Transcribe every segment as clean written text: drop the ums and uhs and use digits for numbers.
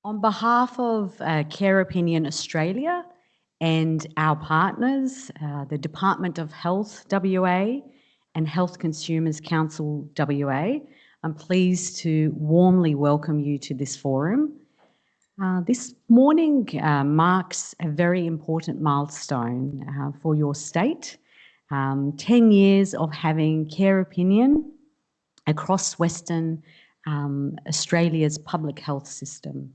On behalf of Care Opinion Australia and our partners, the Department of Health WA and Health Consumers Council WA, I'm pleased to warmly welcome you to this forum. This morning marks a very important milestone for your state. 10 years of having Care Opinion across Western Australia's public health system.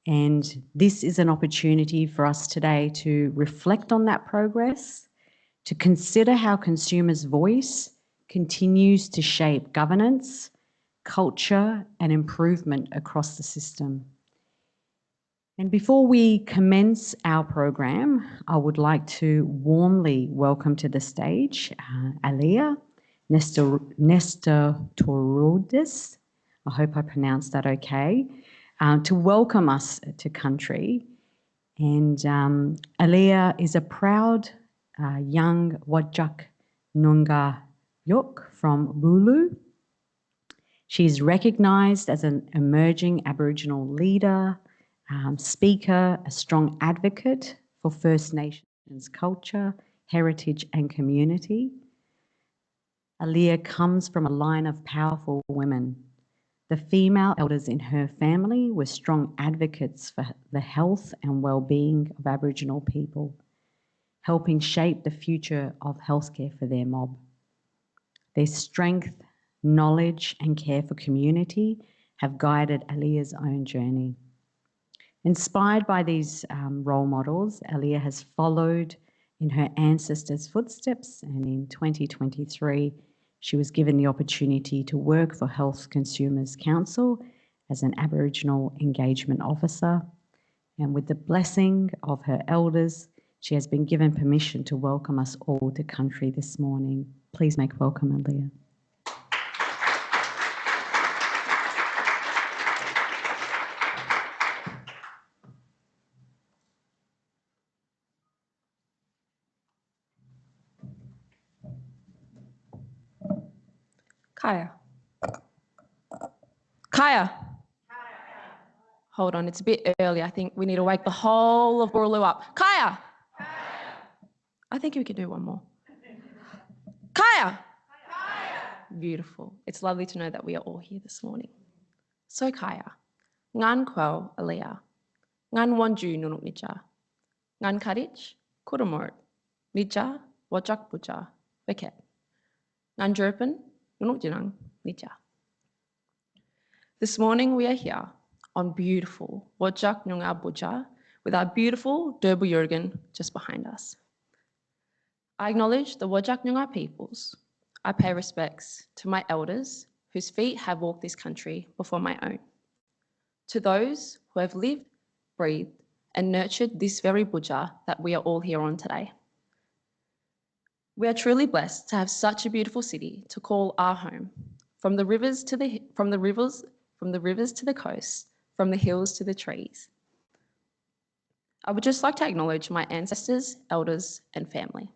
And this is an opportunity for us today to reflect on that progress, to consider how consumers' voice continues to shape governance, culture, and improvement across the system. And before we commence our program, I would like to warmly welcome to the stage Alia Nestotorodis. I hope I pronounced that okay. To welcome us to country. And Alia is a proud young Whadjuk Noongar Yok from Bulu. She is recognised as an emerging Aboriginal leader, speaker, a strong advocate for First Nations culture, heritage and community. Alia comes from a line of powerful women. The female elders in her family were strong advocates for the health and well-being of Aboriginal people, helping shape the future of healthcare for their mob. Their strength, knowledge and care for community have guided Alia's own journey. Inspired by these role models, Alia has followed in her ancestors' footsteps, and in 2023, she was given the opportunity to work for Health Consumers Council as an Aboriginal engagement officer. And with the blessing of her elders, she has been given permission to welcome us all to country this morning. Please make welcome, Alia. Kaya. Kaya. Hold on, it's a bit early. I think we need to wake the whole of Boorloo up. Kaya. I think we could do one more. Kaya. Beautiful. It's lovely to know that we are all here this morning. So Kaya, ngan kwel Alia, ngan wanju nunuk nija, ngan karich kuramort, nija wajak buja beket, ngan jerpen nunuk jinang nija. This morning we are here on beautiful Whadjuk Noongar Buja with our beautiful Derbu Yurgan just behind us. I acknowledge the Whadjuk Noongar peoples. I pay respects to my elders whose feet have walked this country before my own. To those who have lived, breathed and nurtured this very Buja that we are all here on today. We are truly blessed to have such a beautiful city to call our home, from the rivers to the coast, from the hills to the trees. I would just like to acknowledge my ancestors, elders and family.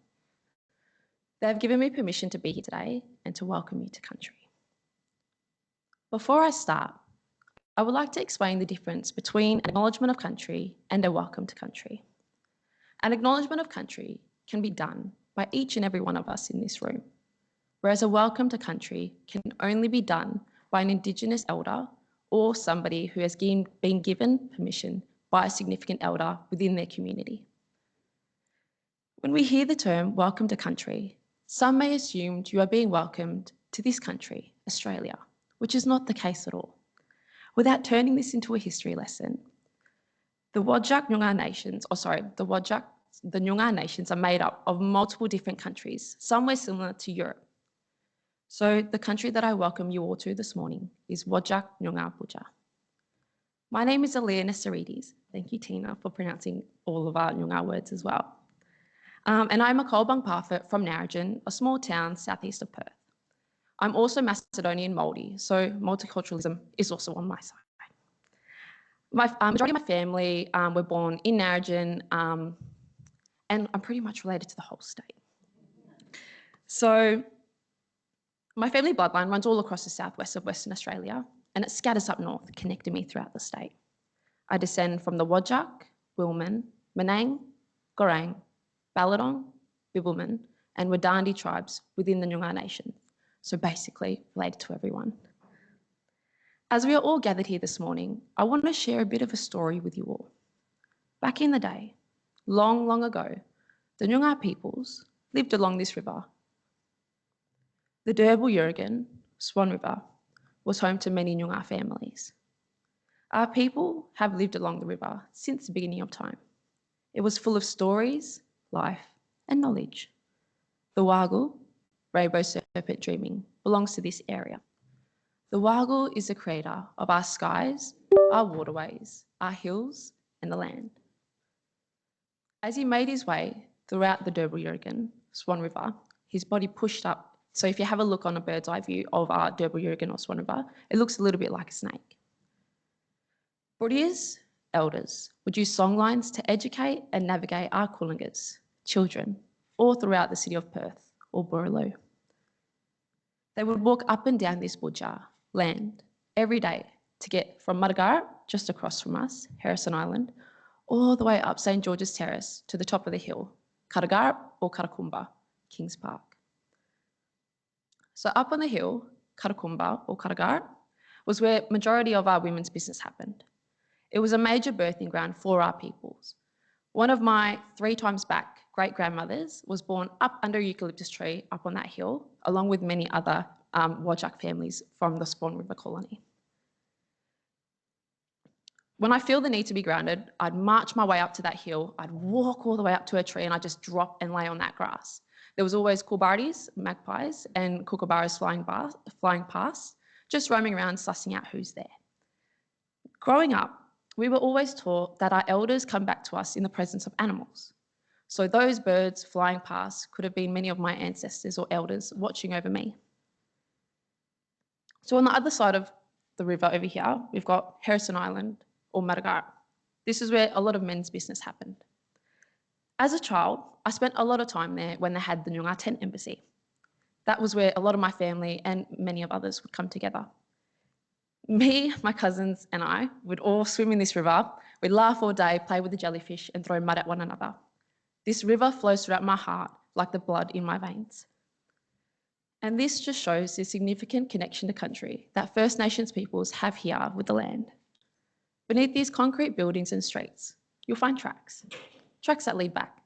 They have given me permission to be here today and to welcome you to country. Before I start, I would like to explain the difference between an acknowledgement of country and a welcome to country. An acknowledgement of country can be done by each and every one of us in this room, whereas a welcome to country can only be done by an Indigenous elder or somebody who has been given permission by a significant elder within their community. When we hear the term welcome to country, some may assume you are being welcomed to this country, Australia, which is not the case at all. Without turning this into a history lesson, the Whadjuk Noongar nations, the Noongar nations are made up of multiple different countries, somewhere similar to Europe. So the country that I welcome you all to this morning is Whadjuk Noongar Buja. My name is Alia Nestotorodis. Thank you, Tina, for pronouncing all of our Noongar words as well. And I'm a Kolbang Parfit from Narrogin, a small town southeast of Perth. I'm also Macedonian Māori, so multiculturalism is also on my side. Majority of my family were born in Narrogin, and I'm pretty much related to the whole state. So my family bloodline runs all across the southwest of Western Australia, and it scatters up north, connecting me throughout the state. I descend from the Whadjuk, Wilman, Menang, Gorang, Balladong, Bibbulmun, and Wadandi tribes within the Noongar Nation, so basically related to everyone. As we are all gathered here this morning, I want to share a bit of a story with you all. Back in the day, long, long ago, the Noongar peoples lived along this river. The Derbil Yurgan, Swan River, was home to many Noongar families. Our people have lived along the river since the beginning of time. It was full of stories, life, and knowledge. The Wargle, rainbow serpent dreaming, belongs to this area. The Wargle is the creator of our skies, our waterways, our hills, and the land. As he made his way throughout the Derbil Yurgan, Swan River, his body pushed up. So if you have a look on a bird's eye view of our Derbil Yurgan or Swan River, it looks a little bit like a snake. Buddhias, elders, would use songlines to educate and navigate our Kulungas, children, all throughout the city of Perth or Boorloo. They would walk up and down this Budja land every day to get from Mudgarat, just across from us, Harrison Island, all the way up St George's Terrace to the top of the hill, Karagarp or Karakumba, Kings Park. So up on the hill, Karakumba or Karagarp, was where majority of our women's business happened. It was a major birthing ground for our peoples. One of my 3 times back great-grandmothers was born up under a eucalyptus tree up on that hill, along with many other Whadjuk families from the Swan River colony. When I feel the need to be grounded, I'd march my way up to that hill, I'd walk all the way up to a tree and I'd just drop and lay on that grass. There was always coolbardies, magpies, and kookaburras flying past, just roaming around sussing out who's there. Growing up, we were always taught that our elders come back to us in the presence of animals. So those birds flying past could have been many of my ancestors or elders watching over me. So on the other side of the river over here, we've got Harrison Island or Mudgarat. This is where a lot of men's business happened. As a child, I spent a lot of time there when they had the Noongar Tent Embassy. That was where a lot of my family and many of others would come together. Me, my cousins, and I would all swim in this river. We'd laugh all day, play with the jellyfish, and throw mud at one another. This river flows throughout my heart like the blood in my veins. And this just shows the significant connection to country that First Nations peoples have here with the land. Beneath these concrete buildings and streets, you'll find tracks that lead back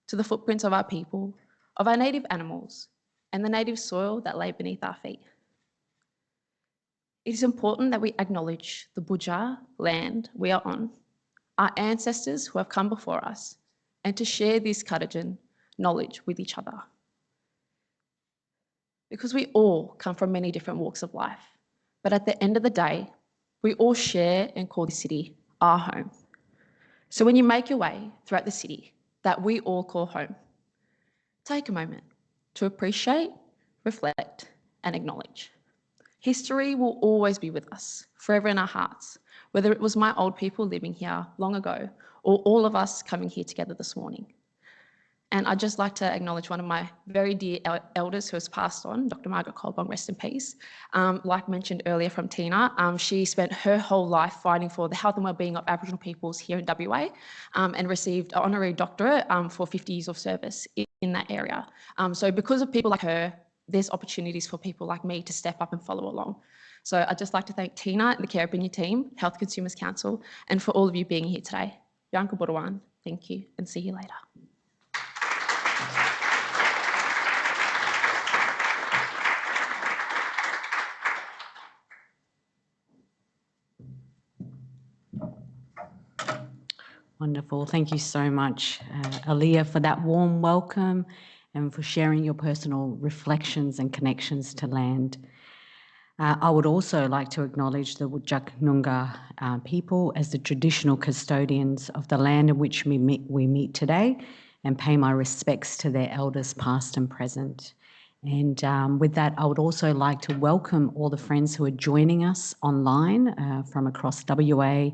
to the footprints of our people, of our native animals, and the native soil that lay beneath our feet. It is important that we acknowledge the Budja land we are on, our ancestors who have come before us, and to share this Kadajan knowledge with each other. Because we all come from many different walks of life, but at the end of the day, we all share and call this city our home. So when you make your way throughout the city that we all call home, take a moment to appreciate, reflect, and acknowledge. History will always be with us, forever in our hearts, whether it was my old people living here long ago or all of us coming here together this morning. And I'd just like to acknowledge one of my very dear elders who has passed on, Dr. Margaret Colbong, rest in peace. Like mentioned earlier from Tina, she spent her whole life fighting for the health and wellbeing of Aboriginal peoples here in WA and received an honorary doctorate for 50 years of service in that area. So because of people like her, there's opportunities for people like me to step up and follow along. So I'd just like to thank Tina and the Care Opinion team, Health Consumers Council, and for all of you being here today. Yanka Budawan, thank you, and see you later. Wonderful. Thank you so much, Aaliyah, for that warm welcome and for sharing your personal reflections and connections to land. I would also like to acknowledge the Whadjuk Noongar people as the traditional custodians of the land in which we meet today, and pay my respects to their elders past and present. And with that, I would also like to welcome all the friends who are joining us online from across WA,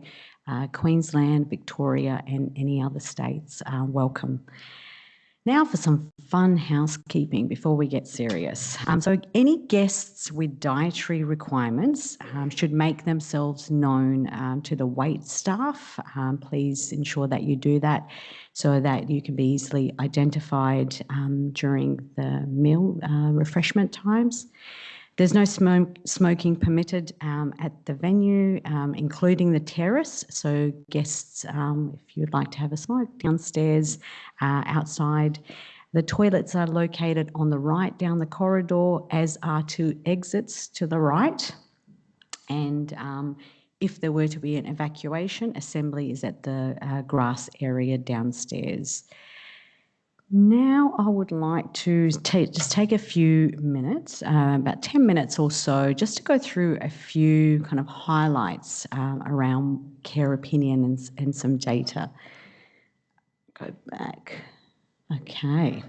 Queensland, Victoria, and any other states. Welcome. Now for some fun housekeeping before we get serious. So any guests with dietary requirements should make themselves known to the wait staff. Please ensure that you do that so that you can be easily identified during the meal refreshment times. There's no smoking permitted at the venue, including the terrace. So guests, if you'd like to have a smoke, downstairs, outside. The toilets are located on the right down the corridor, as are two exits to the right. And if there were to be an evacuation, assembly is at the grass area downstairs. Now I would like to just take a few minutes, about 10 minutes or so, just to go through a few kind of highlights around care opinion and some data. Go back. Okay.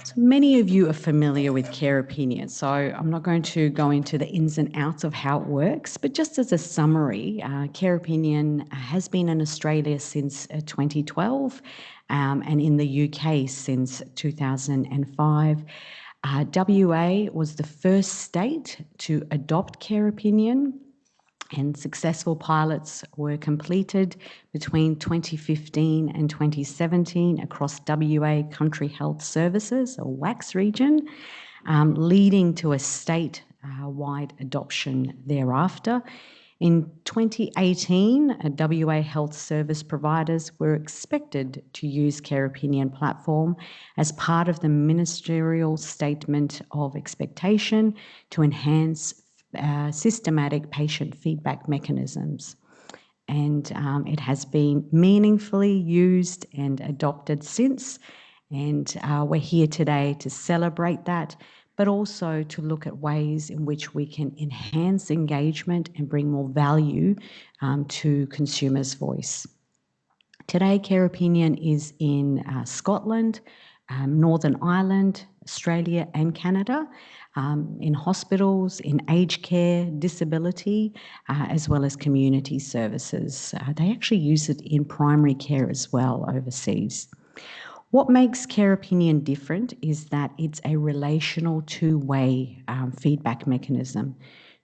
So many of you are familiar with care opinion, so I'm not going to go into the ins and outs of how it works, but just as a summary, care opinion has been in Australia since 2012 and in the UK since 2005. WA was the first state to adopt care opinion, and successful pilots were completed between 2015 and 2017 across WA Country Health Services, or WACS region, leading to a state-wide adoption thereafter. In 2018, WA health service providers were expected to use Care Opinion platform as part of the ministerial statement of expectation to enhance systematic patient feedback mechanisms. And it has been meaningfully used and adopted since. And we're here today to celebrate that, but also to look at ways in which we can enhance engagement and bring more value to consumers' voice. Today, Care Opinion is in Scotland, Northern Ireland, Australia and Canada, in hospitals, in aged care, disability, as well as community services. They actually use it in primary care as well overseas. What makes Care Opinion different is that it's a relational two-way feedback mechanism.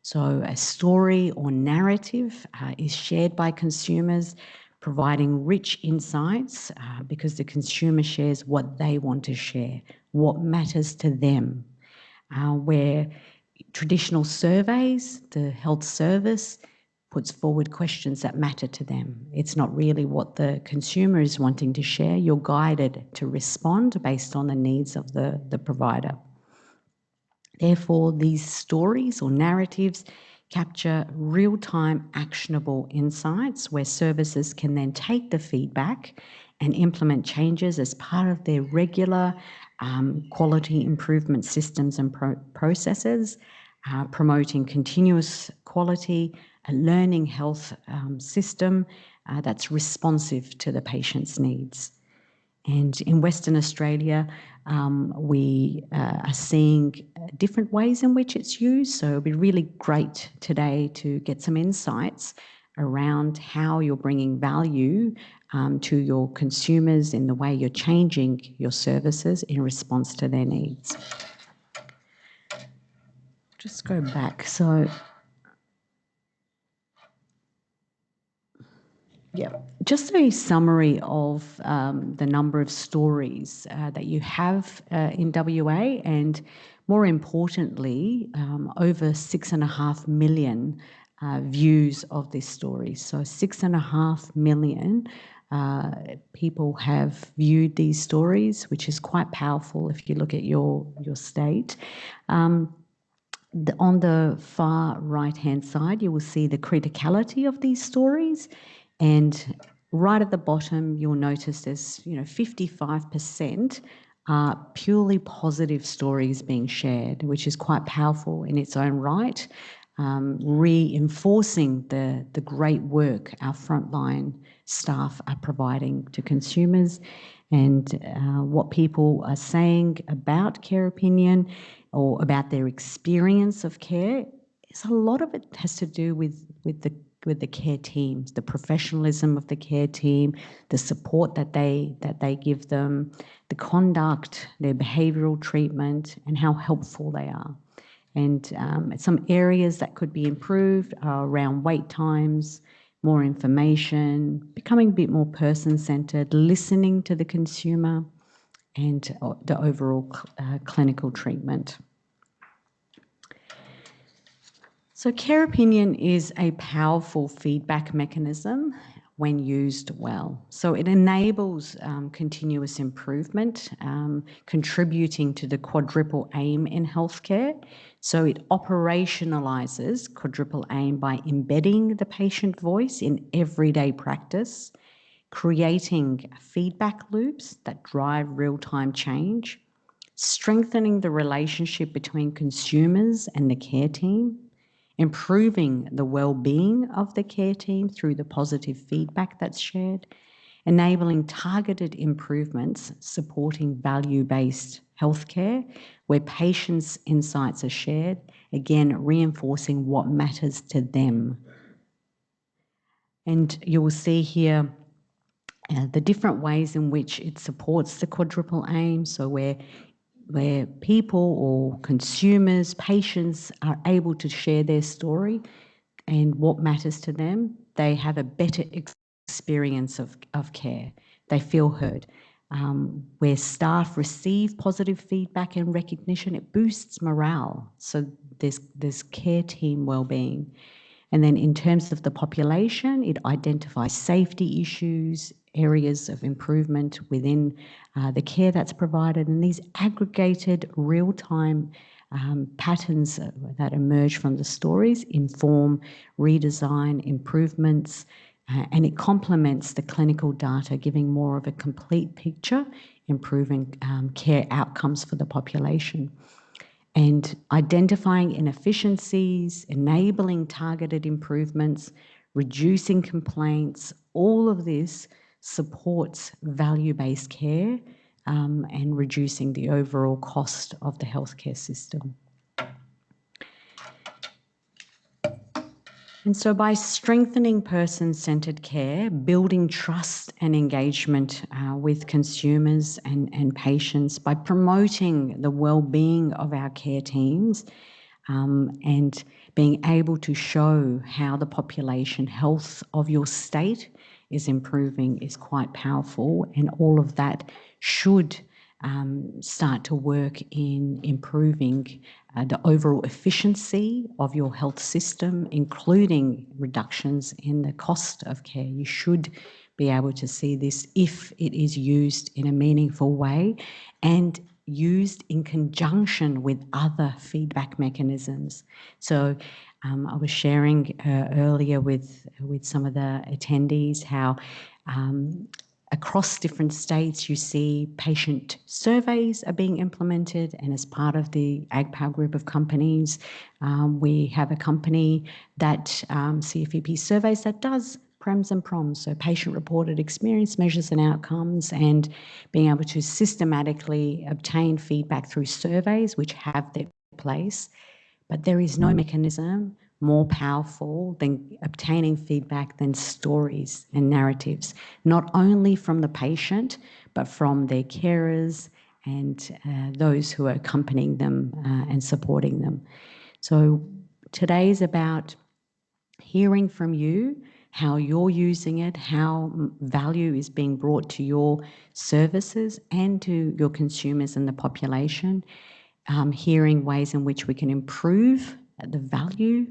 So a story or narrative is shared by consumers, providing rich insights because the consumer shares what they want to share, what matters to them. Where traditional surveys, the health service puts forward questions that matter to them. It's not really what the consumer is wanting to share. You're guided to respond based on the needs of the provider. Therefore, these stories or narratives capture real-time actionable insights where services can then take the feedback and implement changes as part of their regular quality improvement systems and processes, promoting continuous quality, a learning health system that's responsive to the patient's needs. And in Western Australia, we are seeing different ways in which it's used. So it'll be really great today to get some insights around how you're bringing value to your consumers in the way you're changing your services in response to their needs. Just go back. So, yeah, just a summary of the number of stories that you have in WA, and more importantly, over 6.5 million views of this story. So 6.5 million people have viewed these stories, which is quite powerful if you look at your state. On the far right-hand side, you will see the criticality of these stories, and right at the bottom, you'll notice there's 55% are purely positive stories being shared, which is quite powerful in its own right, reinforcing the great work our frontline staff are providing to consumers, and what people are saying about Care Opinion or about their experience of care is a lot of it has to do with the with the care teams, the professionalism of the care team, the support that they give them, the conduct, their behavioural treatment, and how helpful they are. And some areas that could be improved are around wait times, more information, becoming a bit more person-centred, listening to the consumer, and the overall clinical treatment. So care opinion is a powerful feedback mechanism when used well. So it enables continuous improvement, contributing to the quadruple aim in healthcare. So it operationalises quadruple aim by embedding the patient voice in everyday practice, creating feedback loops that drive real-time change, strengthening the relationship between consumers and the care team, improving the well-being of the care team through the positive feedback that's shared, enabling targeted improvements supporting value-based healthcare where patients' insights are shared, again reinforcing what matters to them. And you will see here the different ways in which it supports the quadruple aim, so where people or consumers, patients are able to share their story and what matters to them, they have a better experience of care. They feel heard. Where staff receive positive feedback and recognition, it boosts morale. So there's care team wellbeing. And then in terms of the population, it identifies safety issues, areas of improvement within the care that's provided, and these aggregated real-time patterns that emerge from the stories inform redesign, improvements, and it complements the clinical data, giving more of a complete picture, improving care outcomes for the population. And identifying inefficiencies, enabling targeted improvements, reducing complaints, all of this supports value-based care and reducing the overall cost of the healthcare system. And so by strengthening person-centred care, building trust and engagement with consumers and patients, by promoting the well-being of our care teams and being able to show how the population health of your state is improving is quite powerful, and all of that should start to work in improving the overall efficiency of your health system, including reductions in the cost of care. You should be able to see this if it is used in a meaningful way and used in conjunction with other feedback mechanisms. So I was sharing earlier with some of the attendees how across different states you see patient surveys are being implemented, and as part of the AgPower group of companies, we have a company that CFEP surveys that does PREMs and PROMs, so patient-reported experience measures and outcomes, and being able to systematically obtain feedback through surveys which have their place. But there is no mechanism more powerful than obtaining feedback than stories and narratives, not only from the patient, but from their carers and those who are accompanying them and supporting them. So today is about hearing from you, how you're using it, how value is being brought to your services and to your consumers and the population, hearing ways in which we can improve the value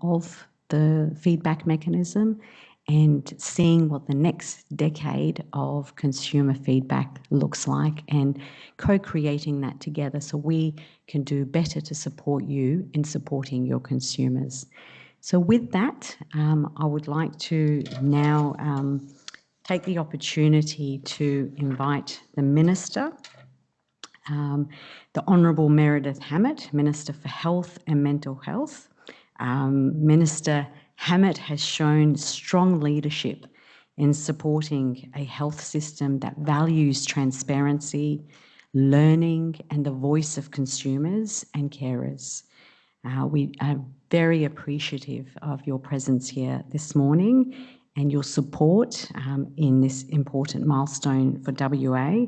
of the feedback mechanism, and seeing what the next decade of consumer feedback looks like and co-creating that together so we can do better to support you in supporting your consumers. So with that, I would like to now take the opportunity to invite the Minister, the Honourable Meredith Hammett, Minister for Health and Mental Health. Minister Hammett has shown strong leadership in supporting a health system that values transparency, learning and the voice of consumers and carers. We are very appreciative of your presence here this morning and your support in this important milestone for WA.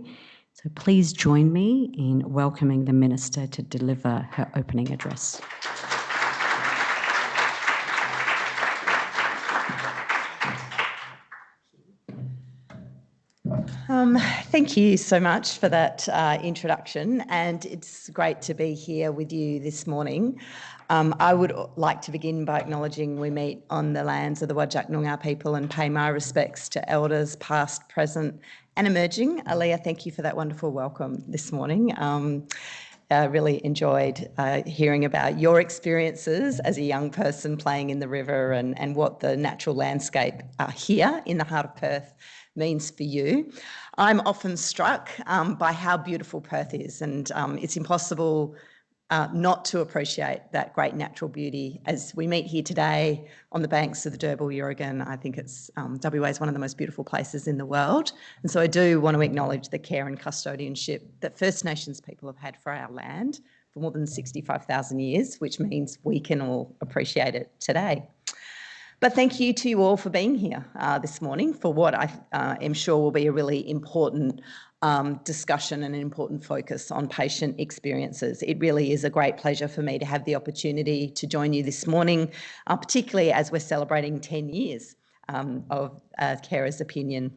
So please join me in welcoming the Minister to deliver her opening address. Thank you so much for that introduction, and it's great to be here with you this morning. I would like to begin by acknowledging we meet on the lands of the Whadjuk Noongar people and pay my respects to elders past, present and emerging. Aaliyah, thank you for that wonderful welcome this morning. I really enjoyed hearing about your experiences as a young person playing in the river and what the natural landscape here in the heart of Perth means for you. I'm often struck by how beautiful Perth is, and it's impossible not to appreciate that great natural beauty. As we meet here today on the banks of the Derbarl-Yeragan, I think it's WA is one of the most beautiful places in the world. And so I do want to acknowledge the care and custodianship that First Nations people have had for our land for more than 65,000 years, which means we can all appreciate it today. But thank you to you all for being here this morning for what I am sure will be a really important discussion and an important focus on patient experiences. It really is a great pleasure for me to have the opportunity to join you this morning, particularly as we're celebrating 10 years of Carer's Opinion.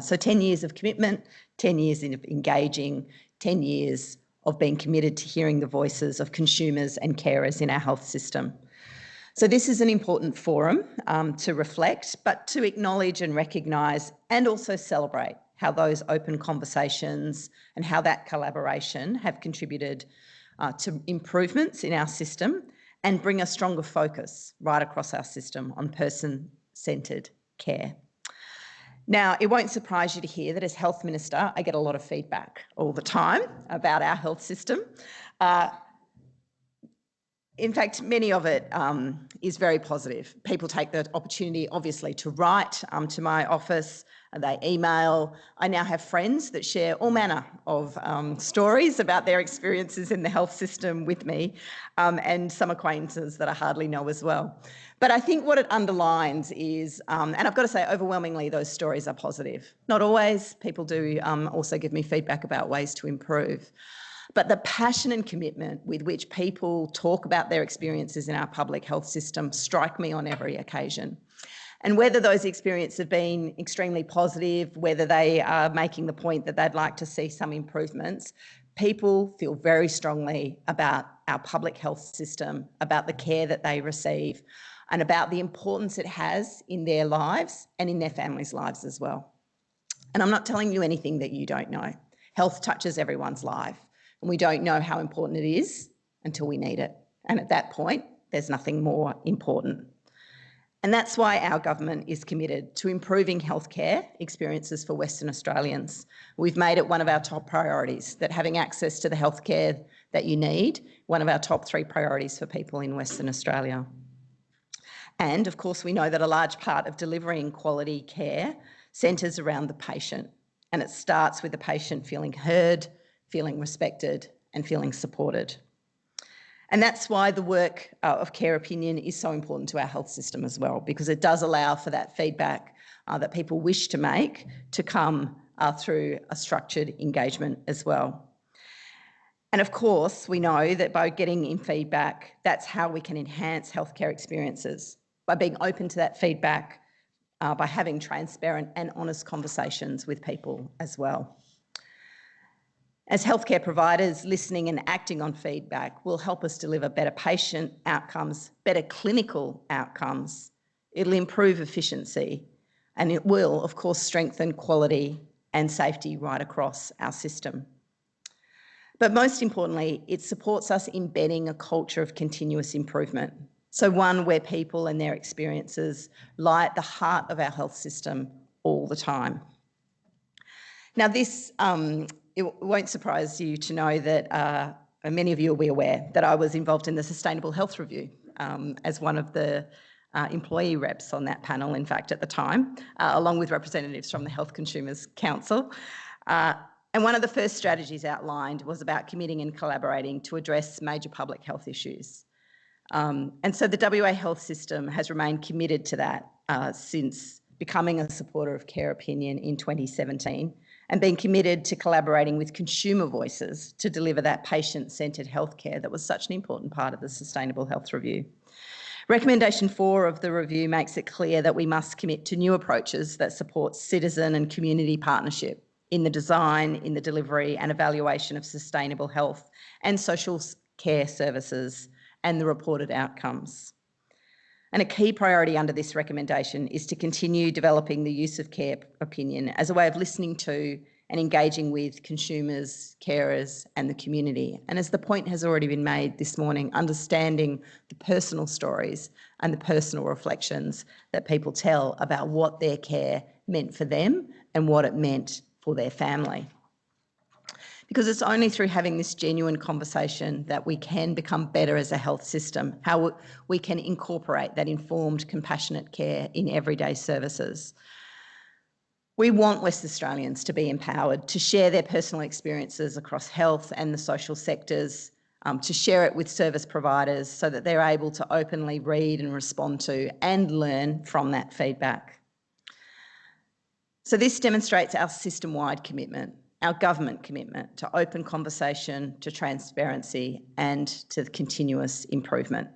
So 10 years of commitment, 10 years of engaging, 10 years of being committed to hearing the voices of consumers and carers in our health system. So this is an important forum to reflect, but to acknowledge and recognise and also celebrate how those open conversations and how that collaboration have contributed to improvements in our system and bring a stronger focus right across our system on person-centred care. Now, it won't surprise you to hear that as Health Minister, I get a lot of feedback all the time about our health system. In fact, many of it is very positive. People take the opportunity, obviously, to write to my office. They email. I now have friends that share all manner of stories about their experiences in the health system with me, and some acquaintances that I hardly know as well. But I think what it underlines is, and I've got to say, overwhelmingly, those stories are positive. Not always. People do also give me feedback about ways to improve. But the passion and commitment with which people talk about their experiences in our public health system strike me on every occasion. And whether those experiences have been extremely positive, whether they are making the point that they'd like to see some improvements, people feel very strongly about our public health system, about the care that they receive, and about the importance it has in their lives and in their families' lives as well. And I'm not telling you anything that you don't know. Health touches everyone's life. And we don't know how important it is until we need it. And at that point, there's nothing more important. And that's why our government is committed to improving healthcare experiences for Western Australians. We've made it one of our top priorities, that having access to the healthcare that you need, one of our top 3 priorities for people in Western Australia. And of course, we know that a large part of delivering quality care centres around the patient. And it starts with the patient feeling heard, feeling respected and feeling supported. And that's why the work of Care Opinion is so important to our health system as well, because it does allow for that feedback that people wish to make to come through a structured engagement as well. And of course, we know that by getting in feedback, that's how we can enhance healthcare experiences, by being open to that feedback, by having transparent and honest conversations with people as well. As healthcare providers, listening and acting on feedback will help us deliver better patient outcomes, better clinical outcomes. It'll improve efficiency, and it will, of course, strengthen quality and safety right across our system. But most importantly, it supports us embedding a culture of continuous improvement. So one where people and their experiences lie at the heart of our health system all the time. Now this, it won't surprise you to know that many of you will be aware that I was involved in the Sustainable Health Review as one of the employee reps on that panel, in fact, at the time, along with representatives from the Health Consumers Council. And one of the first strategies outlined was about committing and collaborating to address major public health issues. And so the WA health system has remained committed to that since becoming a supporter of Care Opinion in 2017 and being committed to collaborating with consumer voices to deliver that patient-centred healthcare that was such an important part of the Sustainable Health Review. Recommendation 4 of the review makes it clear that we must commit to new approaches that support citizen and community partnership in the design, in the delivery and evaluation of sustainable health and social care services and the reported outcomes. And a key priority under this recommendation is to continue developing the use of Care Opinion as a way of listening to and engaging with consumers, carers and the community. And as the point has already been made this morning, understanding the personal stories and the personal reflections that people tell about what their care meant for them and what it meant for their family. Because it's only through having this genuine conversation that we can become better as a health system, how we can incorporate that informed, compassionate care in everyday services. We want West Australians to be empowered to share their personal experiences across health and the social sectors, to share it with service providers so that they're able to openly read and respond to and learn from that feedback. So this demonstrates our system-wide commitment, our government commitment to open conversation, to transparency and to continuous improvement.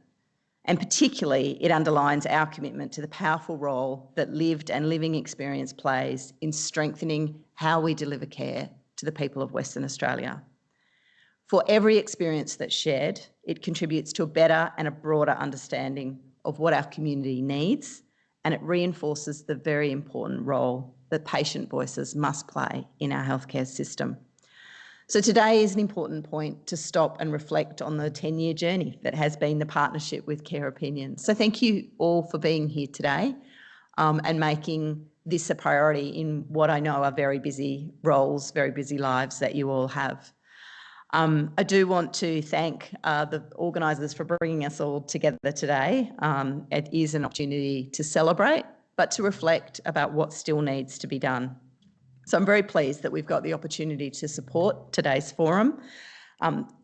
And particularly, it underlines our commitment to the powerful role that lived and living experience plays in strengthening how we deliver care to the people of Western Australia. For every experience that's shared, it contributes to a better and a broader understanding of what our community needs, and it reinforces the very important role that patient voices must play in our healthcare system. So today is an important point to stop and reflect on the 10-year journey that has been the partnership with Care Opinion. So thank you all for being here today and making this a priority in what I know are very busy roles, very busy lives that you all have. I do want to thank the organisers for bringing us all together today. It is an opportunity to celebrate, but to reflect about what still needs to be done. So I'm very pleased that we've got the opportunity to support today's forum.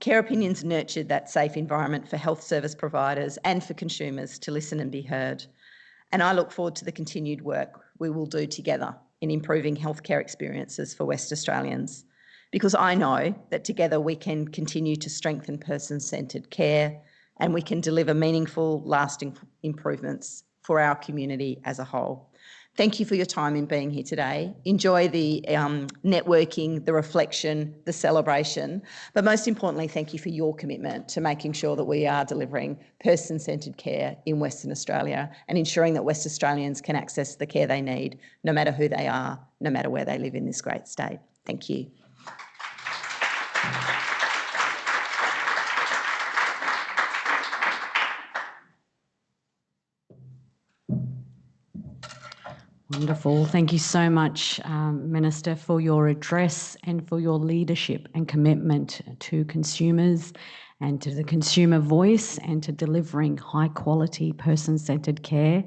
Care Opinions nurtured that safe environment for health service providers and for consumers to listen and be heard. And I look forward to the continued work we will do together in improving healthcare experiences for West Australians, because I know that together we can continue to strengthen person-centred care and we can deliver meaningful, lasting improvements for our community as a whole. Thank you for your time in being here today. Enjoy the networking, the reflection, the celebration, but most importantly, thank you for your commitment to making sure that we are delivering person-centred care in Western Australia and ensuring that West Australians can access the care they need, no matter who they are, no matter where they live in this great state. Thank you. Wonderful. Thank you so much, Minister, for your address and for your leadership and commitment to consumers and to the consumer voice and to delivering high quality person-centred care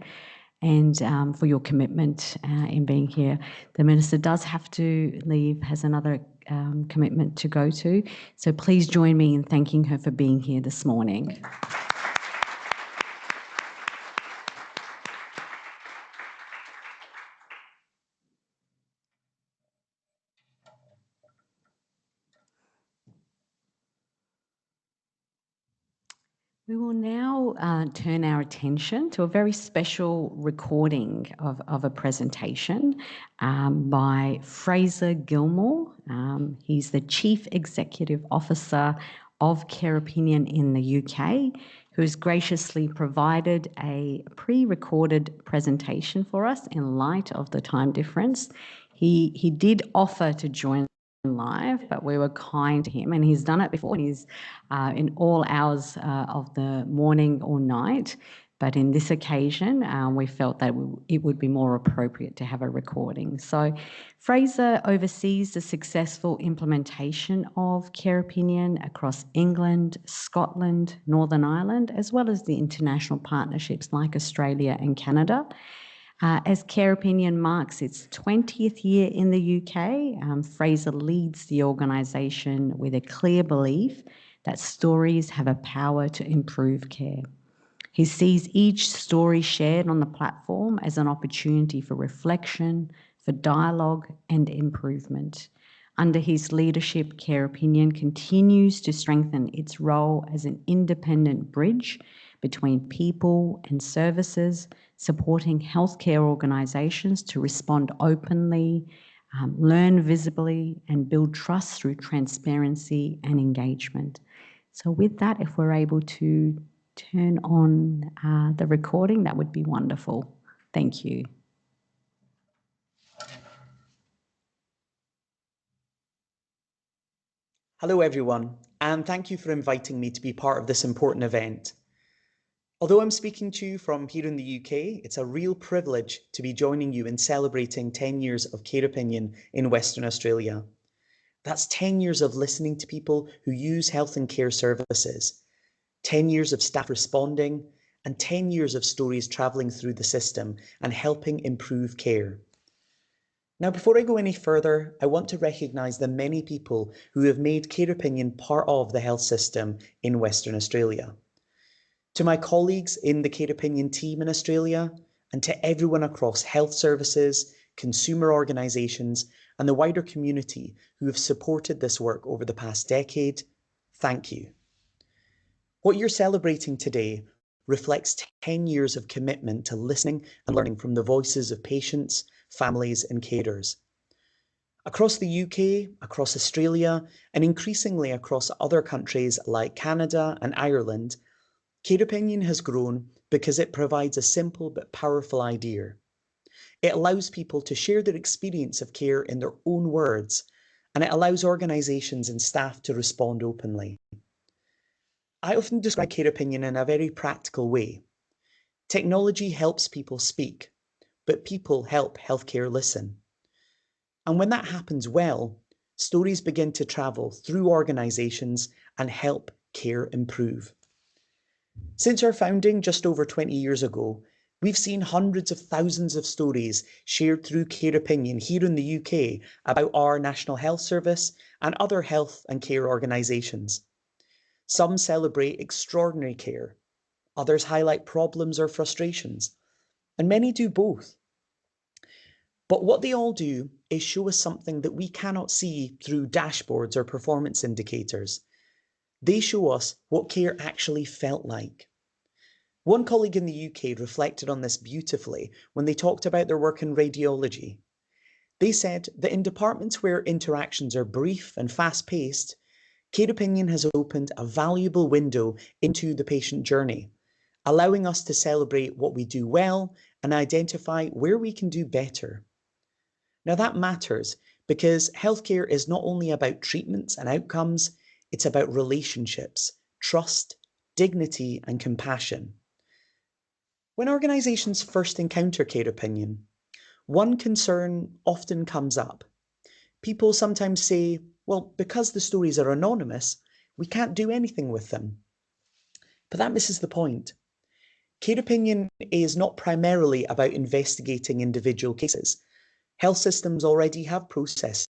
and for your commitment in being here. The Minister does have to leave, has another commitment to go to. So please join me in thanking her for being here this morning. We will now turn our attention to a very special recording of a presentation by Fraser Gilmore. He's the Chief Executive Officer of Care Opinion in the UK, who's graciously provided a pre-recorded presentation for us in light of the time difference. He did offer to join live, but we were kind to him, and he's done it before. He's in all hours of the morning or night, but in this occasion we felt that it would be more appropriate to have a recording. So Fraser oversees the successful implementation of Care Opinion across England, Scotland, Northern Ireland, as well as the international partnerships like Australia and Canada. As Care Opinion marks its 20th year in the UK, Fraser leads the organisation with a clear belief that stories have a power to improve care. He sees each story shared on the platform as an opportunity for reflection, for dialogue and improvement. Under his leadership, Care Opinion continues to strengthen its role as an independent bridge between people and services, supporting healthcare organisations to respond openly, learn visibly and build trust through transparency and engagement. So with that, if we're able to turn on the recording, that would be wonderful. Thank you. Hello everyone, and thank you for inviting me to be part of this important event. Although I'm speaking to you from here in the UK, it's a real privilege to be joining you in celebrating 10 years of Care Opinion in Western Australia. That's 10 years of listening to people who use health and care services, 10 years of staff responding, and 10 years of stories travelling through the system and helping improve care. Now, before I go any further, I want to recognise the many people who have made Care Opinion part of the health system in Western Australia. To my colleagues in the Care Opinion team in Australia, and to everyone across health services, consumer organisations, and the wider community who have supported this work over the past decade, thank you. What you're celebrating today reflects 10 years of commitment to listening and learning from the voices of patients, families and carers. Across the UK, across Australia, and increasingly across other countries like Canada and Ireland, Care Opinion has grown because it provides a simple but powerful idea. It allows people to share their experience of care in their own words, and it allows organisations and staff to respond openly. I often describe Care Opinion in a very practical way. Technology helps people speak, but people help healthcare listen. And when that happens well, stories begin to travel through organisations and help care improve. Since our founding just over 20 years ago, we've seen hundreds of thousands of stories shared through Care Opinion here in the UK about our National Health Service and other health and care organisations. Some celebrate extraordinary care, others highlight problems or frustrations, and many do both. But what they all do is show us something that we cannot see through dashboards or performance indicators. They show us what care actually felt like. One colleague in the UK reflected on this beautifully when they talked about their work in radiology. They said that in departments where interactions are brief and fast-paced, Care Opinion has opened a valuable window into the patient journey, allowing us to celebrate what we do well and identify where we can do better. Now that matters because healthcare is not only about treatments and outcomes, it's about relationships, trust, dignity and compassion. When organisations first encounter Care Opinion, one concern often comes up. People sometimes say, well, because the stories are anonymous, we can't do anything with them. But that misses the point. Care Opinion is not primarily about investigating individual cases. Health systems already have processes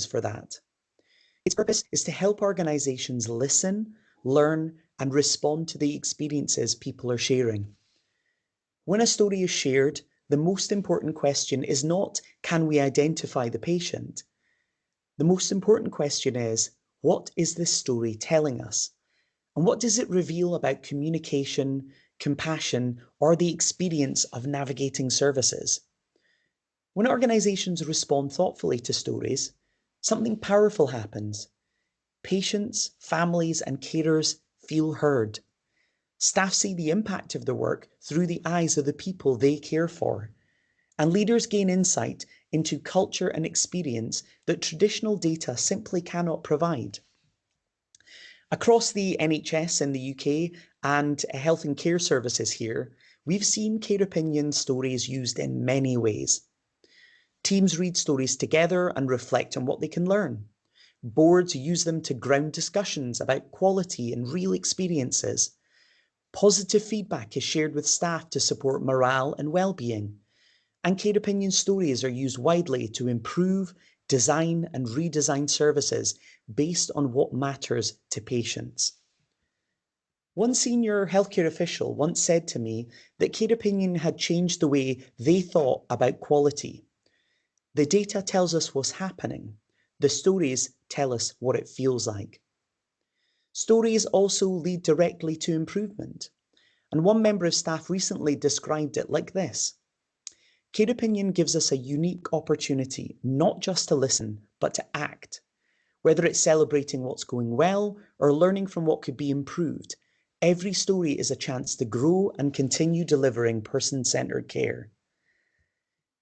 for that. Its purpose is to help organisations listen, learn, and respond to the experiences people are sharing. When a story is shared, the most important question is not, can we identify the patient? The most important question is, what is this story telling us? And what does it reveal about communication, compassion, or the experience of navigating services? When organisations respond thoughtfully to stories, something powerful happens. Patients, families, and carers feel heard. Staff see the impact of their work through the eyes of the people they care for. And leaders gain insight into culture and experience that traditional data simply cannot provide. Across the NHS in the UK and health and care services here, we've seen Care Opinion stories used in many ways. Teams read stories together and reflect on what they can learn. Boards use them to ground discussions about quality and real experiences. Positive feedback is shared with staff to support morale and well-being. And Care Opinion stories are used widely to improve, design and redesign services based on what matters to patients. One senior healthcare official once said to me that care opinion had changed the way they thought about quality. The data tells us what's happening. The stories tell us what it feels like. Stories also lead directly to improvement. And one member of staff recently described it like this. Care opinion gives us a unique opportunity not just to listen, but to act. Whether it's celebrating what's going well or learning from what could be improved, every story is a chance to grow and continue delivering person-centred care.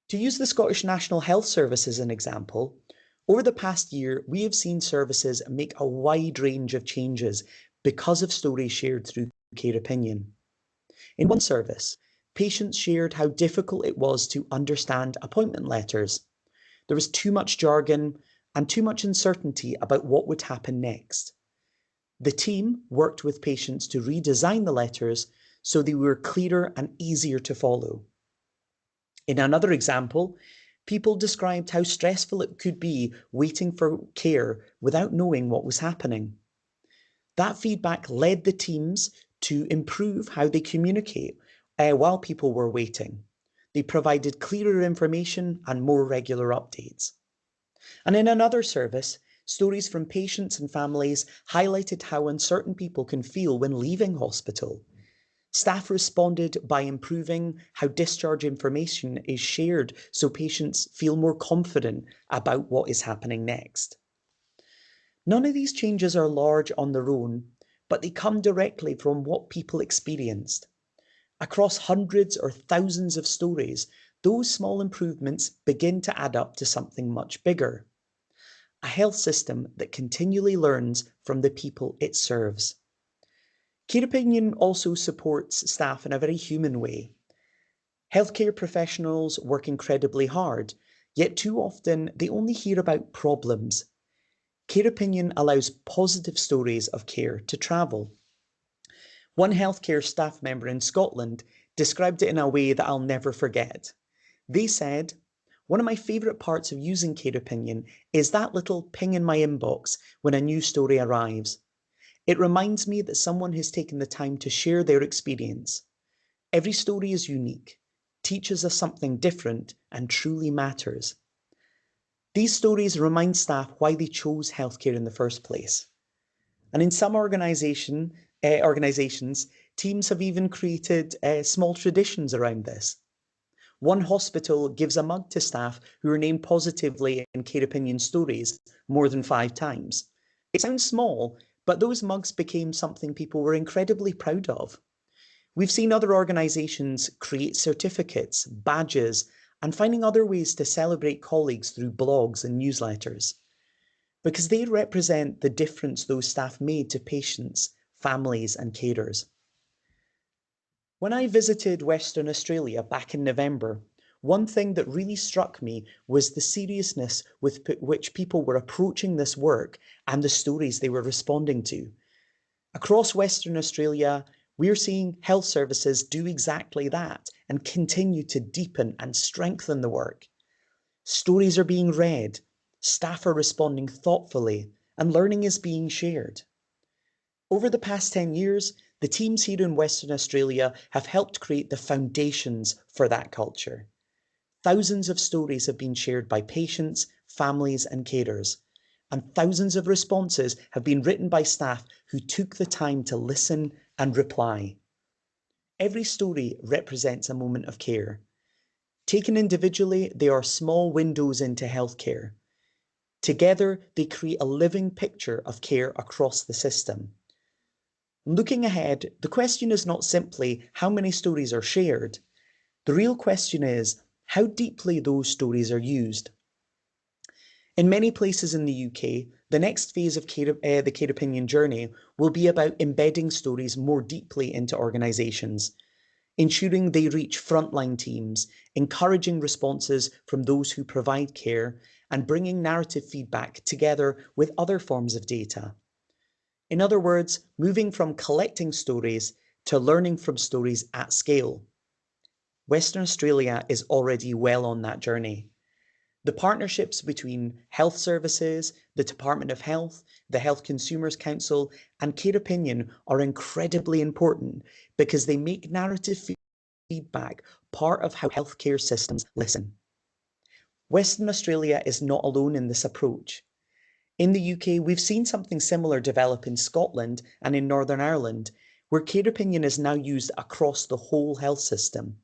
To use the Scottish National Health Service as an example, over the past year, we have seen services make a wide range of changes because of stories shared through care opinion. In one service, patients shared how difficult it was to understand appointment letters. There was too much jargon and too much uncertainty about what would happen next. The team worked with patients to redesign the letters so they were clearer and easier to follow. In another example, people described how stressful it could be waiting for care without knowing what was happening. That feedback led the teams to improve how they communicate while people were waiting. They provided clearer information and more regular updates. And in another service, stories from patients and families highlighted how uncertain people can feel when leaving hospital. Staff responded by improving how discharge information is shared so patients feel more confident about what is happening next. None of these changes are large on their own, but they come directly from what people experienced. Across hundreds or thousands of stories, those small improvements begin to add up to something much bigger. A health system that continually learns from the people it serves. Care opinion also supports staff in a very human way. Healthcare professionals work incredibly hard, yet too often they only hear about problems. Care opinion allows positive stories of care to travel. One healthcare staff member in Scotland described it in a way that I'll never forget. They said, "One of my favourite parts of using care opinion is that little ping in my inbox when a new story arrives. It reminds me that someone has taken the time to share their experience. Every story is unique, teaches us something different, and truly matters." These stories remind staff why they chose healthcare in the first place. And in some organisations, teams have even created small traditions around this. One hospital gives a mug to staff who are named positively in care opinion stories more than 5 times. It sounds small, but those mugs became something people were incredibly proud of. We've seen other organisations create certificates, badges, and finding other ways to celebrate colleagues through blogs and newsletters, because they represent the difference those staff made to patients, families, and carers. When I visited Western Australia back in November, one thing that really struck me was the seriousness with which people were approaching this work and the stories they were responding to. Across Western Australia, we're seeing health services do exactly that and continue to deepen and strengthen the work. Stories are being read, staff are responding thoughtfully, and learning is being shared. Over the past 10 years, the teams here in Western Australia have helped create the foundations for that culture. Thousands of stories have been shared by patients, families, and carers, and thousands of responses have been written by staff who took the time to listen and reply. Every story represents a moment of care. Taken individually, they are small windows into healthcare. Together, they create a living picture of care across the system. Looking ahead, the question is not simply how many stories are shared. The real question is how deeply those stories are used. In many places in the UK, the next phase of the care opinion journey will be about embedding stories more deeply into organisations, ensuring they reach frontline teams, encouraging responses from those who provide care, and bringing narrative feedback together with other forms of data. In other words, moving from collecting stories to learning from stories at scale. Western Australia is already well on that journey. The partnerships between health services, the Department of Health, the Health Consumers Council, and Care Opinion are incredibly important because they make narrative feedback part of how healthcare systems listen. Western Australia is not alone in this approach. In the UK, we've seen something similar develop in Scotland and in Northern Ireland, where care opinion is now used across the whole health system.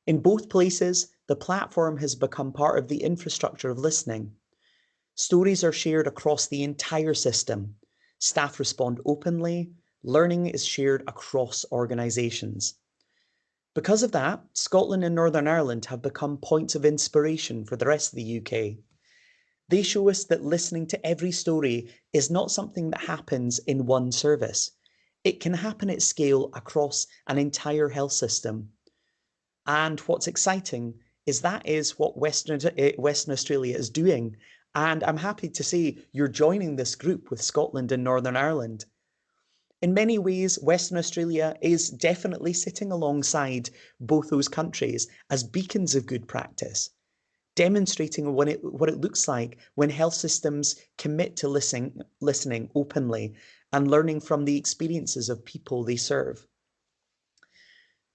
In both places, the platform has become part of the infrastructure of listening. Stories are shared across the entire system. Staff respond openly. Learning is shared across organisations. Because of that, Scotland and Northern Ireland have become points of inspiration for the rest of the UK. They show us that listening to every story is not something that happens in one service. It can happen at scale across an entire health system. And what's exciting is that is what Western Australia is doing. And I'm happy to say you're joining this group with Scotland and Northern Ireland. In many ways, Western Australia is definitely sitting alongside both those countries as beacons of good practice, demonstrating what it looks like when health systems commit to listening openly and learning from the experiences of people they serve.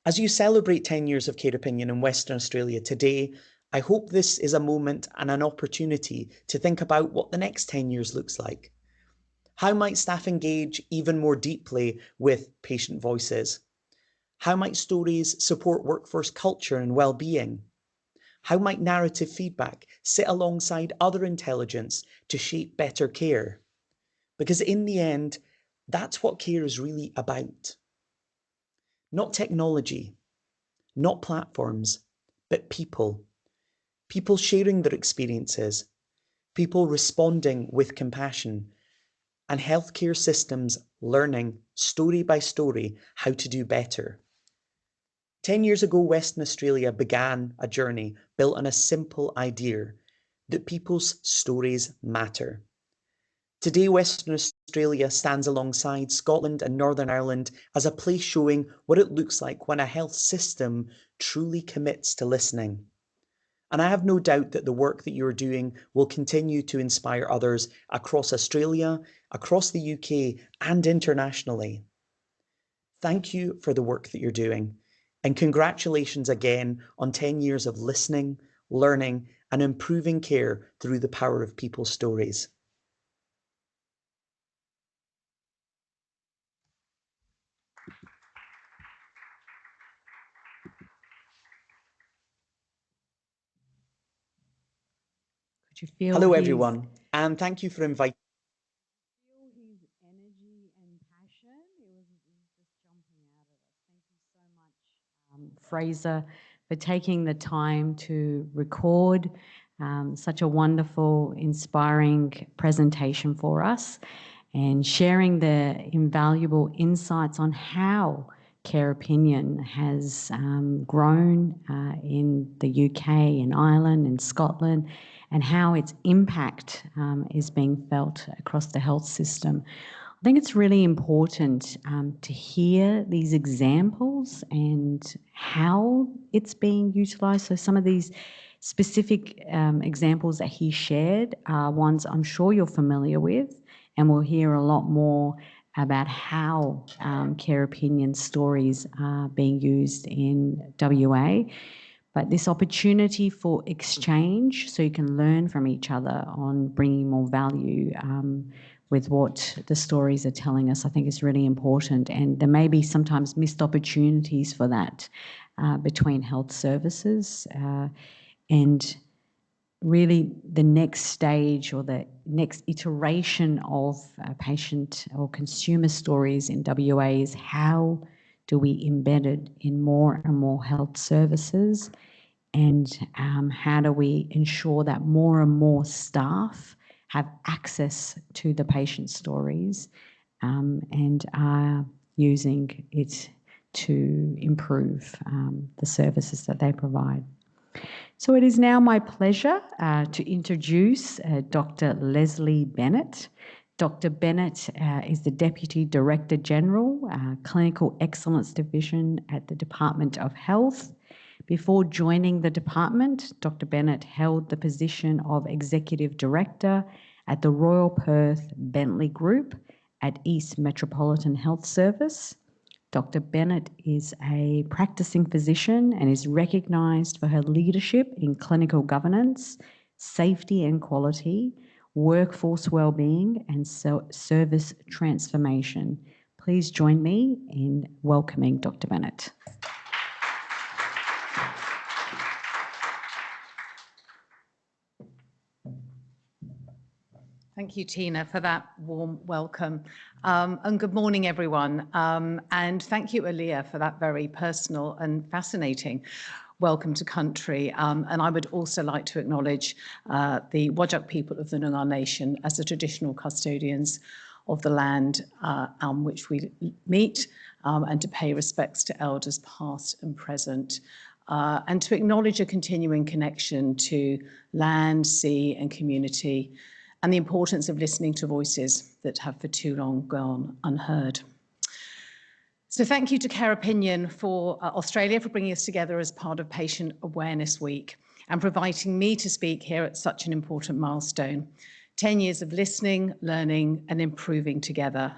As you celebrate 10 years of Care Opinion in Western Australia today, I hope this is a moment and an opportunity to think about what the next 10 years looks like. How might staff engage even more deeply with patient voices? How might stories support workforce culture and well-being? How might narrative feedback sit alongside other intelligence to shape better care? Because in the end, that's what care is really about. Not technology, not platforms, but people. People sharing their experiences, people responding with compassion, and healthcare systems learning story by story how to do better. 10 years ago, Western Australia began a journey built on a simple idea that people's stories matter. Today, Western Australia stands alongside Scotland and Northern Ireland as a place showing what it looks like when a health system truly commits to listening. And I have no doubt that the work that you're doing will continue to inspire others across Australia, across the UK, and internationally. Thank you for the work that you're doing, and congratulations again on 10 years of listening, learning, and improving care through the power of people's stories. Could you feel Hello, his, everyone, and thank you for inviting. feel his energy and passion? It was just jumping out at us. Thank you so much, Fraser, for taking the time to record such a wonderful, inspiring presentation for us and sharing the invaluable insights on how Care Opinion has grown in the UK, in Ireland, in Scotland, and how its impact is being felt across the health system. I think it's really important to hear these examples and how it's being utilised. So some of these specific examples that he shared are ones I'm sure you're familiar with, and we'll hear a lot more about how Care Opinion stories are being used in WA. But this opportunity for exchange, so you can learn from each other on bringing more value with what the stories are telling us, I think is really important. And there may be sometimes missed opportunities for that between health services. And really the next stage or the next iteration of patient or consumer stories in WA is how do we embed it in more and more health services, and how do we ensure that more and more staff have access to the patient stories and are using it to improve the services that they provide. So it is now my pleasure to introduce Dr. Leslie Bennett. Dr. Bennett is the Deputy Director General, Clinical Excellence Division at the Department of Health. Before joining the department, Dr. Bennett held the position of Executive Director at the Royal Perth Bentley Group at East Metropolitan Health Service. Dr. Bennett is a practicing physician and is recognised for her leadership in clinical governance, safety and quality, workforce wellbeing and service transformation. Please join me in welcoming Dr. Bennett. Thank you, Tina, for that warm welcome. And good morning, everyone. And thank you, Aaliyah, for that very personal and fascinating welcome to country. And I would also like to acknowledge the Whadjuk people of the Noongar Nation as the traditional custodians of the land on which we meet, and to pay respects to elders past and present. And to acknowledge a continuing connection to land, sea and community, and the importance of listening to voices that have for too long gone unheard. So thank you to Care Opinion for Australia for bringing us together as part of Patient Awareness Week and providing me to speak here at such an important milestone. 10 years of listening, learning and improving together.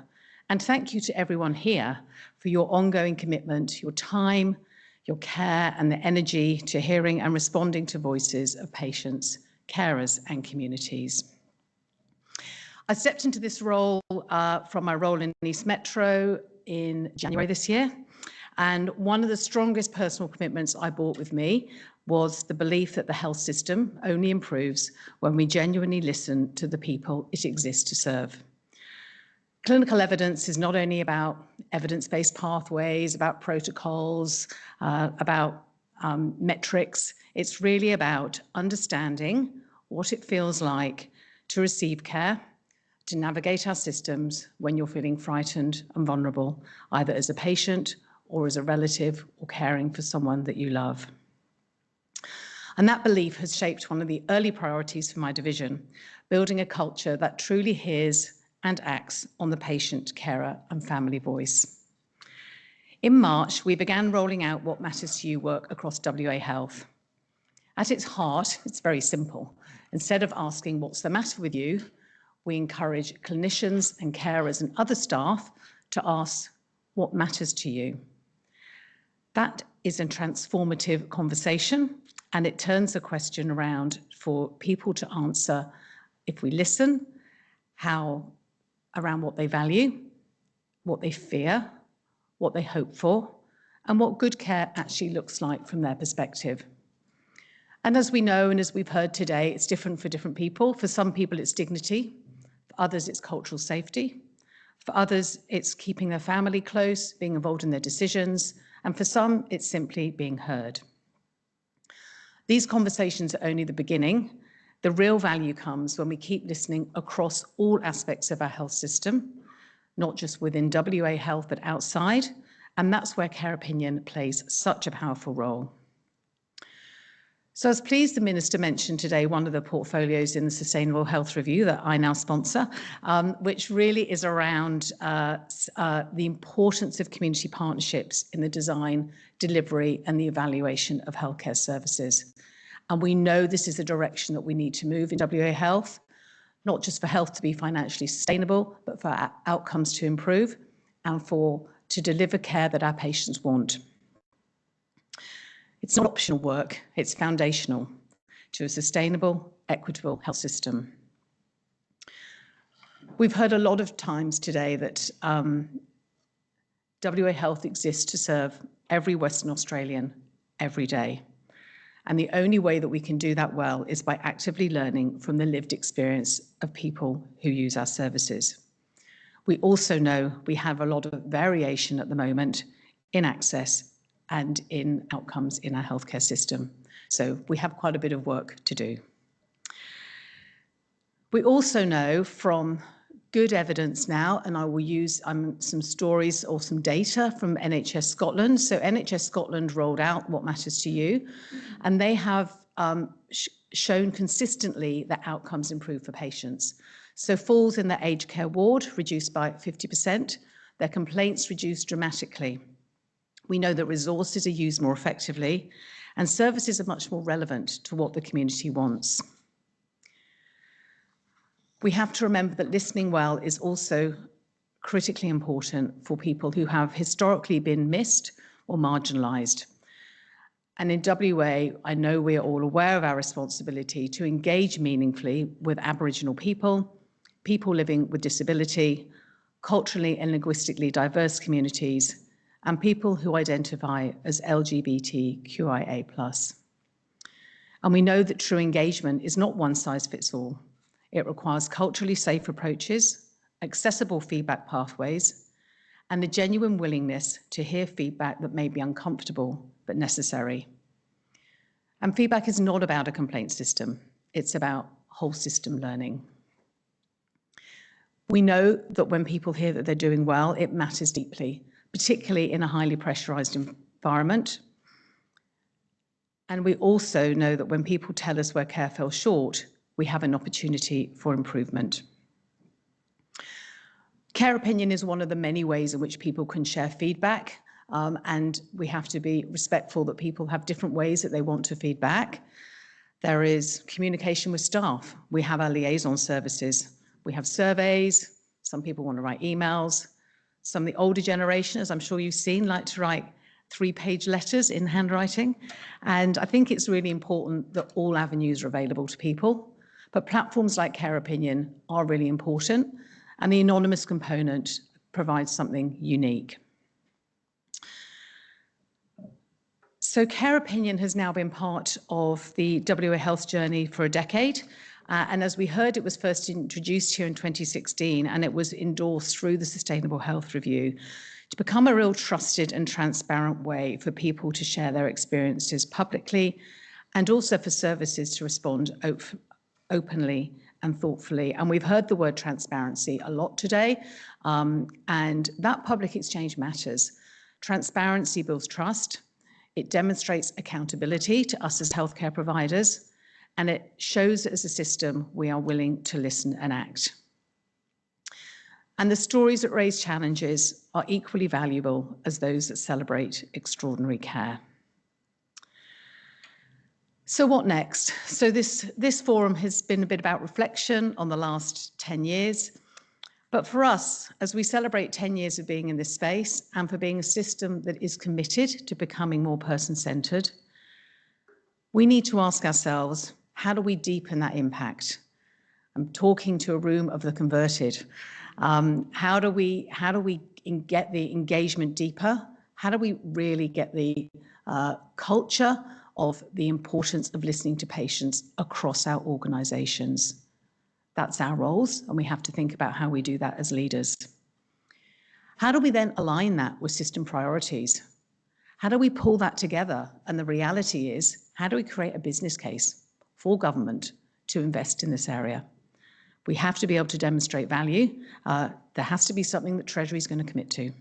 And thank you to everyone here for your ongoing commitment, your time, your care and the energy to hearing and responding to voices of patients, carers and communities. I stepped into this role from my role in East Metro in January this year. And one of the strongest personal commitments I brought with me was the belief that the health system only improves when we genuinely listen to the people it exists to serve. Clinical evidence is not only about evidence-based pathways, about protocols, about metrics. It's really about understanding what it feels like to receive care, to navigate our systems when you're feeling frightened and vulnerable, either as a patient or as a relative or caring for someone that you love. And that belief has shaped one of the early priorities for my division, building a culture that truly hears and acts on the patient, carer and family voice. In March, we began rolling out What Matters to You work across WA Health. At its heart, it's very simple. Instead of asking what's the matter with you, we encourage clinicians and carers and other staff to ask what matters to you. That is a transformative conversation, and it turns the question around for people to answer, if we listen, around what they value, what they fear, what they hope for, and what good care actually looks like from their perspective. And as we know, and as we've heard today, it's different for different people. For some people, it's dignity. For others, it's cultural safety. For others, it's keeping their family close, being involved in their decisions. And for some, it's simply being heard. These conversations are only the beginning. The real value comes when we keep listening across all aspects of our health system, not just within WA Health, but outside. And that's where Care Opinion plays such a powerful role. So I was pleased the Minister mentioned today one of the portfolios in the Sustainable Health Review that I now sponsor, which really is around the importance of community partnerships in the design, delivery and the evaluation of healthcare services. And we know this is the direction that we need to move in WA Health, not just for health to be financially sustainable, but for our outcomes to improve and to deliver care that our patients want. It's not optional work, it's foundational to a sustainable, equitable health system. We've heard a lot of times today that WA Health exists to serve every Western Australian every day. And the only way that we can do that well is by actively learning from the lived experience of people who use our services. We also know we have a lot of variation at the moment in access and in outcomes in our healthcare system. So we have quite a bit of work to do. We also know from good evidence now, and I will use some stories or some data from NHS Scotland. So NHS Scotland rolled out What Matters to You, and they have shown consistently that outcomes improve for patients. So falls in the aged care ward reduced by 50%, their complaints reduced dramatically. We know that resources are used more effectively, and services are much more relevant to what the community wants. We have to remember that listening well is also critically important for people who have historically been missed or marginalised. And in WA, I know we are all aware of our responsibility to engage meaningfully with Aboriginal people, people living with disability, culturally and linguistically diverse communities, and people who identify as LGBTQIA+. And we know that true engagement is not one size fits all. It requires culturally safe approaches, accessible feedback pathways, and the genuine willingness to hear feedback that may be uncomfortable but necessary. And feedback is not about a complaint system, it's about whole system learning. We know that when people hear that they're doing well, it matters deeply, particularly in a highly pressurized environment. And we also know that when people tell us where care fell short, we have an opportunity for improvement. Care opinion is one of the many ways in which people can share feedback, and we have to be respectful that people have different ways that they want to feedback. There is communication with staff. We have our liaison services. We have surveys. Some people want to write emails. Some of the older generation, as I'm sure you've seen, like to write 3-page letters in handwriting. And I think it's really important that all avenues are available to people. But platforms like Care Opinion are really important, and the anonymous component provides something unique. So Care Opinion has now been part of the WA Health journey for a decade. And as we heard, it was first introduced here in 2016, and it was endorsed through the Sustainable Health Review to become a real trusted and transparent way for people to share their experiences publicly, and also for services to respond openly and thoughtfully. And we've heard the word transparency a lot today, and that public exchange matters. Transparency builds trust. It demonstrates accountability to us as healthcare providers, and it shows that as a system we are willing to listen and act. And the stories that raise challenges are equally valuable as those that celebrate extraordinary care. So what next? So this forum has been a bit about reflection on the last 10 years. But for us, as we celebrate 10 years of being in this space and for being a system that is committed to becoming more person-centred, we need to ask ourselves, how do we deepen that impact? I'm talking to a room of the converted. How do we get the engagement deeper? How do we really get the culture of the importance of listening to patients across our organisations? That's our roles, and we have to think about how we do that as leaders. How do we then align that with system priorities? How do we pull that together? And the reality is, how do we create a business case for government to invest in this area? We have to be able to demonstrate value. There has to be something that Treasury is going to commit to.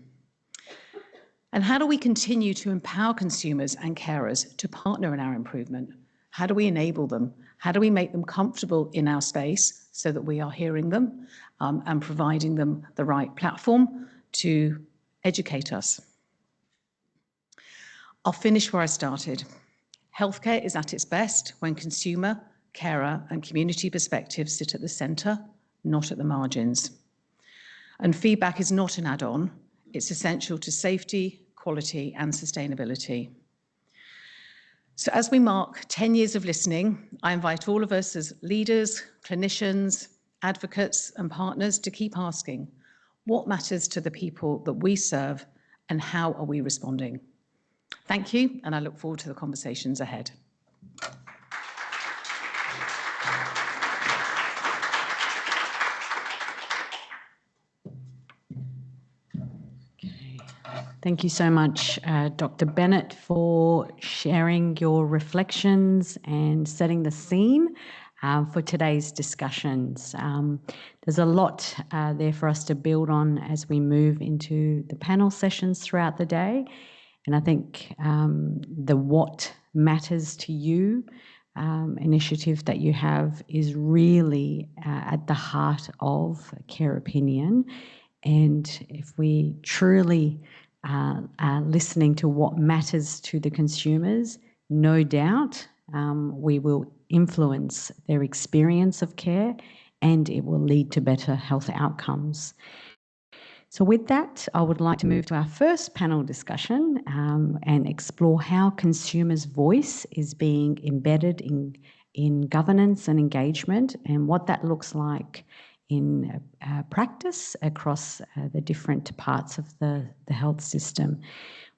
And how do we continue to empower consumers and carers to partner in our improvement? How do we enable them? How do we make them comfortable in our space so that we are hearing them and providing them the right platform to educate us? I'll finish where I started. Healthcare is at its best when consumer, carer and community perspectives sit at the centre, not at the margins. And feedback is not an add-on. It's essential to safety, quality and sustainability. So as we mark 10 years of listening, I invite all of us as leaders, clinicians, advocates and partners to keep asking, what matters to the people that we serve and how are we responding? Thank you, and I look forward to the conversations ahead. Thank you so much, Dr. Bennett, for sharing your reflections and setting the scene for today's discussions. There's a lot there for us to build on as we move into the panel sessions throughout the day. And I think the What Matters to You initiative that you have is really at the heart of Care Opinion. And if we truly are listening to what matters to the consumers, No doubt we will influence their experience of care and it will lead to better health outcomes. So with that, I would like to move to our first panel discussion and explore how consumers' voice is being embedded in governance and engagement and what that looks like in practice across the different parts of the health system.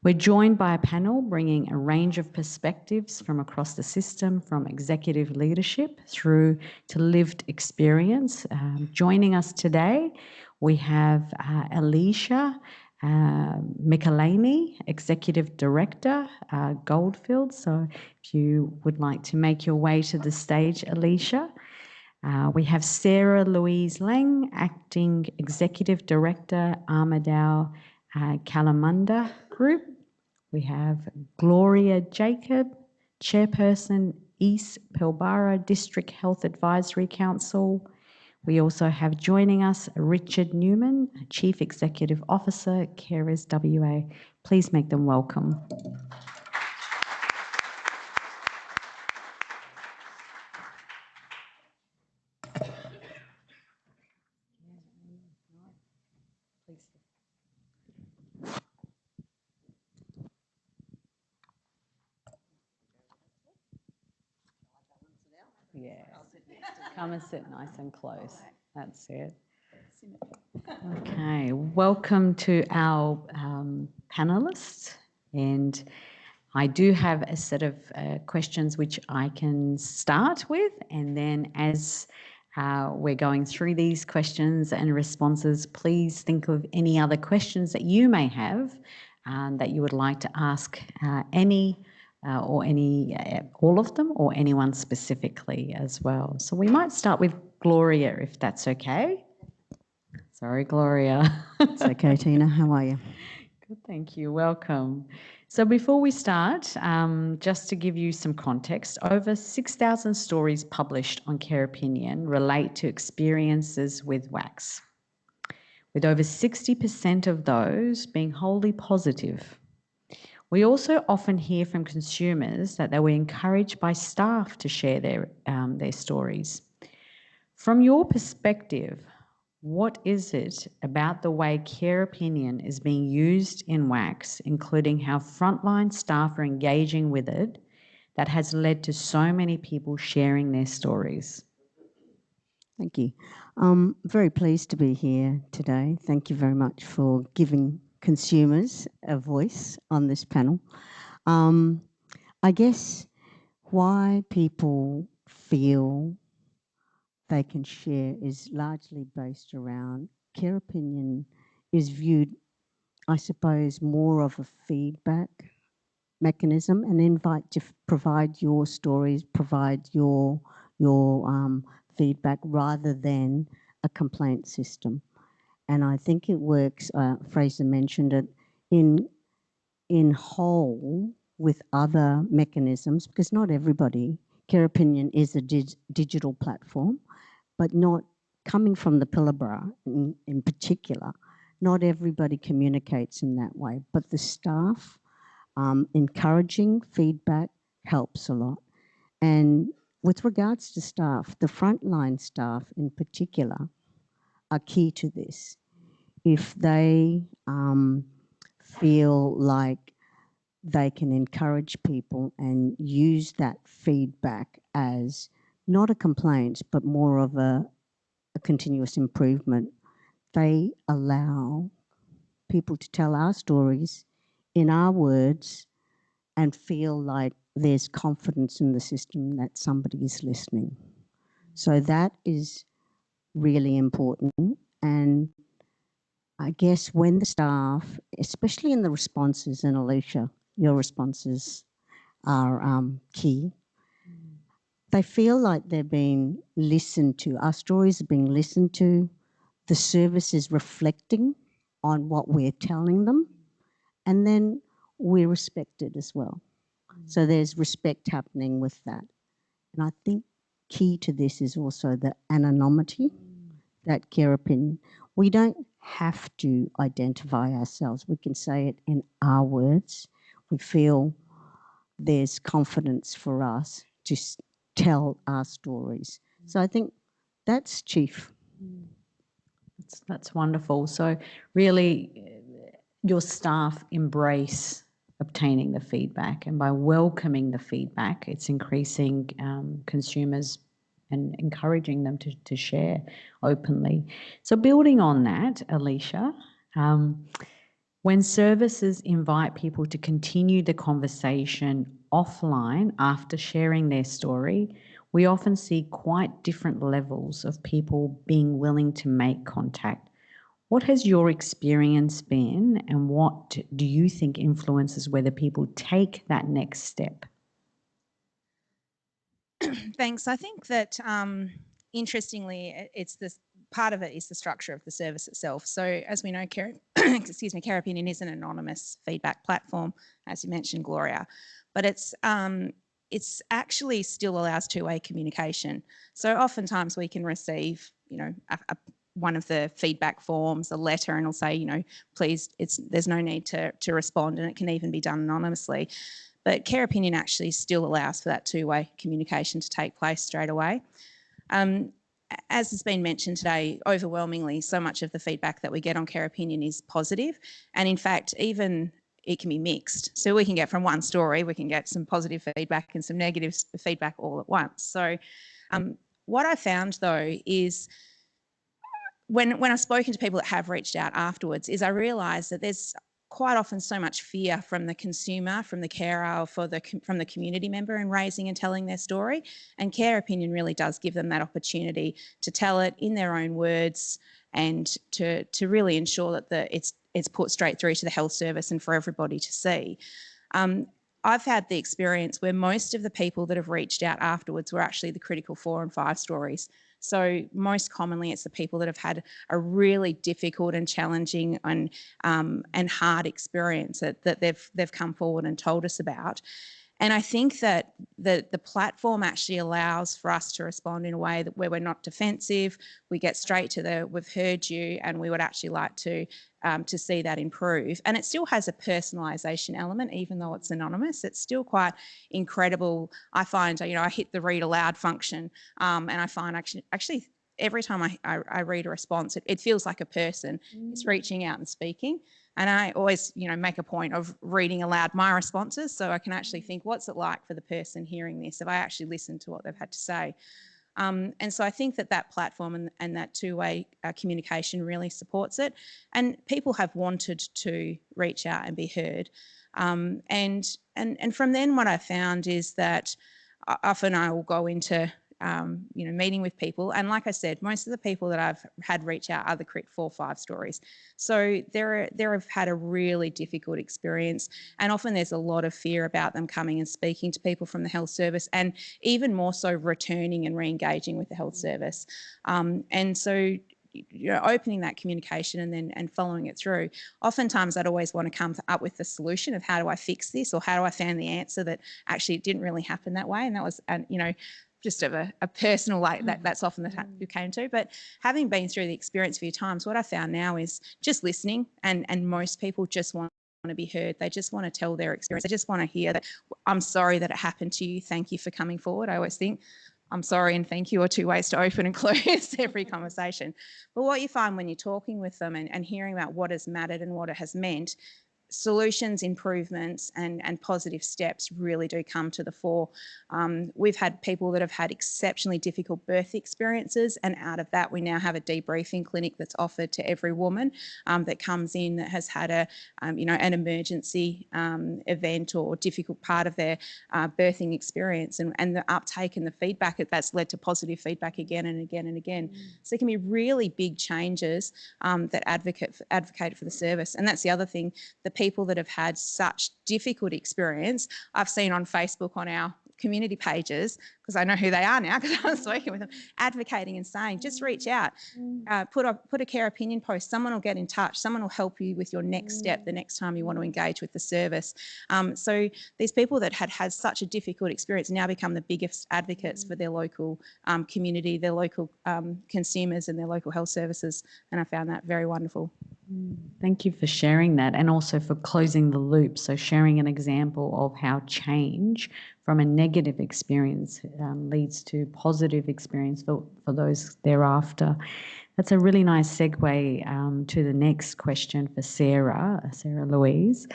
We're joined by a panel bringing a range of perspectives from across the system, from executive leadership through to lived experience. Joining us today, we have Alicia Michelini, Executive Director, Goldfield. So if you would like to make your way to the stage, Alicia. We have Sarah Louise Lang, Acting Executive Director, Armidale Kalamunda Group. We have Gloria Jacob, Chairperson, East Pilbara District Health Advisory Council. We also have joining us Richard Newman, Chief Executive Officer, Carers WA. Please make them welcome. Yeah, come and sit nice and close. That's it. Okay, welcome to our panelists. And I do have a set of questions which I can start with, and then as we're going through these questions and responses, please think of any other questions that you may have that you would like to ask all of them, or anyone specifically as well. So we might start with Gloria, if that's okay. Sorry, Gloria. It's okay, Tina. How are you? Good, thank you. Welcome. So before we start, just to give you some context, over 6,000 stories published on Care Opinion relate to experiences with wax, with over 60% of those being wholly positive. We also often hear from consumers that they were encouraged by staff to share their stories. From your perspective, what is it about the way Care Opinion is being used in wax, including how frontline staff are engaging with it, that has led to so many people sharing their stories? Thank you. I'm very pleased to be here today. Thank you very much for giving consumers a voice on this panel. I guess why people feel they can share is largely based around Care Opinion is viewed, I suppose, more of a feedback mechanism, an invite to provide your stories, provide your feedback, rather than a complaint system. And I think it works, Fraser mentioned it, in whole with other mechanisms, because not everybody, Care Opinion is a digital platform, but not coming from the Pilbara in particular, not everybody communicates in that way. But the staff, encouraging feedback helps a lot. And with regards to staff, the frontline staff in particular are key to this. If they feel like they can encourage people and use that feedback as not a complaint, but more of a continuous improvement, they allow people to tell our stories in our words and feel like there's confidence in the system that somebody is listening. So that is really important. And I guess when the staff, especially in the responses, and Alicia, your responses are key, they feel like they're being listened to. Our stories are being listened to. The service is reflecting on what we're telling them. And then we're respected as well. So there's respect happening with that. And I think key to this is also the anonymity, that Care Opinion. We don't have to identify ourselves. We can say it in our words. We feel there's confidence for us to tell our stories. So I think that's chief. That's wonderful. So really, your staff embrace obtaining the feedback, and by welcoming the feedback, it's increasing consumers and encouraging them to share openly. So building on that, Alicia, when services invite people to continue the conversation offline after sharing their story, we often see quite different levels of people being willing to make contact. What has your experience been, and what do you think influences whether people take that next step? Thanks. I think that interestingly, it's this part of it is the structure of the service itself. So as we know, Care Opinion is an anonymous feedback platform, as you mentioned, Gloria, but it's actually still allows two-way communication. So oftentimes we can receive, one of the feedback forms, a letter, and it'll say, please, there's no need to respond, and it can even be done anonymously. But Care Opinion actually still allows for that two-way communication to take place straight away. As has been mentioned today, overwhelmingly, so much of the feedback that we get on Care Opinion is positive. And in fact, even it can be mixed. So we can get from one story, we can get some positive feedback and some negative feedback all at once. So what I found though is when I've spoken to people that have reached out afterwards, is I realised that there's quite often so much fear from the consumer, from the carer, or from the community member in raising and telling their story. And Care Opinion really does give them that opportunity to tell it in their own words and to really ensure that it's put straight through to the health service and for everybody to see. I've had the experience where most of the people that have reached out afterwards were actually the critical 4 and 5 stories. So most commonly, it's the people that have had a really difficult and challenging and hard experience that they've come forward and told us about. And I think that the platform actually allows for us to respond in a way where we're not defensive. We get straight to we've heard you, and we would actually like to see that improve. And it still has a personalisation element, even though it's anonymous. It's still quite incredible. I find, I hit the read aloud function, and I find actually every time I read a response, it feels like a person is reaching out and speaking. And I always, make a point of reading aloud my responses so I can actually think, what's it like for the person hearing this if I actually listen to what they've had to say? And so I think that platform and that two-way communication really supports it. And people have wanted to reach out and be heard. And from then what I found is that often I will go into meeting with people. And like I said, most of the people that I've had reach out are the Crit 4-5 stories. So they have had a really difficult experience. And often there's a lot of fear about them coming and speaking to people from the health service, and even more so returning and re-engaging with the health service. And so opening that communication and following it through. Oftentimes I'd always want to come up with the solution of how do I fix this, or how do I find the answer that actually it didn't really happen that way. And that was, just of a personal, that's often the time you came to. But having been through the experience a few times, what I found now is just listening, and most people just want to be heard. They just want to tell their experience. They just want to hear that, I'm sorry that it happened to you. Thank you for coming forward. I always think I'm sorry and thank you are 2 ways to open and close every conversation. But what you find when you're talking with them and hearing about what has mattered and what it has meant, solutions, improvements and positive steps really do come to the fore. We've had people that have had exceptionally difficult birth experiences, and out of that we now have a debriefing clinic that's offered to every woman that comes in that has had an emergency event or difficult part of their birthing experience, and the uptake and the feedback that's led to positive feedback again and again and again. So there can be really big changes that advocate for the service. And that's the other thing, the people that have had such difficult experience, I've seen on Facebook on our community pages, because I know who they are now because I was working with them, advocating and saying, just reach out, put a care opinion post, someone will get in touch, someone will help you with your next step the next time you want to engage with the service. So these people that had such a difficult experience now become the biggest advocates for their local community, their local consumers and their local health services, and I found that very wonderful. Thank you for sharing that, and also for closing the loop. So sharing an example of how change from a negative experience leads to positive experience for those thereafter. That's a really nice segue to the next question for Sarah Louise.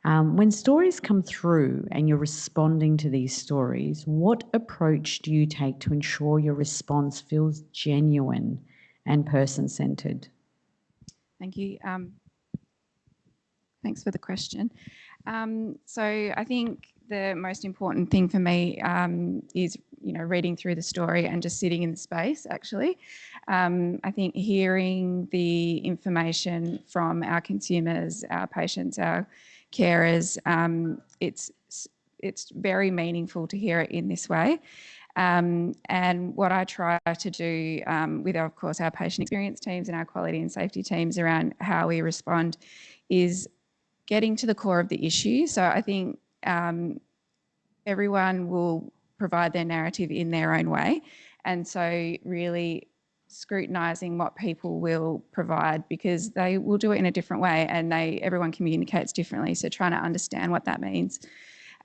When stories come through and you're responding to these stories, what approach do you take to ensure your response feels genuine and person-centred? Thank you. Thanks for the question. So I think the most important thing for me is, reading through the story and just sitting in the space, actually. I think hearing the information from our consumers, our patients, our carers, it's very meaningful to hear it in this way. And what I try to do with, of course, our patient experience teams and our quality and safety teams around how we respond is getting to the core of the issue. So I think everyone will provide their narrative in their own way. And so really scrutinising what people will provide, because they will do it in a different way and everyone communicates differently. So trying to understand what that means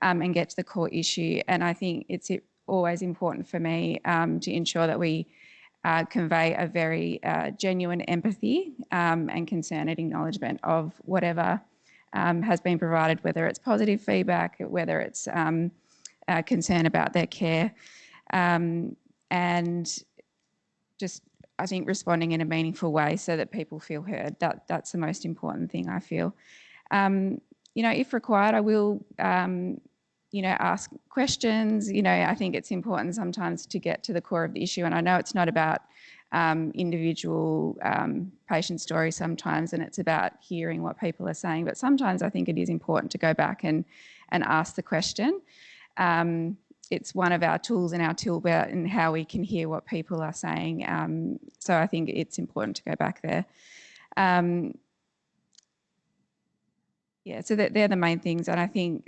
and get to the core issue. And I think it's always important for me to ensure that we convey a very genuine empathy and concern and acknowledgement of whatever has been provided, whether it's positive feedback, whether it's concern about their care, and just, I think, responding in a meaningful way so that people feel heard. That's the most important thing, I feel. If required, I will ask questions. I think it's important sometimes to get to the core of the issue. And I know it's not about individual patient stories sometimes, and it's about hearing what people are saying. But sometimes I think it is important to go back and ask the question. It's one of our tools in our tool belt and how we can hear what people are saying. So I think it's important to go back there. Yeah, so they're the main things. And I think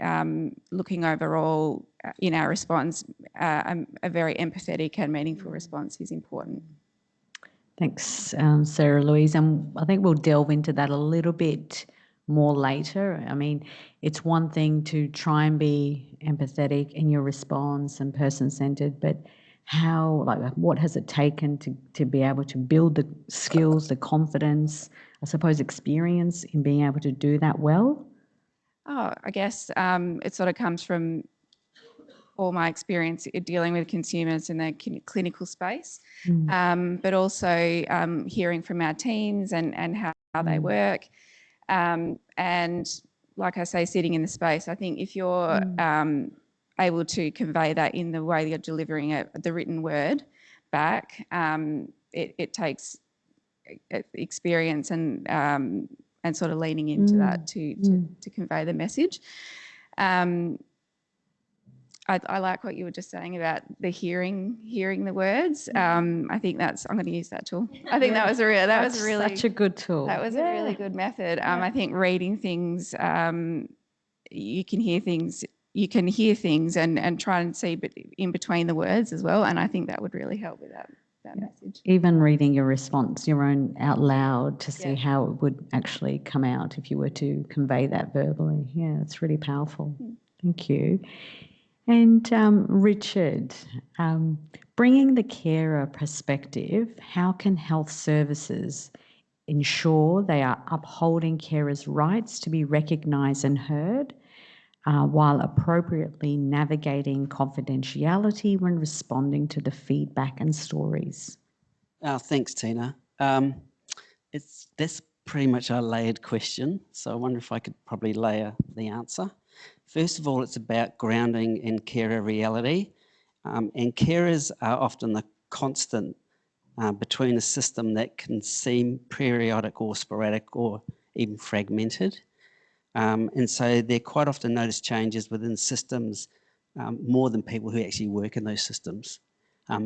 looking overall in our response, a very empathetic and meaningful response is important. Thanks, Sarah Louise. And I think we'll delve into that a little bit more later. I mean, it's one thing to try and be empathetic in your response and person-centered, but what has it taken to be able to build the skills, the confidence, I suppose experience in being able to do that well? Oh, I guess it sort of comes from all my experience dealing with consumers in the clinical space, but also hearing from our teams and how they work. And like I say, sitting in the space, I think if you're able to convey that in the way you're delivering the written word back, it takes experience and sort of leaning into that to convey the message. I like what you were just saying about the hearing the words. I think I'm going to use that tool. I think that was really such a good tool. That was a really good method. I think reading things, you can hear things and try and see in between the words as well. And I think that would really help with that message. Even reading your response, your own out loud, to see how it would actually come out if you were to convey that verbally. Yeah, it's really powerful. Thank you. And Richard, bringing the carer perspective, how can health services ensure they are upholding carers' rights to be recognised and heard while appropriately navigating confidentiality when responding to the feedback and stories? Thanks, Tina. That's pretty much a layered question, so I wonder if I could probably layer the answer. First of all, it's about grounding in carer reality, and carers are often the constant between a system that can seem periodic or sporadic or even fragmented. And so there quite often notice changes within systems more than people who actually work in those systems.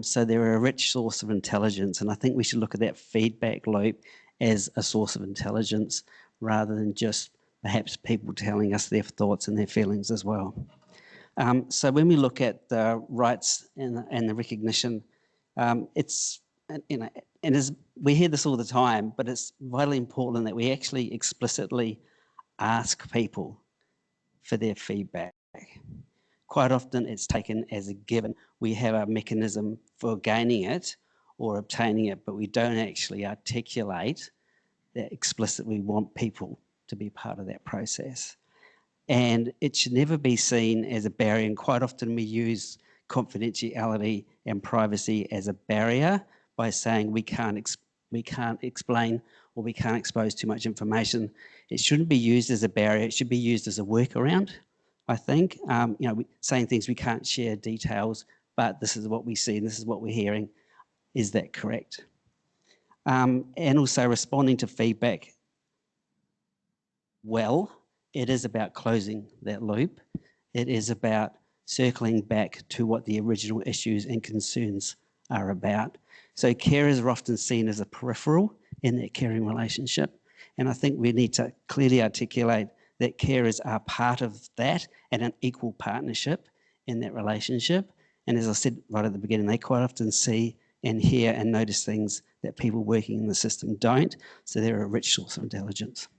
So they're a rich source of intelligence, and I think we should look at that feedback loop as a source of intelligence rather than just perhaps people telling us their thoughts and their feelings as well. So when we look at the rights and the recognition, it's, and as we hear this all the time, but it's vitally important that we actually explicitly ask people for their feedback. Quite often it's taken as a given. We have a mechanism for gaining it or obtaining it, but we don't actually articulate that explicitly we want people to be part of that process. And it should never be seen as a barrier, and quite often we use confidentiality and privacy as a barrier by saying we can't explain or we can't expose too much information. It shouldn't be used as a barrier, it should be used as a workaround, I think. Saying things we can't share details, but this is what we see and this is what we're hearing. Is that correct? And also responding to feedback well. It is about closing that loop. It is about circling back to what the original issues and concerns are about. So carers are often seen as a peripheral in that caring relationship. And I think we need to clearly articulate that carers are part of that and an equal partnership in that relationship. And as I said right at the beginning, they quite often see and hear and notice things that people working in the system don't. So they're a rich source of intelligence.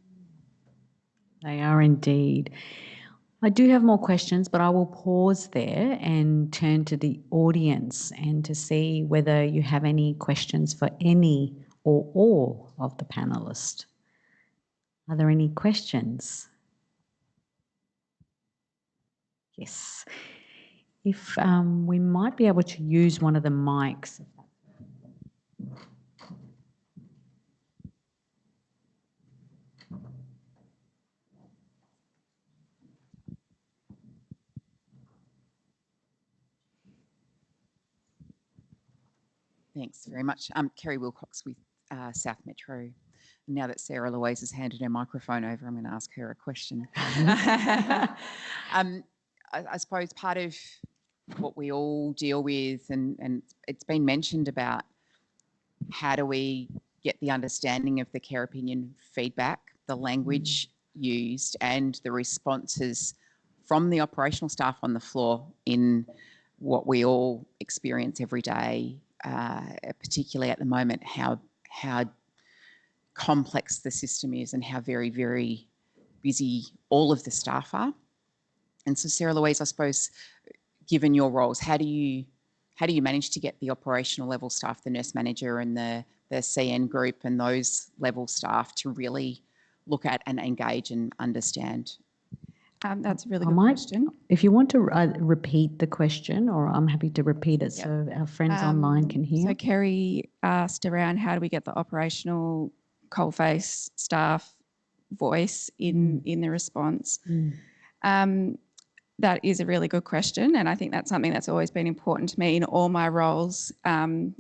They are indeed. I do have more questions, but I will pause there and turn to the audience and to see whether you have any questions for any or all of the panellists. Are there any questions? Yes. If we might be able to use one of the mics. Thanks very much. I'm Kerry Wilcox with South Metro. Now that Sarah Louise has handed her microphone over, I'm going to ask her a question. I suppose part of what we all deal with, and it's been mentioned about how do we get the understanding of the care opinion feedback, the language used and the responses from the operational staff on the floor in what we all experience every day, particularly at the moment, how complex the system is and how very, very busy all of the staff are. And so Sarah Louise, I suppose, given your roles, how do you manage to get the operational level staff, the nurse manager and the CN group and those level staff to really look at and engage and understand? That's a really good question. If you want to repeat the question, or I'm happy to repeat it so our friends online can hear. So Kerry asked around how do we get the operational coalface staff voice in the response. That is a really good question, and I think that's something that's always been important to me in all my roles,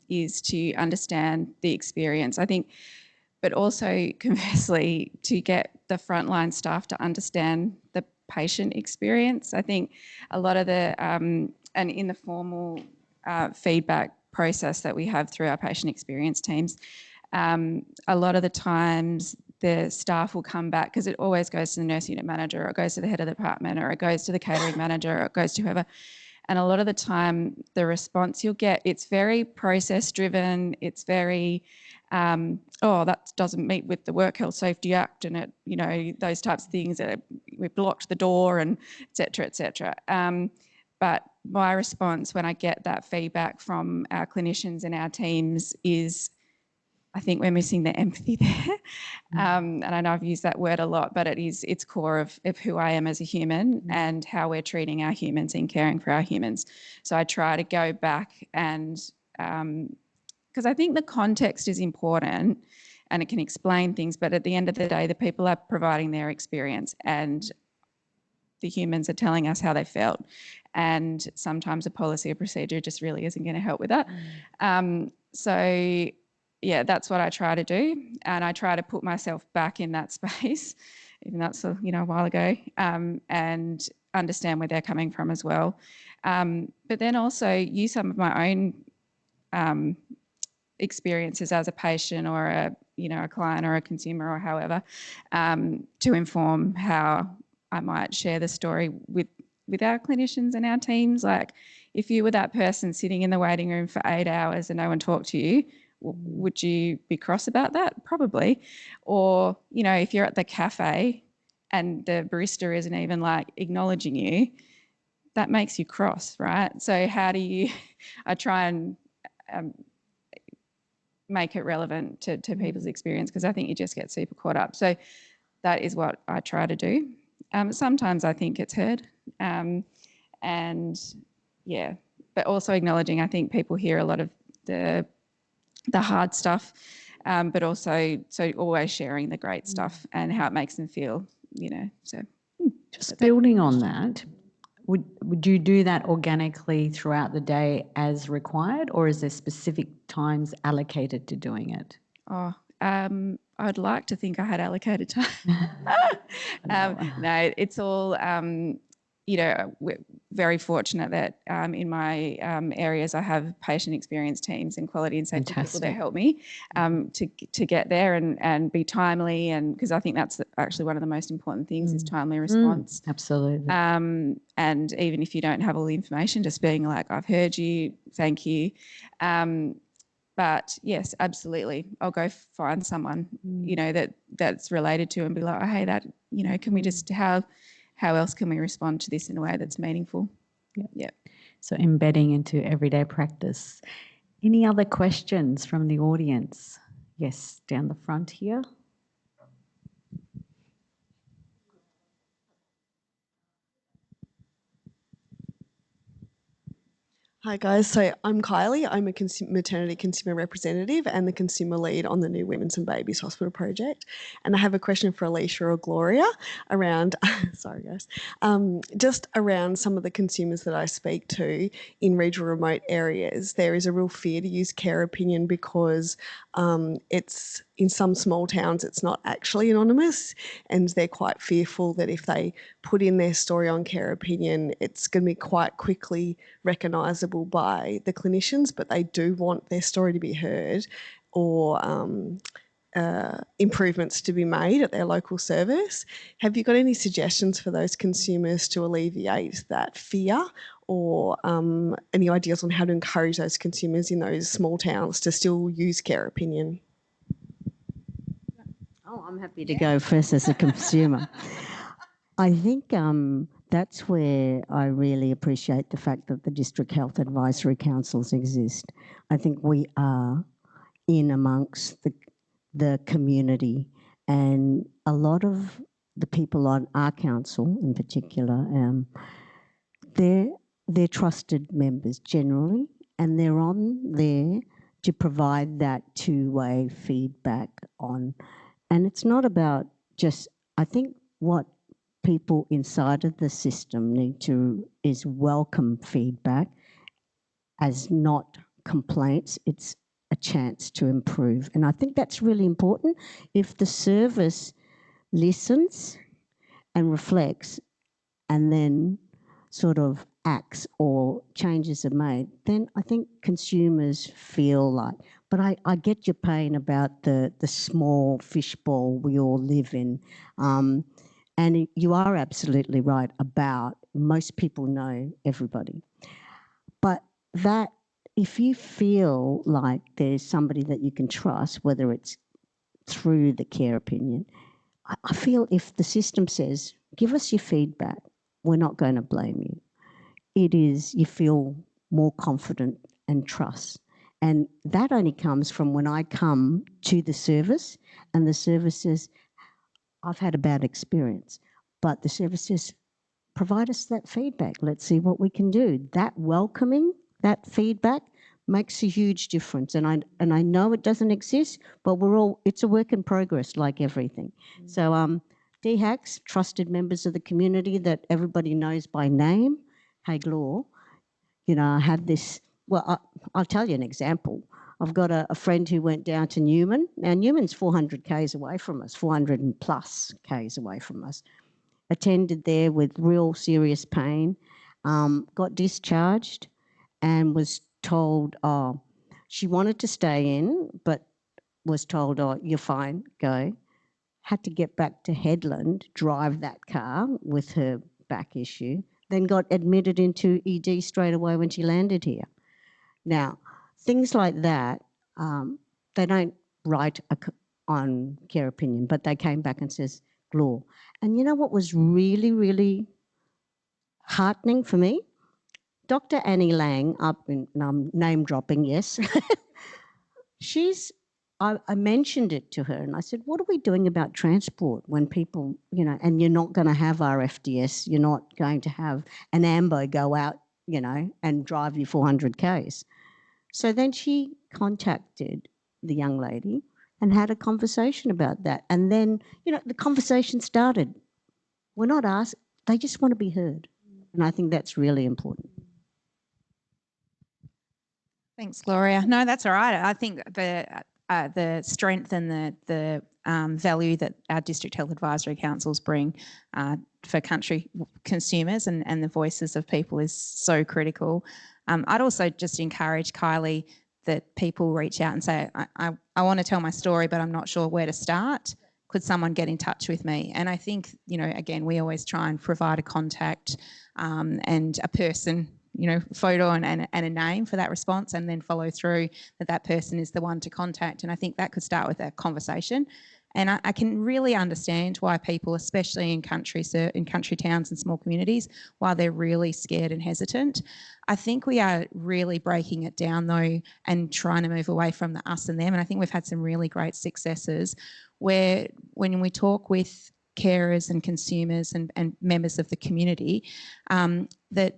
is to understand the experience. I think, but also conversely, to get the frontline staff to understand the patient experience. I think a lot of the, and in the formal feedback process that we have through our patient experience teams, a lot of the times the staff will come back, because it always goes to the nurse unit manager, or it goes to the head of the department, or it goes to the catering manager, or it goes to whoever. And a lot of the time the response you'll get, it's very process driven. It's very, oh, that doesn't meet with the Work Health Safety Act, and it, you know, those types of things, that we blocked the door, and et cetera, et cetera. But my response when I get that feedback from our clinicians and our teams is, I think we're missing the empathy there. And I know I've used that word a lot, but it's core of who I am as a human and how we're treating our humans and caring for our humans. So I try to go back and, because I think the context is important and it can explain things, but at the end of the day, the people are providing their experience and the humans are telling us how they felt. And sometimes a policy or procedure just really isn't going to help with that. So yeah, that's what I try to do. And I try to put myself back in that space, even though that's a while ago, and understand where they're coming from as well. But then also use some of my own experiences as a patient or a client or a consumer or however, to inform how I might share the story with our clinicians and our teams. Like, if you were that person sitting in the waiting room for 8 hours and no one talked to you, would you be cross about that? Probably. Or, if you're at the cafe and the barista isn't even like acknowledging you, that makes you cross, right? So how do you, I try and make it relevant to people's experience, because I think you just get super caught up. So that is what I try to do. Sometimes I think it's heard. And yeah, but also acknowledging, I think people hear a lot of the hard stuff, but also always sharing the great stuff and how it makes them feel, so. Just building on that, would you do that organically throughout the day as required, or is there specific times allocated to doing it? I'd like to think I had allocated time. No, it's all, we're very fortunate that in my areas I have patient experience teams and quality and safety people that help me to get there and be timely, and because I think that's actually one of the most important things is timely response. Absolutely. And even if you don't have all the information, just being like, I've heard you, thank you. But yes, absolutely. I'll go find someone, that's related to and be like, oh, hey, that, can we just, how else can we respond to this in a way that's meaningful? Yeah. So embedding into everyday practice. Any other questions from the audience? Yes, down the front here. Hi guys, so I'm Kylie. I'm a maternity consumer representative and the consumer lead on the new Women's and Babies Hospital project. And I have a question for Alicia or Gloria around, sorry guys, just around some of the consumers that I speak to in regional remote areas. There is a real fear to use care opinion because it's in some small towns it's not actually anonymous, and they're quite fearful that if they put in their story on care opinion, it's going to be quite quickly recognisable by the clinicians, but they do want their story to be heard or improvements to be made at their local service. Have you got any suggestions for those consumers to alleviate that fear, or any ideas on how to encourage those consumers in those small towns to still use care opinion? Oh, I'm happy to go first as a consumer. I think that's where I really appreciate the fact that the District Health Advisory Councils exist. I think we are in amongst the community, and a lot of the people on our council in particular, they're trusted members generally, and they're on there to provide that two-way feedback on. And it's not about just, I think what people inside of the system need to is welcome feedback as not complaints. It's a chance to improve. And I think that's really important. If the service listens and reflects and then sort of acts or changes are made, then I think consumers feel like, but I get your pain about the small fishbowl we all live in. And you are absolutely right about most people know everybody. But that, if you feel like there's somebody that you can trust, whether it's through the care opinion, I feel if the system says, give us your feedback, we're not going to blame you. It is, you feel more confident and trust. And that only comes from when I come to the service and the service says, I've had a bad experience, but the service says, provide us that feedback. Let's see what we can do. That welcoming, that feedback makes a huge difference. And I know it doesn't exist, but it's a work in progress like everything. So DHACs, trusted members of the community that everybody knows by name. Hey, Glor, I had this, well, I'll tell you an example. I've got a friend who went down to Newman. Now, Newman's 400 k's away from us, 400 and plus k's away from us. Attended there with real serious pain. got discharged and was told, oh, she wanted to stay in, but was told, oh, you're fine, go. Had to get back to Headland, drive that car with her back issue, then got admitted into ED straight away when she landed here. Now, things like that, they don't write on Care Opinion, but they came back and says, Glor. And you know what was really, really heartening for me? Dr. Annie Lang, up in, and I'm name dropping, yes. I mentioned it to her and I said, what are we doing about transport when people, you know, and you're not going to have RFDS, you're not going to have an AMBO go out, you know, and drive you 400 Ks. So then she contacted the young lady and had a conversation about that. And then, you know, the conversation started. We're not asked, they just want to be heard. And I think that's really important. Thanks, Gloria. No, that's all right. I think the strength and the value that our district health advisory councils bring for country consumers and the voices of people is so critical. I'd also just encourage Kylie that people reach out and say, I want to tell my story, but I'm not sure where to start. Could someone get in touch with me? And I think, you know, again, we always try and provide a contact and a person, you know, photo and a name for that response, and then follow through that person is the one to contact. And I think that could start with a conversation. And I can really understand why people, especially in country towns and small communities, why they're really scared and hesitant. I think we are really breaking it down though and trying to move away from the us and them. And I think we've had some really great successes where when we talk with carers and consumers and members of the community, that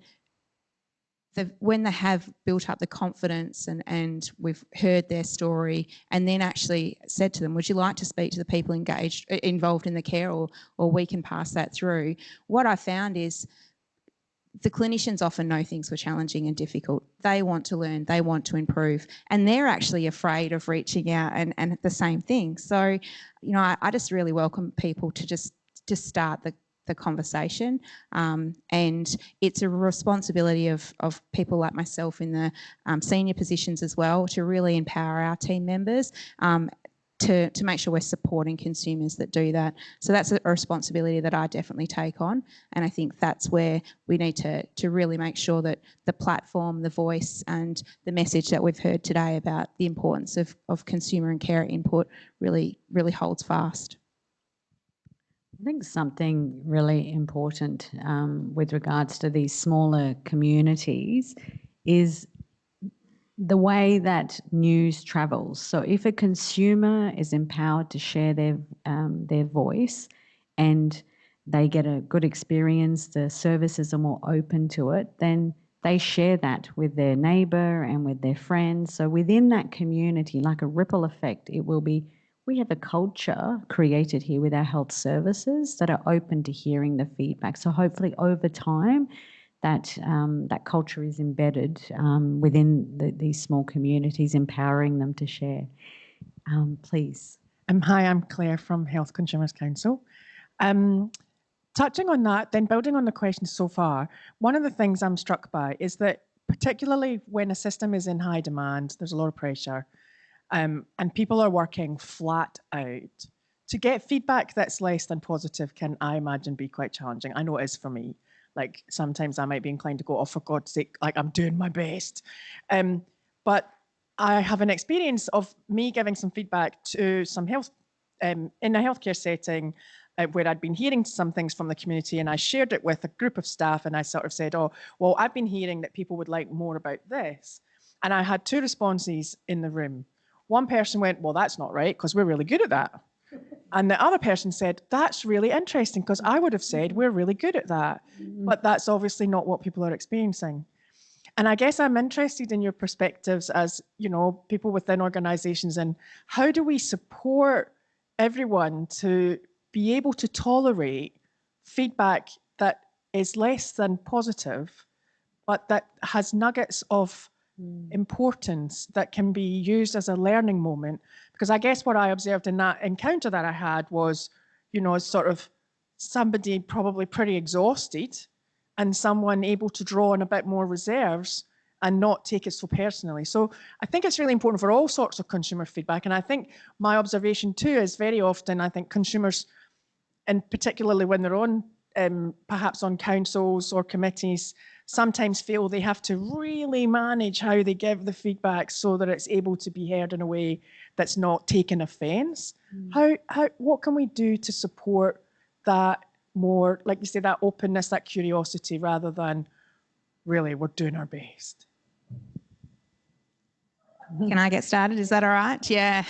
when they have built up the confidence and we've heard their story and then actually said to them, would you like to speak to the people involved in the care, or we can pass that through. What I found is the clinicians often know things were challenging and difficult. They want to learn, they want to improve, and they're actually afraid of reaching out and the same thing. So, you know, I just really welcome people to just start the conversation, and it's a responsibility of people like myself in the senior positions as well to really empower our team members to make sure we're supporting consumers that do that. So that's a responsibility that I definitely take on, and I think that's where we need to really make sure that the platform, the voice and the message that we've heard today about the importance of consumer and carer input really holds fast. I think something really important with regards to these smaller communities is the way that news travels. So if a consumer is empowered to share their voice and they get a good experience, the services are more open to it, then they share that with their neighbour and with their friends. So within that community, like a ripple effect, it will be. We have a culture created here with our health services that are open to hearing the feedback. So hopefully over time, that culture is embedded within these small communities, empowering them to share. Please. Hi, I'm Claire from Health Consumers Council. Touching on that, then building on the questions so far, one of the things I'm struck by is that particularly when a system is in high demand, there's a lot of pressure, and people are working flat out. To get feedback that's less than positive can, I imagine, be quite challenging. I know it is for me. Like sometimes I might be inclined to go, oh, for God's sake, like I'm doing my best. But I have an experience of me giving some feedback to some health, in a healthcare setting where I'd been hearing some things from the community, and I shared it with a group of staff, and I sort of said, oh, well, I've been hearing that people would like more about this. And I had two responses in the room. One person went, well, that's not right, because we're really good at that. And the other person said, that's really interesting, because I would have said we're really good at that. But that's obviously not what people are experiencing. And I guess I'm interested in your perspectives as, you know, people within organisations, and how do we support everyone to be able to tolerate feedback that is less than positive, but that has nuggets of importance that can be used as a learning moment. Because I guess what I observed in that encounter that I had was, you know, sort of somebody probably pretty exhausted and someone able to draw on a bit more reserves and not take it so personally. So I think it's really important for all sorts of consumer feedback. And I think my observation too is very often, I think consumers, and particularly when they're on, perhaps on councils or committees, sometimes feel they have to really manage how they give the feedback so that it's able to be heard in a way that's not taking offence. What can we do to support that more, like you say, that openness, that curiosity, rather than really we're doing our best? Can I get started? Is that all right? Yeah.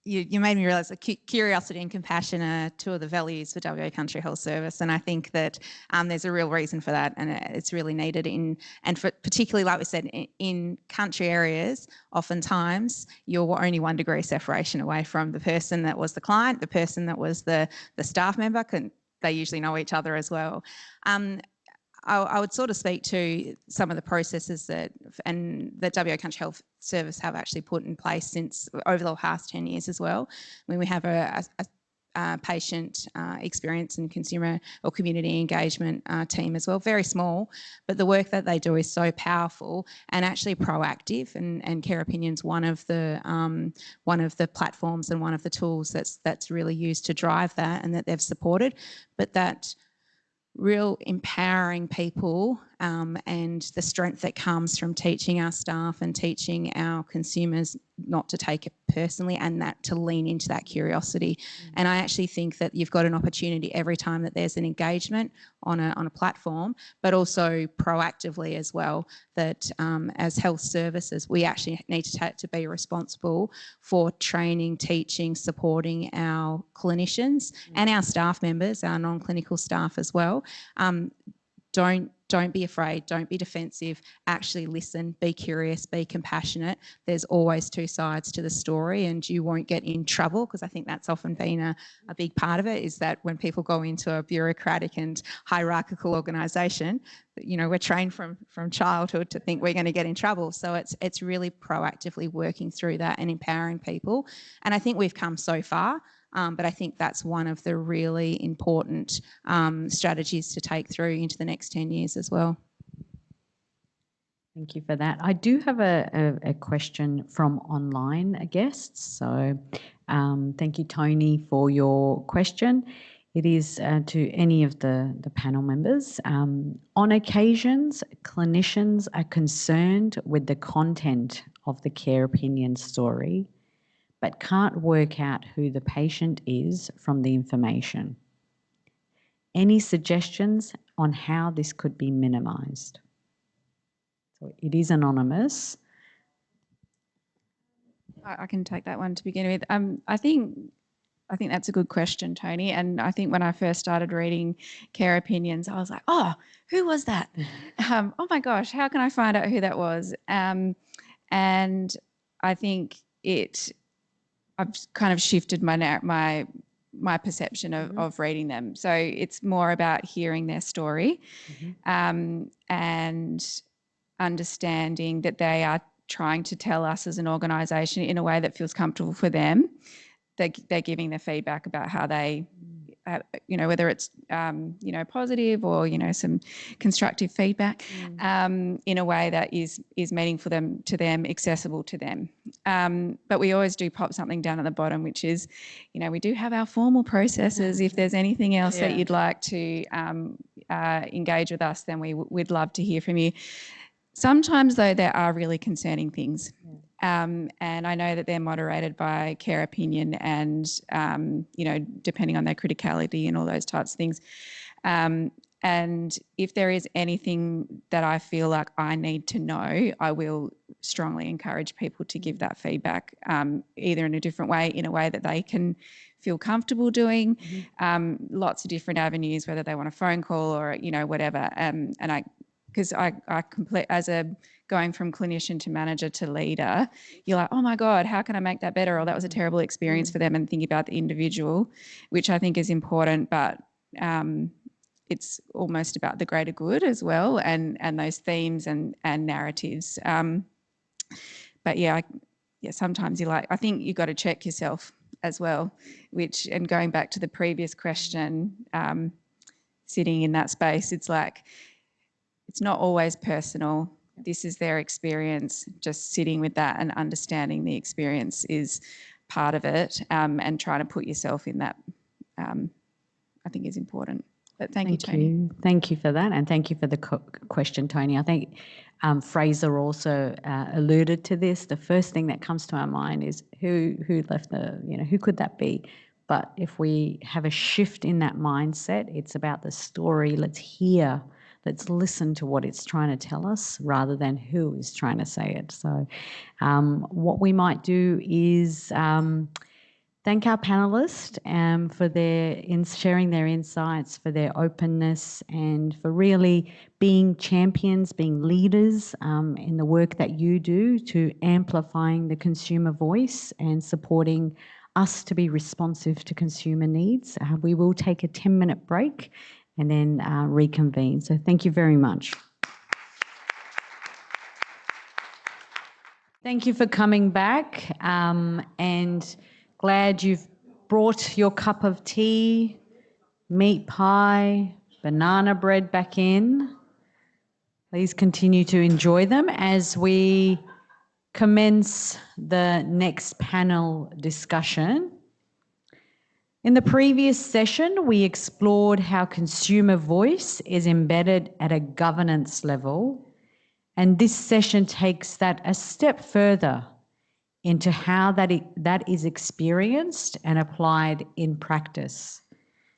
You made me realise that curiosity and compassion are two of the values for WA Country Health Service, and I think that there's a real reason for that, and it's really needed particularly, like we said, in country areas. Oftentimes, you're only 1 degree separation away from the person that was the client, the person that was the staff member. They usually know each other as well. I would sort of speak to some of the processes that WA Country Health Service have actually put in place since over the past 10 years as well. I mean, we have a patient experience and consumer or community engagement team as well, very small, but the work that they do is so powerful and actually proactive. And Care Opinion's one of the platforms and one of the tools that's really used to drive that and that they've supported, but that real empowering people and the strength that comes from teaching our staff and teaching our consumers not to take it personally, and that to lean into that curiosity. And I actually think that you've got an opportunity every time that there's an engagement on a platform, but also proactively as well, that as health services, we actually need to be responsible for training, teaching, supporting our clinicians and our staff members, our non-clinical staff as well. Don't be afraid, don't be defensive, actually listen, be curious, be compassionate. There's always two sides to the story, and you won't get in trouble, because I think that's often been a big part of it, is that when people go into a bureaucratic and hierarchical organisation, you know, we're trained from childhood to think we're going to get in trouble. So it's really proactively working through that and empowering people. And I think we've come so far. But I think that's one of the really important strategies to take through into the next 10 years as well. Thank you for that. I do have a question from online guests. So thank you, Tony, for your question. It is to any of the panel members. On occasions, clinicians are concerned with the content of the care opinion story, but can't work out who the patient is from the information. Any suggestions on how this could be minimised? So it is anonymous. I can take that one to begin with. I think that's a good question, Tony. And I think when I first started reading care opinions, I was like, oh, who was that? Oh my gosh, how can I find out who that was? And I think I've kind of shifted my perception of reading them. So it's more about hearing their story and understanding that they are trying to tell us as an organisation in a way that feels comfortable for them. They're giving their feedback about how they, you know, whether it's, you know, positive or, you know, some constructive feedback in a way that is meaningful to them, accessible to them. But we always do pop something down at the bottom, which is, you know, we do have our formal processes. If there's anything else that you'd like to engage with us, then we'd love to hear from you. Sometimes, though, there are really concerning things. And I know that they're moderated by Care Opinion and, you know, depending on their criticality and all those types of things. And if there is anything that I feel like I need to know, I will strongly encourage people to give that feedback, either in a different way, in a way that they can feel comfortable doing, lots of different avenues, whether they want a phone call or, you know, whatever. Because going from clinician to manager to leader, you're like, oh my God, how can I make that better? Or that was a terrible experience for them, and think about the individual, which I think is important, but it's almost about the greater good as well, and those themes and narratives. But sometimes I think you've got to check yourself as well, and going back to the previous question, sitting in that space, it's like, it's not always personal. This is their experience. Just sitting with that and understanding the experience is part of it, and trying to put yourself in that, I think is important. But thank you, Tony. Thank you for that, and thank you for the question, Tony. I think Fraser also alluded to this. The first thing that comes to our mind is who left who could that be? But if we have a shift in that mindset, it's about the story. Let's hear, let's listen to what it's trying to tell us rather than who is trying to say it. So what we might do is thank our panellists for sharing their insights, for their openness, and for really being champions, being leaders in the work that you do to amplifying the consumer voice and supporting us to be responsive to consumer needs. We will take a 10-minute break and then reconvene. So thank you very much. Thank you for coming back, and glad you've brought your cup of tea, meat pie, banana bread back in. Please continue to enjoy them as we commence the next panel discussion. In the previous session, we explored how consumer voice is embedded at a governance level, and this session takes that a step further into how that is experienced and applied in practice.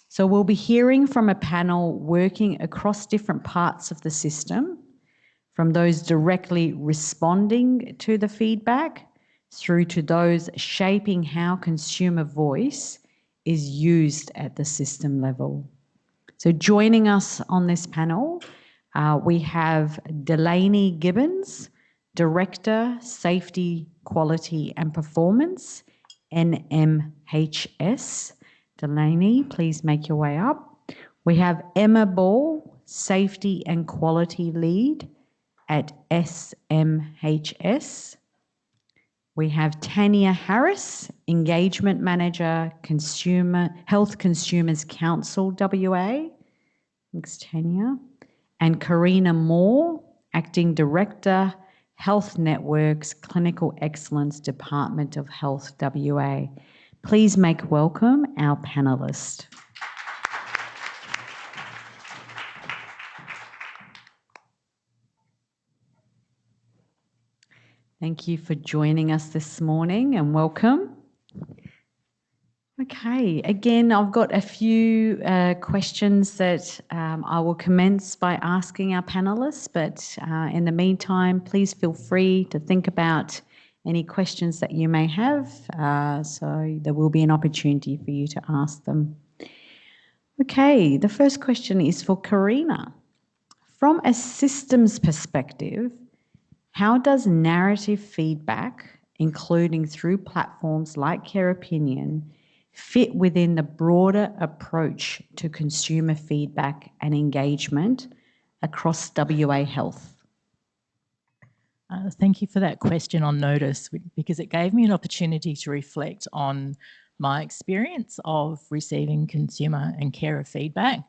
So we'll be hearing from a panel working across different parts of the system, from those directly responding to the feedback through to those shaping how consumer voice is used at the system level. So joining us on this panel, we have Delaney Gibbons, Director, Safety, Quality and Performance, NMHS. Delaney, please make your way up. We have Emma Ball, Safety and Quality Lead at SMHS. We have Tanya Harris, Engagement Manager, Health Consumers Council, WA. Thanks, Tanya. And Karina Moore, Acting Director, Health Networks, Clinical Excellence Department of Health, WA. Please make welcome our panellists. Thank you for joining us this morning and welcome. Okay, again, I've got a few questions that I will commence by asking our panellists, but in the meantime, please feel free to think about any questions that you may have, so there will be an opportunity for you to ask them. Okay, the first question is for Karina. From a systems perspective, how does narrative feedback, including through platforms like Care Opinion, fit within the broader approach to consumer feedback and engagement across WA Health? Thank you for that question on notice, because it gave me an opportunity to reflect on my experience of receiving consumer and carer feedback.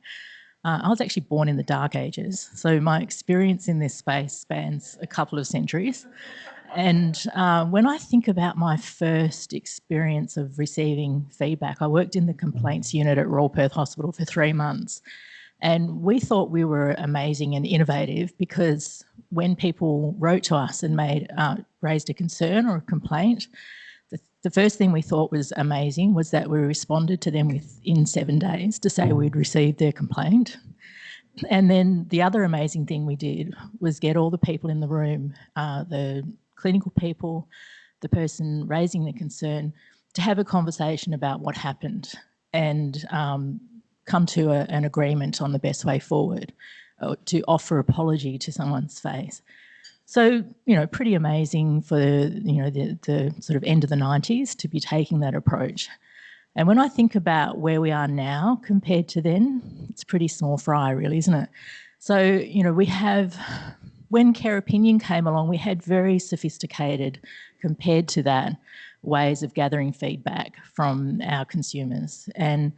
I was actually born in the dark ages, so my experience in this space spans a couple of centuries. And when I think about my first experience of receiving feedback, I worked in the complaints unit at Royal Perth Hospital for 3 months. And we thought we were amazing and innovative because when people wrote to us and raised a concern or a complaint, the first thing we thought was amazing was that we responded to them within 7 days to say we'd received their complaint. And then the other amazing thing we did was get all the people in the room, the clinical people, the person raising the concern, to have a conversation about what happened and come to an agreement on the best way forward, to offer apology to someone's face. So, pretty amazing for, the sort of end of the 90s to be taking that approach. And when I think about where we are now compared to then, it's pretty small fry really, isn't it? So, we have, when Care Opinion came along, we had very sophisticated, compared to that, ways of gathering feedback from our consumers. And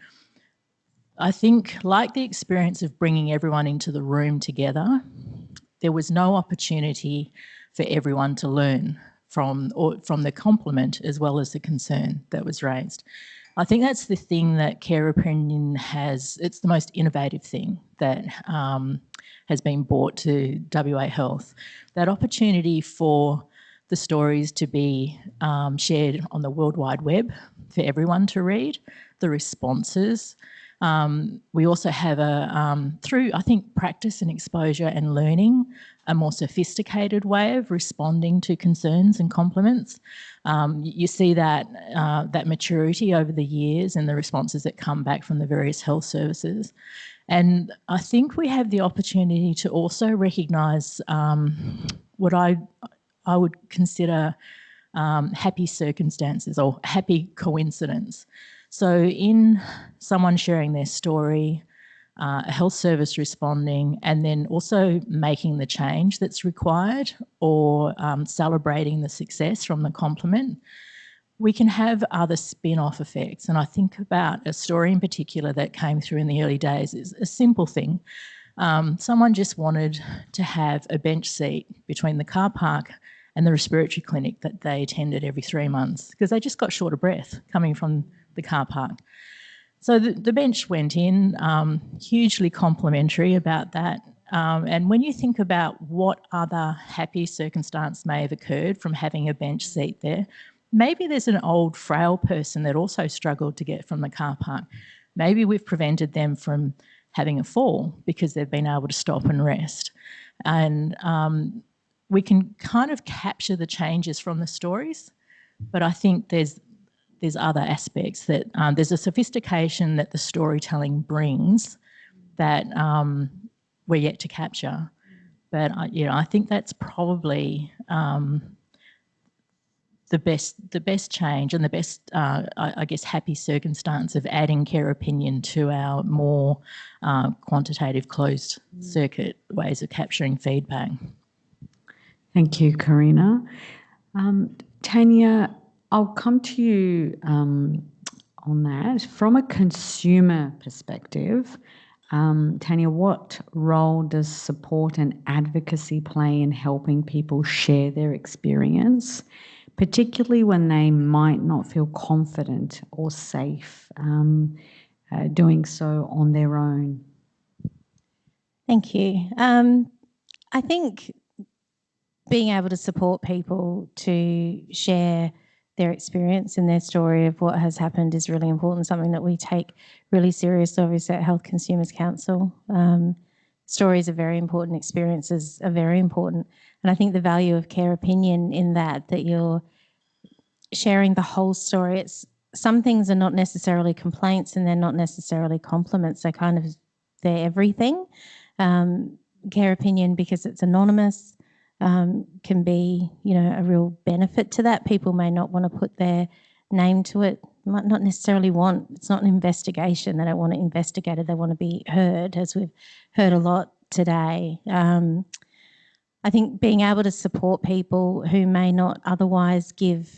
I think, like the experience of bringing everyone into the room together, there was no opportunity for everyone to learn from the compliment as well as the concern that was raised. I think that's the thing that care opinion has. It's the most innovative thing that has been brought to WA Health. That opportunity for the stories to be shared on the World Wide Web for everyone to read, the responses. We also have through, I think, practice and exposure and learning, a more sophisticated way of responding to concerns and compliments. You see that maturity over the years and the responses that come back from the various health services. And I think we have the opportunity to also recognise what I would consider happy circumstances or happy coincidence. So in someone sharing their story, a health service responding, and then also making the change that's required or celebrating the success from the compliment, we can have other spin-off effects. And I think about a story in particular that came through in the early days. Is a simple thing. Someone just wanted to have a bench seat between the car park and the respiratory clinic that they attended every 3 months because they just got short of breath coming from the car park. So the bench went in, hugely complimentary about that. And when you think about what other happy circumstance may have occurred from having a bench seat there, maybe there's an old frail person that also struggled to get from the car park. Maybe we've prevented them from having a fall because they've been able to stop and rest. And we can kind of capture the changes from the stories, but I think there's other aspects that there's a sophistication that the storytelling brings that we're yet to capture. But I think that's probably the best change and the best, I guess, happy circumstance of adding care opinion to our more quantitative closed circuit ways of capturing feedback. Thank you, Karina. Tanya, I'll come to you on that. From a consumer perspective, Tanya, what role does support and advocacy play in helping people share their experience, particularly when they might not feel confident or safe doing so on their own? Thank you. I think being able to support people to share their experience and their story of what has happened is really important, something that we take really seriously, obviously, at Health Consumers Council. Stories are very important, experiences are very important. And I think the value of care opinion in that you're sharing the whole story. Some things are not necessarily complaints and they're not necessarily compliments. They're everything. Care opinion, because it's anonymous, can be, a real benefit to that. People may not want to put their name to it, might not necessarily it's not an investigation. They don't want it investigated. They want to be heard, as we've heard a lot today. I think being able to support people who may not otherwise give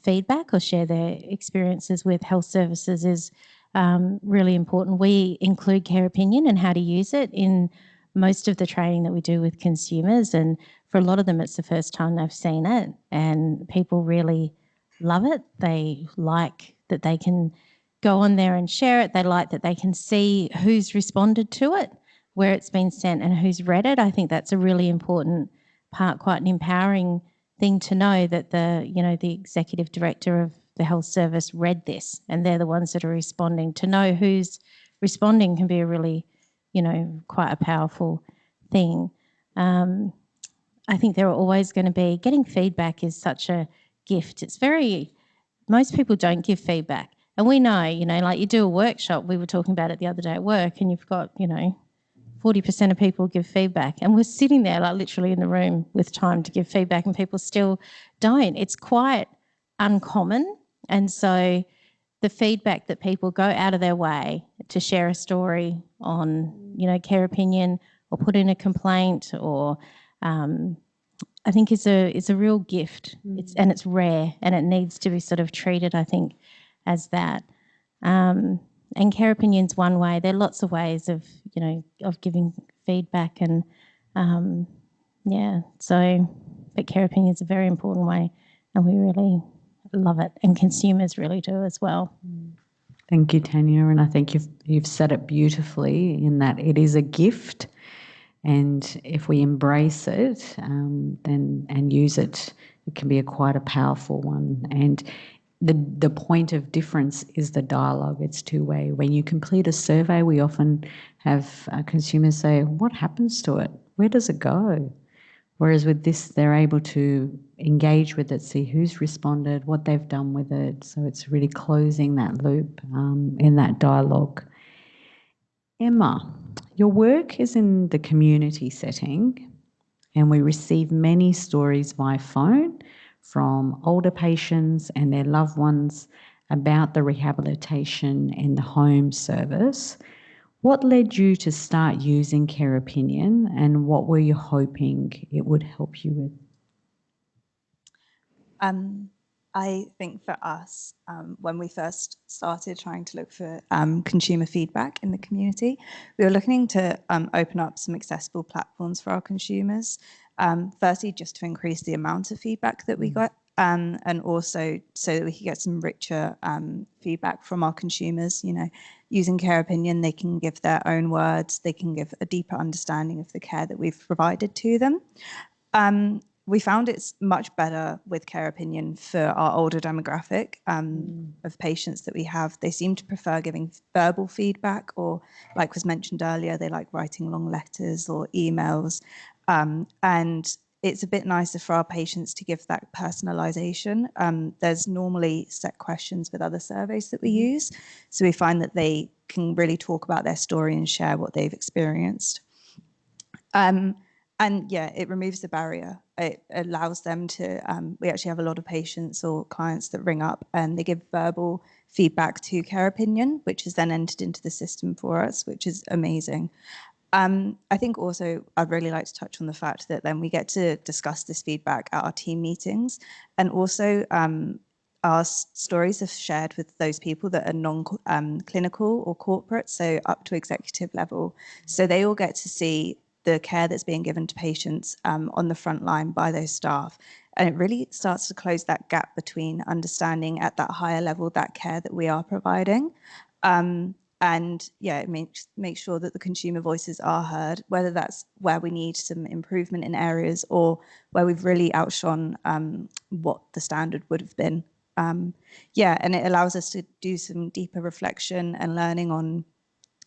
feedback or share their experiences with health services is really important. We include care opinion and how to use it in most of the training that we do with consumers, and for a lot of them it's the first time they've seen it, and people really love it. They like that they can go on there and share it. They like that they can see who's responded to it, where it's been sent and who's read it. I think that's a really important part, quite an empowering thing to know that the executive director of the health service read this and they're the ones that are responding. To know who's responding can be a really, quite a powerful thing. I think there are always going to be, getting feedback is such a gift. Most people don't give feedback. And we know, like you do a workshop, we were talking about it the other day at work, and you've got, 40% of people give feedback, and we're sitting there like literally in the room with time to give feedback and people still don't. It's quite uncommon. And so the feedback that people go out of their way to share a story on, care opinion or put in a complaint or I think is a real gift. It's rare and it needs to be sort of treated, I think, as that. And care opinion's one way. There are lots of ways of, you know, of giving feedback and yeah. So, but care opinion's a very important way, and we really love it, and consumers really do as well. Thank you, Tanya, and I think you've said it beautifully in that it is a gift, and if we embrace it, then and use it, it can be quite a powerful one. And the point of difference is the dialogue. It's two-way. When you complete a survey, we often have consumers say, "What happens to it? Where does it go?" Whereas with this, they're able to engage with it, see who's responded, what they've done with it. So it's really closing that loop in that dialogue. Emma, your work is in the community setting, and we receive many stories by phone from older patients and their loved ones about the rehabilitation and the home service. What led you to start using Care Opinion, and what were you hoping it would help you with? I think for us, when we first started trying to look for consumer feedback in the community, we were looking to open up some accessible platforms for our consumers. Firstly, just to increase the amount of feedback that we got, and also so that we could get some richer feedback from our consumers. You know, using Care Opinion, they can give their own words, they can give a deeper understanding of the care that we've provided to them. We found it's much better with Care Opinion for our older demographic of patients that we have. They seem to prefer giving verbal feedback, or like was mentioned earlier, they like writing long letters or emails. And it's a bit nicer for our patients to give that personalization. There's normally set questions with other surveys that we use. So we find that they can really talk about their story and share what they've experienced. And yeah, it removes the barrier. It allows them to, we actually have a lot of patients or clients that ring up and they give verbal feedback to Care Opinion, which is then entered into the system for us, which is amazing. I think also I'd really like to touch on the fact that then we get to discuss this feedback at our team meetings, and also our stories are shared with those people that are non-clinical or corporate, so up to executive level. So they all get to see the care that's being given to patients on the front line by those staff. And it really starts to close that gap between understanding at that higher level that care that we are providing. And yeah, it makes sure that the consumer voices are heard, whether that's where we need some improvement in areas or where we've really outshone what the standard would have been. Yeah, and it allows us to do some deeper reflection and learning on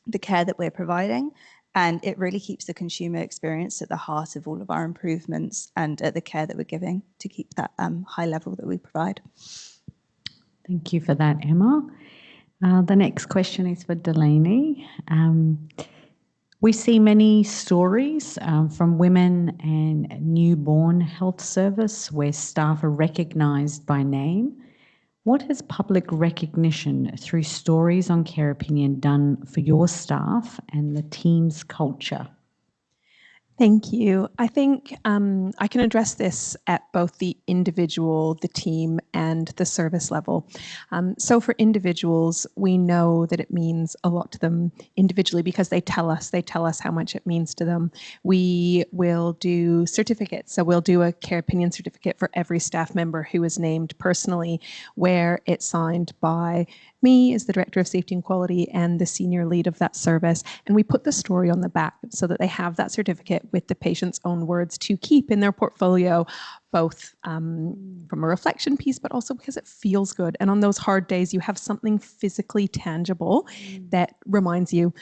the care that we're providing. And it really keeps the consumer experience at the heart of all of our improvements and at the care that we're giving to keep that high level that we provide. Thank you for that, Emma. The next question is for Delaney. We see many stories from women and newborn health service where staff are recognised by name. What has public recognition through stories on Care Opinion done for your staff and the team's culture? Thank you. I think I can address this at both the individual, the team, and the service level. So for individuals, we know that it means a lot to them individually because they tell us how much it means to them. We will do certificates. So we'll do a Care Opinion certificate for every staff member who is named personally, where it's signed by me as the Director of Safety and Quality and the senior lead of that service. And we put the story on the back so that they have that certificate with the patient's own words to keep in their portfolio, both from a reflection piece, but also because it feels good. And on those hard days, you have something physically tangible that reminds you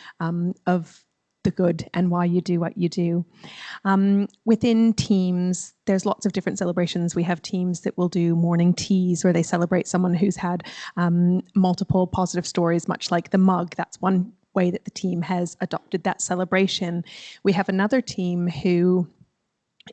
of the good and why you do what you do. Within teams, there's lots of different celebrations. We have teams that will do morning teas where they celebrate someone who's had multiple positive stories, much like the mug. That's one way that the team has adopted that celebration. We have another team who,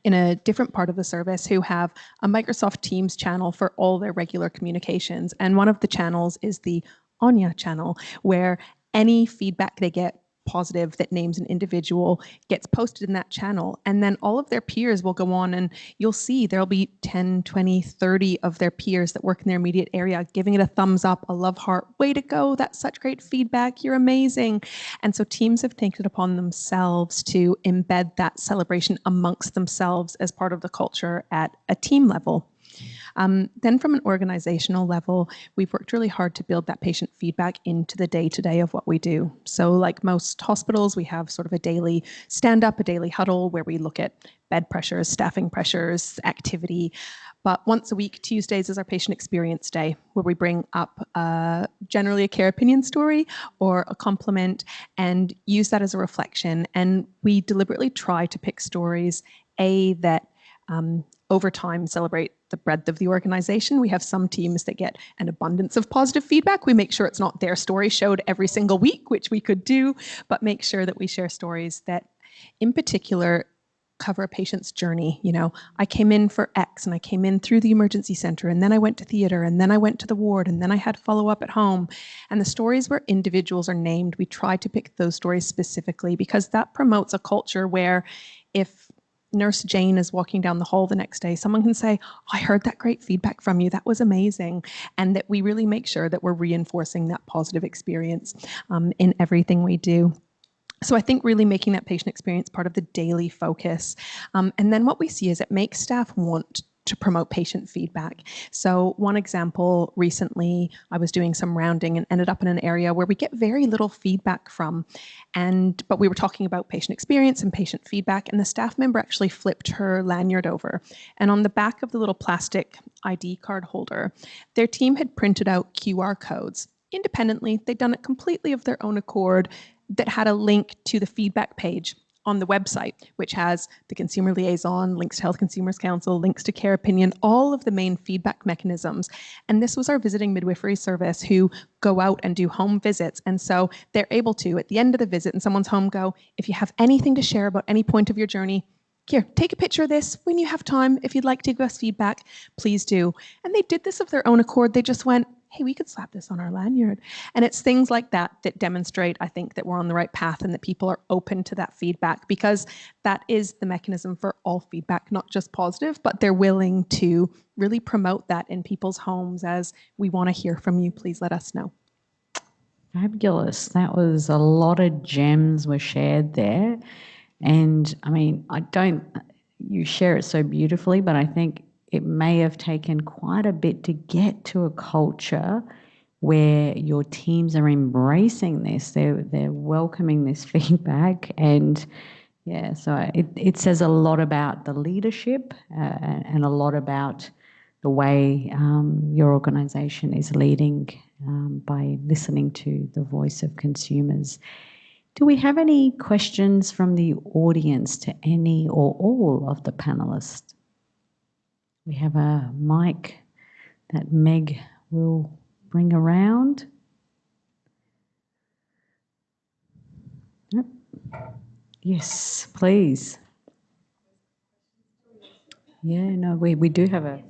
in a different part of the service, who have a Microsoft Teams channel for all their regular communications. And one of the channels is the Anya channel, where any feedback they get positive that names an individual gets posted in that channel. And then all of their peers will go on, and you'll see there'll be 10, 20, 30 of their peers that work in their immediate area giving it a thumbs up, a love heart, way to go, that's such great feedback, you're amazing. And so teams have taken it upon themselves to embed that celebration amongst themselves as part of the culture at a team level. Then from an organizational level, we've worked really hard to build that patient feedback into the day-to-day of what we do. So like most hospitals, we have sort of a daily stand-up, a daily huddle where we look at bed pressures, staffing pressures, activity. But once a week, Tuesdays is our patient experience day, where we bring up generally a care opinion story or a compliment and use that as a reflection. And we deliberately try to pick stories, that over time celebrate the breadth of the organization. We have some teams that get an abundance of positive feedback. We make sure it's not their story showed every single week, which we could do, but make sure that we share stories that in particular cover a patient's journey. You know, I came in for X and I came in through the emergency center, and then I went to theater, and then I went to the ward, and then I had follow up at home. And the stories where individuals are named, we try to pick those stories specifically because that promotes a culture where if Nurse Jane is walking down the hall the next day, someone can say, I heard that great feedback from you, that was amazing. And that we really make sure that we're reinforcing that positive experience in everything we do. So I think really making that patient experience part of the daily focus. And then what we see is it makes staff want to promote patient feedback. So one example, recently I was doing some rounding and ended up in an area where we get very little feedback from. But we were talking about patient experience and patient feedback, and the staff member actually flipped her lanyard over. And on the back of the little plastic ID card holder, their team had printed out QR codes. Independently, they'd done it completely of their own accord, that had a link to the feedback page on the website, which has the consumer liaison, links to Health Consumers Council, links to care opinion, all of the main feedback mechanisms. And this was our visiting midwifery service who go out and do home visits. And so they're able to, at the end of the visit in someone's home, go, if you have anything to share about any point of your journey, here, take a picture of this when you have time. If you'd like to give us feedback, please do. And they did this of their own accord. They just went, hey, we could slap this on our lanyard. And it's things like that that demonstrate, I think, that we're on the right path and that people are open to that feedback, because that is the mechanism for all feedback, not just positive, but they're willing to really promote that in people's homes as we want to hear from you. Please let us know. Fabulous. That was a lot of gems were shared there. And I mean, you share it so beautifully, but I think it may have taken quite a bit to get to a culture where your teams are embracing this. They're welcoming this feedback. And yeah, so it says a lot about the leadership and a lot about the way your organisation is leading by listening to the voice of consumers. Do we have any questions from the audience to any or all of the panellists? We have a mic that Meg will bring around. Yep. Yes, please. Yeah, no, we do have a...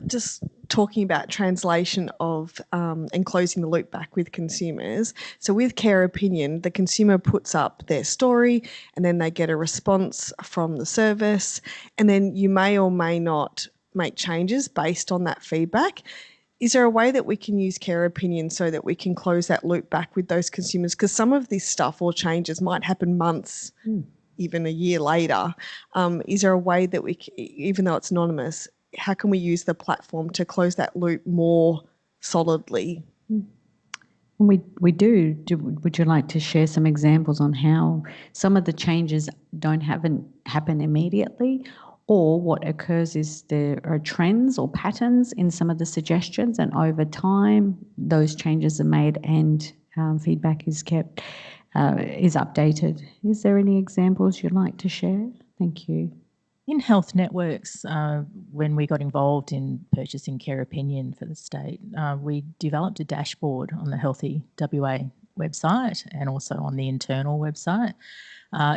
Just talking about translation of and closing the loop back with consumers. So with care opinion, the consumer puts up their story and then they get a response from the service, and then you may or may not make changes based on that feedback. Is there a way that we can use care opinion so that we can close that loop back with those consumers? Because some of this stuff or changes might happen months, even a year later. Is there a way that we, even though it's anonymous, how can we use the platform to close that loop more solidly? We do. Would you like to share some examples on how some of the changes don't happen immediately, or what occurs is there are trends or patterns in some of the suggestions, and over time those changes are made and feedback is kept, is updated. Is there any examples you'd like to share? Thank you. In health networks, when we got involved in purchasing care opinion for the state, we developed a dashboard on the Healthy WA website and also on the internal website.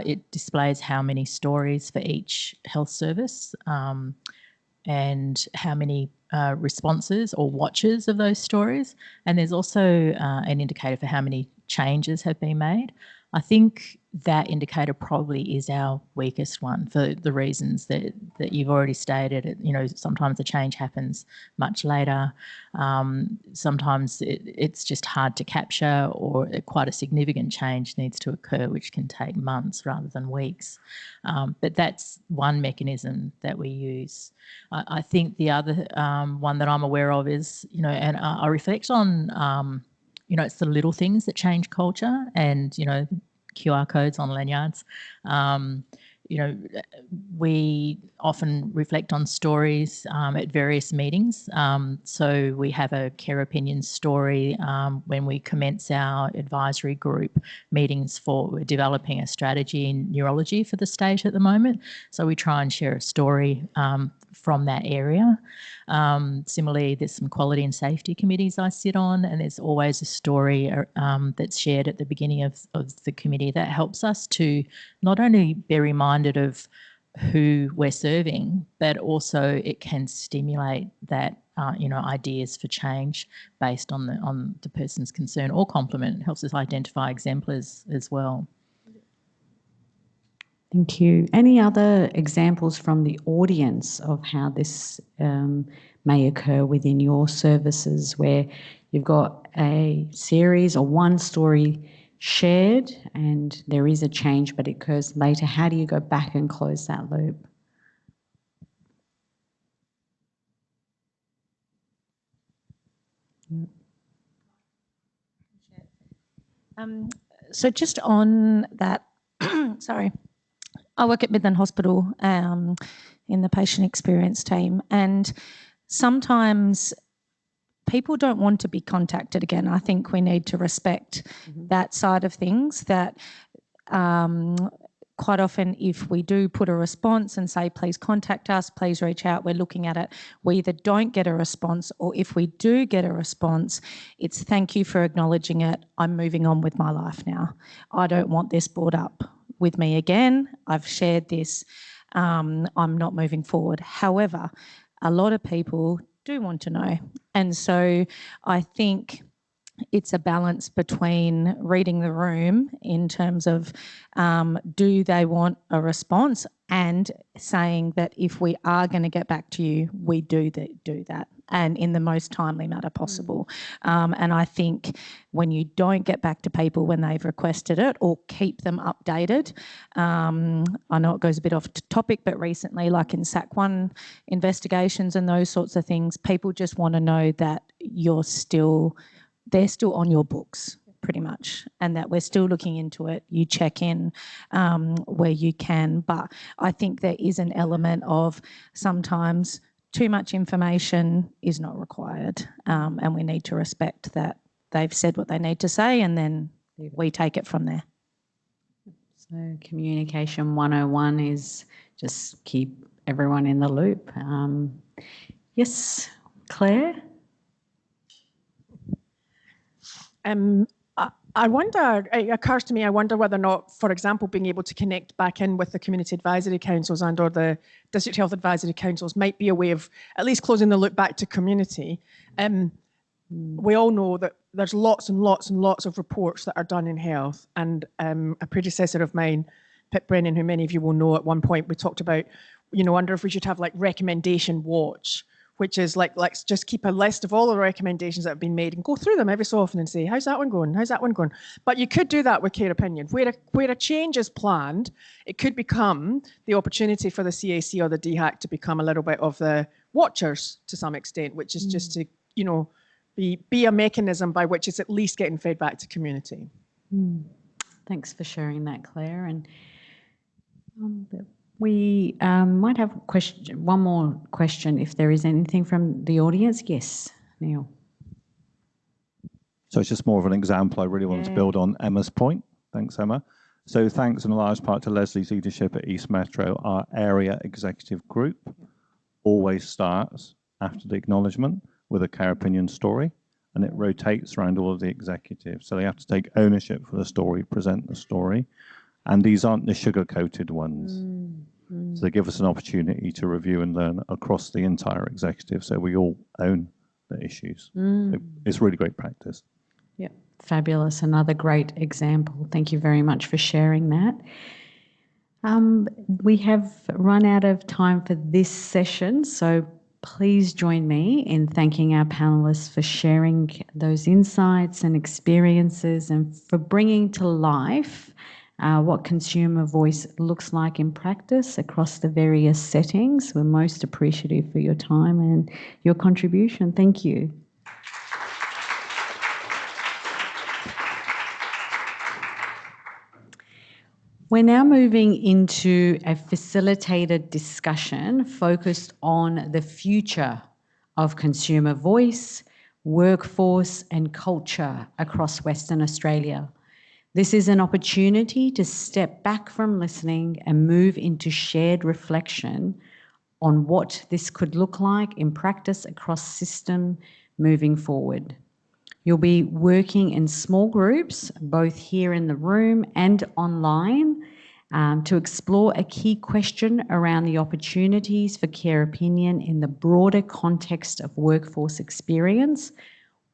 It displays how many stories for each health service and how many responses or watches of those stories. And there's also an indicator for how many changes have been made. I think that indicator probably is our weakest one for the reasons that you've already stated. You know, sometimes the change happens much later. Sometimes it's just hard to capture, or quite a significant change needs to occur, which can take months rather than weeks. But that's one mechanism that we use. I think the other one that I'm aware of is, you know, and I reflect on, you know, it's the little things that change culture, and, you know, QR codes on lanyards. You know, we often reflect on stories at various meetings. So we have a care opinion story when we commence our advisory group meetings for we're developing a strategy in neurology for the state at the moment. So we try and share a story from that area. Similarly, there's some quality and safety committees I sit on, and there's always a story that's shared at the beginning of the committee that helps us to not only be reminded of who we're serving, but also it can stimulate that you know, ideas for change based on the person's concern or compliment. It helps us identify exemplars as well. Thank you. Any other examples from the audience of how this may occur within your services, where you've got a series or one story shared and there is a change but it occurs later? How do you go back and close that loop? So just on that, sorry, I work at Midland Hospital in the patient experience team, and sometimes people don't want to be contacted again. I think we need to respect that side of things, that quite often if we do put a response and say, please contact us, please reach out, we're looking at it, we either don't get a response, or if we do get a response, it's thank you for acknowledging it, I'm moving on with my life now. I don't want this brought up with me again. I've shared this. I'm not moving forward. However, a lot of people do want to know. And so I think it's a balance between reading the room in terms of do they want a response, and saying that if we are going to get back to you, we do that, and in the most timely manner possible. And I think when you don't get back to people when they've requested it, or keep them updated, I know it goes a bit off topic, but recently, like in SAC1 investigations and those sorts of things, people just want to know that they're still on your books, pretty much, and that we're still looking into it. You check in where you can. But I think there is an element of sometimes too much information is not required, and we need to respect that they've said what they need to say, and then we take it from there. So communication 101 is just keep everyone in the loop. Yes, Claire? I wonder, it occurs to me, I wonder whether or not, for example, being able to connect back in with the community advisory councils and or the district health advisory councils might be a way of at least closing the loop back to community. We all know that there's lots and lots and lots of reports that are done in health, and a predecessor of mine, Pip Brennan, who many of you will know, at one point we talked about, you know, wonder if we should have like recommendation watch, which is like, let's just keep a list of all the recommendations that have been made and go through them every so often and say, how's that one going? How's that one going? But you could do that with care opinion. Where a change is planned, it could become the opportunity for the CAC or the DHAC to become a little bit of the watchers to some extent, which is just to, you know, be a mechanism by which it's at least getting fed back to community. Thanks for sharing that, Claire. And we might have one more question if there is anything from the audience. Yes, Neil. So it's just more of an example. I really want to build on Emma's point. Thanks, Emma. So thanks in a large part to Leslie's leadership at East Metro. Our area executive group always starts after the acknowledgement with a care opinion story, and it rotates around all of the executives. So they have to take ownership for the story, present the story, and these aren't the sugar-coated ones. So they give us an opportunity to review and learn across the entire executive, so we all own the issues. So it's really great practice. Yeah, fabulous. Another great example. Thank you very much for sharing that. We have run out of time for this session, so please join me in thanking our panelists for sharing those insights and experiences and for bringing to life what consumer voice looks like in practice across the various settings. We're most appreciative for your time and your contribution. Thank you. We're now moving into a facilitated discussion focused on the future of consumer voice, workforce and culture across Western Australia. This is an opportunity to step back from listening and move into shared reflection on what this could look like in practice across system moving forward. You'll be working in small groups, both here in the room and online, to explore a key question around the opportunities for care opinion in the broader context of workforce experience,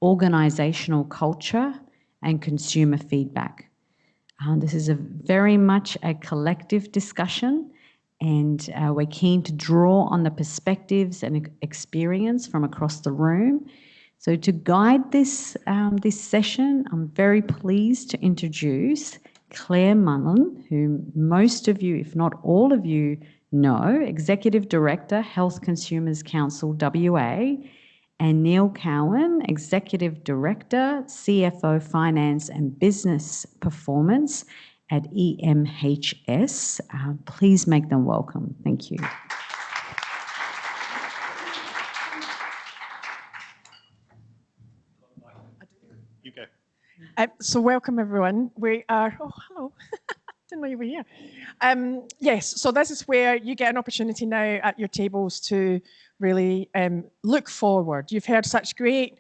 organisational culture, and consumer feedback. This is very much a collective discussion, and we're keen to draw on the perspectives and experience from across the room. So to guide this session, I'm very pleased to introduce Claire Mullen, who most of you, if not all of you, know, Executive Director, Health Consumers Council WA, and Neil Cowan, Executive Director, CFO Finance and Business Performance at EMHS. Please make them welcome. Thank you. You go. So welcome everyone. We are, oh hello, didn't know you were here. Yes, so this is where you get an opportunity now at your tables to really look forward. You've heard such great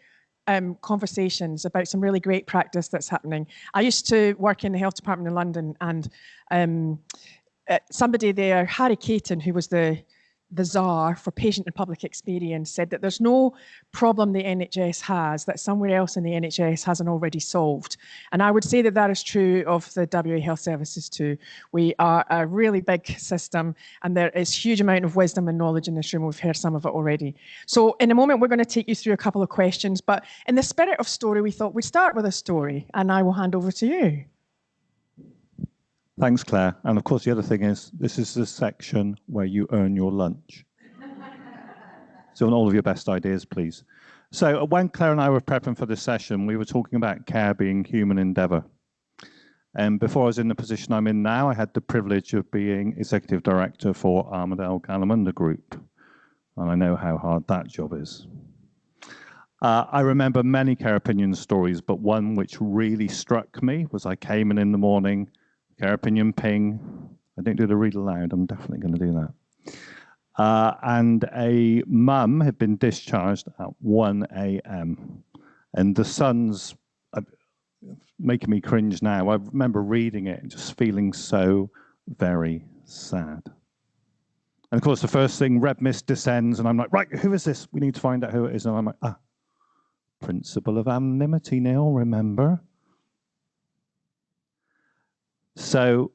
conversations about some really great practice that's happening. I used to work in the health department in London, and somebody there, Harry Caton, who was the czar for patient and public experience, said that there's no problem the NHS has that somewhere else in the NHS hasn't already solved. And I would say that that is true of the WA Health Services too. We are a really big system, and there is huge amount of wisdom and knowledge in this room. We've heard some of it already. So in a moment, we're going to take you through a couple of questions, but in the spirit of story, we thought we'd start with a story, and I will hand over to you. Thanks, Claire. And of course, the other thing is, this is the section where you earn your lunch. So on all of your best ideas, please. So when Claire and I were prepping for this session, we were talking about care being human endeavour. And before I was in the position I'm in now, I had the privilege of being Executive Director for Armadale Galamunda Group. And I know how hard that job is. I remember many care opinion stories, but one which really struck me was I came in the morning, care opinion ping. I don't do the read aloud. I'm definitely going to do that. And a mum had been discharged at 1 a.m. And the son's making me cringe now. I remember reading it and just feeling so very sad. And of course, the first thing, red mist descends, and I'm like, right, who is this? We need to find out who it is. And I'm like, principle of anonymity, Neil, remember? So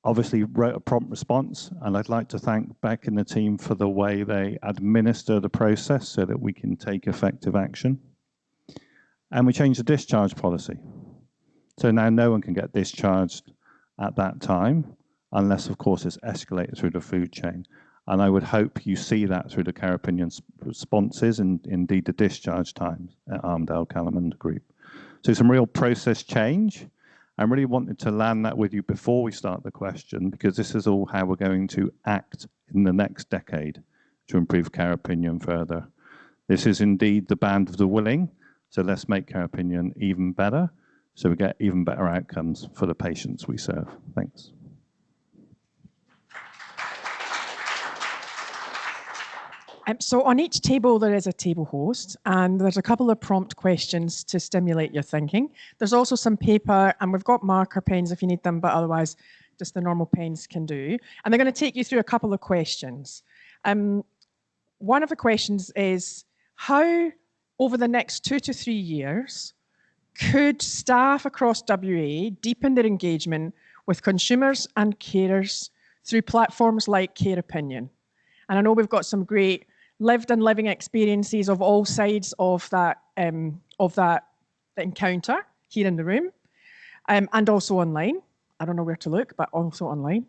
obviously wrote a prompt response, and I'd like to thank Beck and the team for the way they administer the process so that we can take effective action. And we changed the discharge policy. So now no one can get discharged at that time, unless of course it's escalated through the food chain. And I would hope you see that through the care opinion responses and indeed the discharge times at Armadale Galamunda Group. So some real process change. I really wanted to land that with you before we start the question, because this is all how we're going to act in the next decade to improve care opinion further. This is indeed the band of the willing, so let's make care opinion even better, so we get even better outcomes for the patients we serve. Thanks. So on each table, there is a table host, and there's a couple of prompt questions to stimulate your thinking. There's also some paper, and we've got marker pens if you need them, but otherwise, just the normal pens can do. And they're going to take you through a couple of questions. One of the questions is, how, over the next 2 to 3 years, could staff across WA deepen their engagement with consumers and carers through platforms like Care Opinion? And I know we've got some great lived and living experiences of all sides of that encounter here in the room, and also online. I don't know where to look, but also online.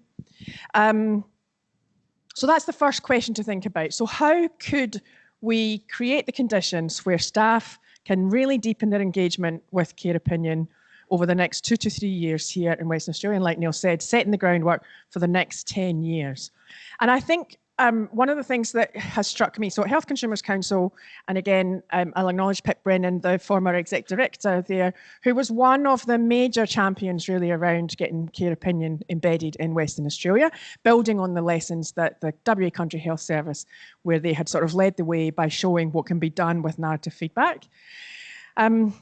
So that's the first question to think about. So how could we create the conditions where staff can really deepen their engagement with Care Opinion over the next 2 to 3 years here in Western Australia? And like Neil said, setting the groundwork for the next 10 years. And I think one of the things that has struck me, so Health Consumers Council, and again, I'll acknowledge Pip Brennan, the former exec director there, who was one of the major champions really around getting Care Opinion embedded in Western Australia, building on the lessons that the WA Country Health Service, where they had sort of led the way by showing what can be done with narrative feedback. And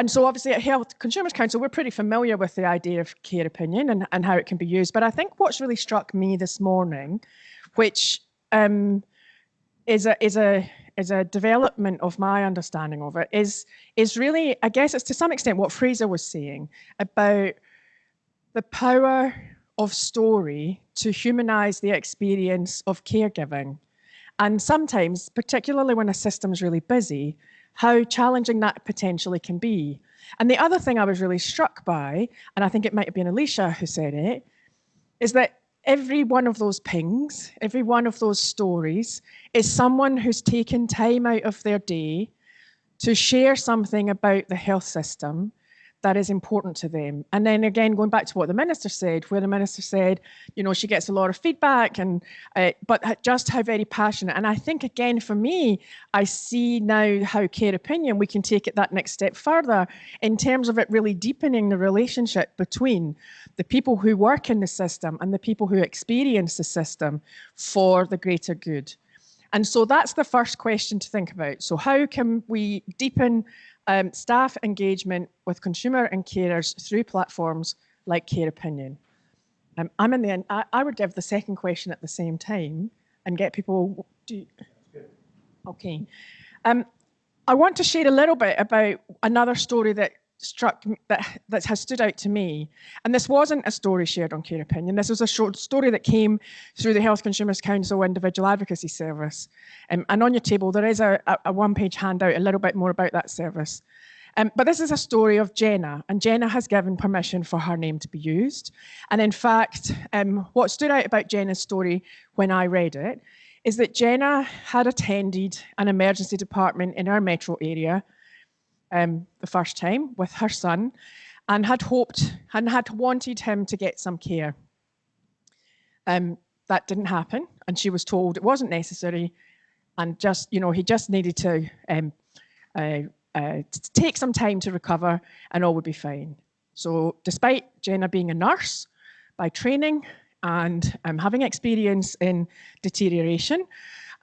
so obviously at Health Consumers Council, we're pretty familiar with the idea of Care Opinion and how it can be used. But I think what's really struck me this morning, which is a development of my understanding of it, is really, I guess it's to some extent what Fraser was saying about the power of story to humanise the experience of caregiving. And sometimes, particularly when a system's really busy, how challenging that potentially can be. And the other thing I was really struck by, and I think it might have been Alicia who said it, is that every one of those pings, every one of those stories is someone who's taken time out of their day to share something about the health system that is important to them. And then again, going back to what the Minister said, where the Minister said, you know, she gets a lot of feedback, and but just how very passionate. And I think, again, for me, I see now how Care Opinion, we can take it that next step further in terms of it really deepening the relationship between the people who work in the system and the people who experience the system for the greater good. And so that's the first question to think about. So how can we deepen staff engagement with consumer and carers through platforms like Care Opinion? I'm in the end. I would give the second question at the same time and get people. Okay. I want to share a little bit about another story that struck me, that has stood out to me. And this wasn't a story shared on Care Opinion. This was a short story that came through the Health Consumers Council Individual Advocacy Service. And on your table, there is a one-page handout, a little bit more about that service. But this is a story of Jenna, and Jenna has given permission for her name to be used. And in fact, what stood out about Jenna's story when I read it is that Jenna had attended an emergency department in our metro area the first time with her son, and had hoped and had wanted him to get some care. That didn't happen, and she was told it wasn't necessary, and just, you know, he just needed to take some time to recover, and all would be fine. So despite Jenna being a nurse by training and having experience in deterioration,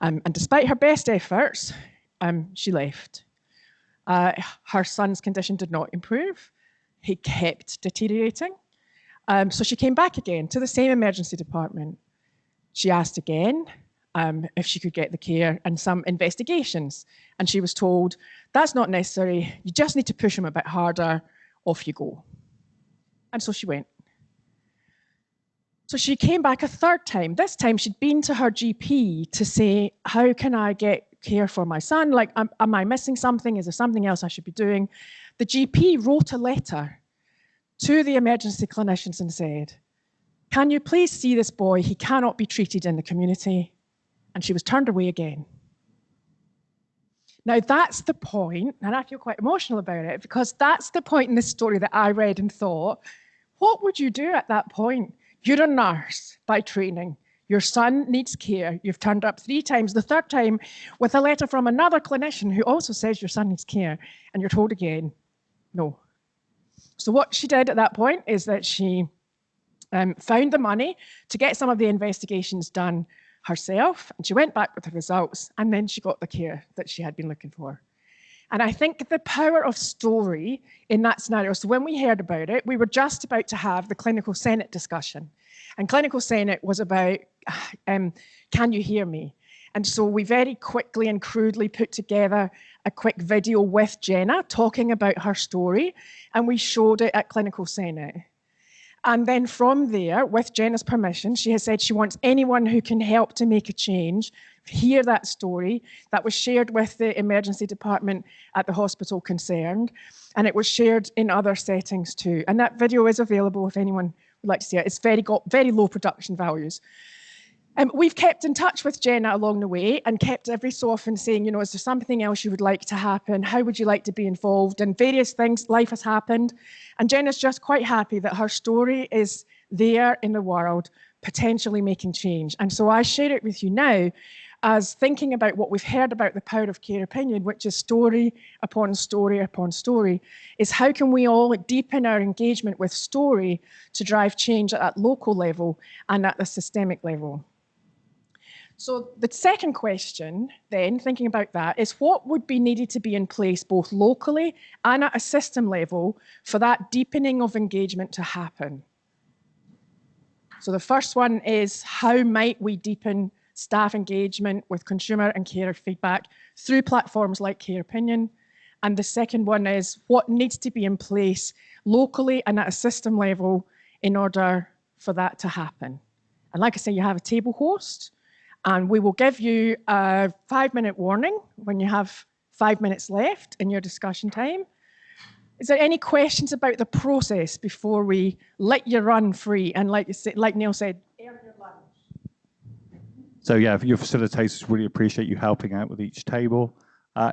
and despite her best efforts, she left. Her son's condition did not improve. He kept deteriorating. So she came back again to the same emergency department. She asked again if she could get the care and some investigations. And she was told, that's not necessary. You just need to push him a bit harder. Off you go. And so she went. So she came back a third time. This time she'd been to her GP to say, how can I get care for my son? Like, am I missing something? Is there something else I should be doing? The GP wrote a letter to the emergency clinicians and said, can you please see this boy? He cannot be treated in the community. And she was turned away again. Now that's the point, and I feel quite emotional about it, because that's the point in this story that I read and thought, what would you do at that point? You're a nurse by training. Your son needs care. You've turned up 3 times, the third time with a letter from another clinician who also says your son needs care, and you're told again, no. So what she did at that point is that she found the money to get some of the investigations done herself, and she went back with the results, and then she got the care that she had been looking for. And I think the power of story in that scenario, so when we heard about it, we were just about to have the Clinical Senate discussion. And Clinical Senate was about, can you hear me? And so we very quickly and crudely put together a quick video with Jenna talking about her story, and we showed it at Clinical Senate. And then from there, with Jenna's permission, she has said she wants anyone who can help to make a change hear that story. That was shared with the emergency department at the hospital concerned, and it was shared in other settings too. And that video is available if anyone would like to see it. It's got very low production values. We've kept in touch with Jenna along the way and kept every so often saying, is there something else you would like to happen? How would you like to be involved? And various things, life has happened. And Jenna's just quite happy that her story is there in the world, potentially making change. And so I share it with you now as thinking about what we've heard about the power of care opinion, which is story upon story upon story, is how can we all deepen our engagement with story to drive change at that local level and at the systemic level. So the second question then, thinking about that, is what would be needed to be in place both locally and at a system level for that deepening of engagement to happen? So the first one is how might we deepen staff engagement with consumer and carer feedback through platforms like Care Opinion? And the second one is what needs to be in place locally and at a system level in order for that to happen? And like I say, you have a table host, and we will give you a 5-minute warning when you have 5 minutes left in your discussion time. Is there any questions about the process before we let you run free? And like Neil said, earn your lunch. So yeah, your facilitators really appreciate you helping out with each table.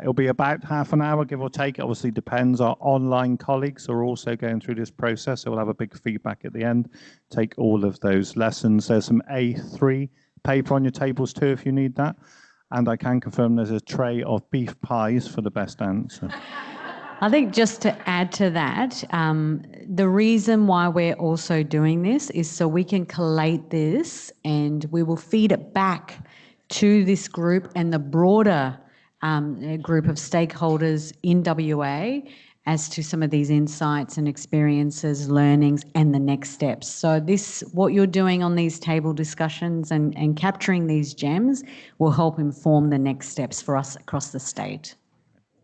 It'll be about half an hour, give or take. It obviously depends. Our online colleagues are also going through this process, so we'll have a big feedback at the end. Take all of those lessons. There's some A3 paper on your tables too if you need that. And I can confirm there's a tray of beef pies for the best answer. I think just to add to that, the reason why we're also doing this is so we can collate this and we will feed it back to this group and the broader group of stakeholders in WA as to some of these insights and experiences, learnings, and the next steps. So what you're doing on these table discussions and capturing these gems will help inform the next steps for us across the state.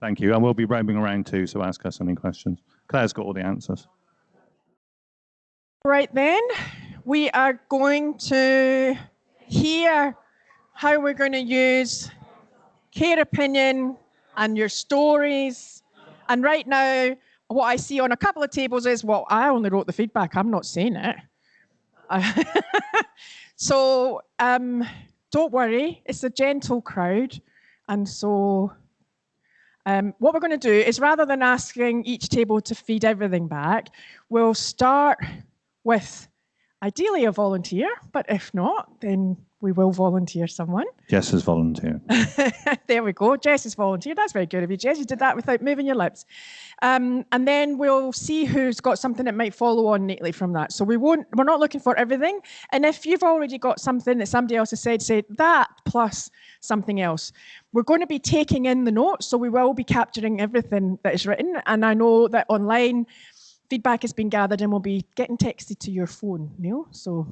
Thank you. And we'll be roaming around too, so ask us any questions. Claire's got all the answers. Right then, we are going to hear how we're going to use Care Opinion and your stories. And right now, what I see on a couple of tables is, well, I only wrote the feedback. I'm not saying it. So don't worry. It's a gentle crowd. And so what we're going to do is, rather than asking each table to feed everything back, we'll start with ideally a volunteer, but if not, then we will volunteer someone. Jess has volunteered. There we go. Jess has volunteered. That's very good of you, Jess. You did that without moving your lips. And then we'll see who's got something that might follow on neatly from that. So we're not looking for everything. And if you've already got something that somebody else has said, say that plus something else. We're going to be taking in the notes, so we will be capturing everything that is written. And I know that online feedback has been gathered and will be getting texted to your phone, Neil. So,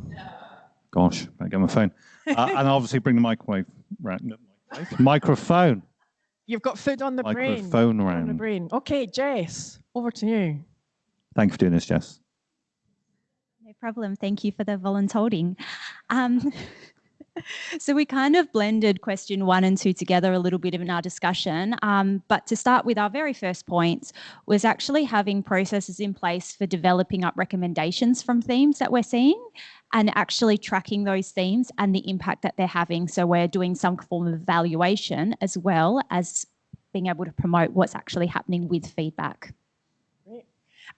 gosh, I get my phone. And obviously bring the microwave round. Microphone. You've got food on the brain. Microphone round. On the brain. Okay, Jess, over to you. Thank you for doing this, Jess. No problem. Thank you for the volunteering. So we kind of blended question 1 and 2 together a little bit in our discussion. But to start with, our very first point was actually having processes in place for developing up recommendations from themes that we're seeing and actually tracking those themes and the impact that they're having. So we're doing some form of evaluation as well as being able to promote what's actually happening with feedback. Great.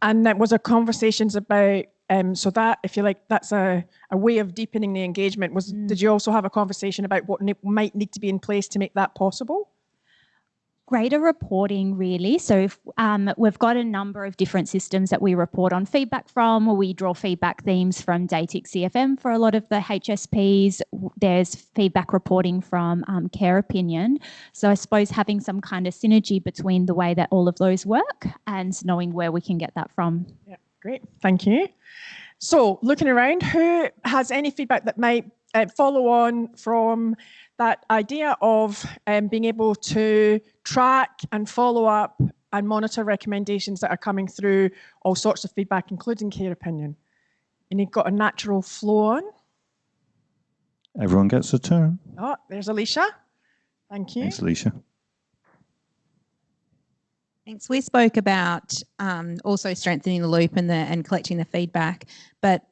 And that was a conversations about so that, if you like, that's a way of deepening the engagement. Did you also have a conversation about what might need to be in place to make that possible? greater reporting, really. So if, we've got a number of different systems that we report on feedback from, or we draw feedback themes from Datic CFM for a lot of the HSPs. There's feedback reporting from Care Opinion. So I suppose having some kind of synergy between the way that all of those work and knowing where we can get that from. Yeah, great, thank you. So looking around, who has any feedback that might follow on from that idea of being able to track and follow up and monitor recommendations that are coming through all sorts of feedback, including Care Opinion? And you've got a natural flow on. Everyone gets a turn. Oh, there's Alicia. Thank you. Thanks, Alicia. Thanks. We spoke about also strengthening the loop and collecting the feedback, but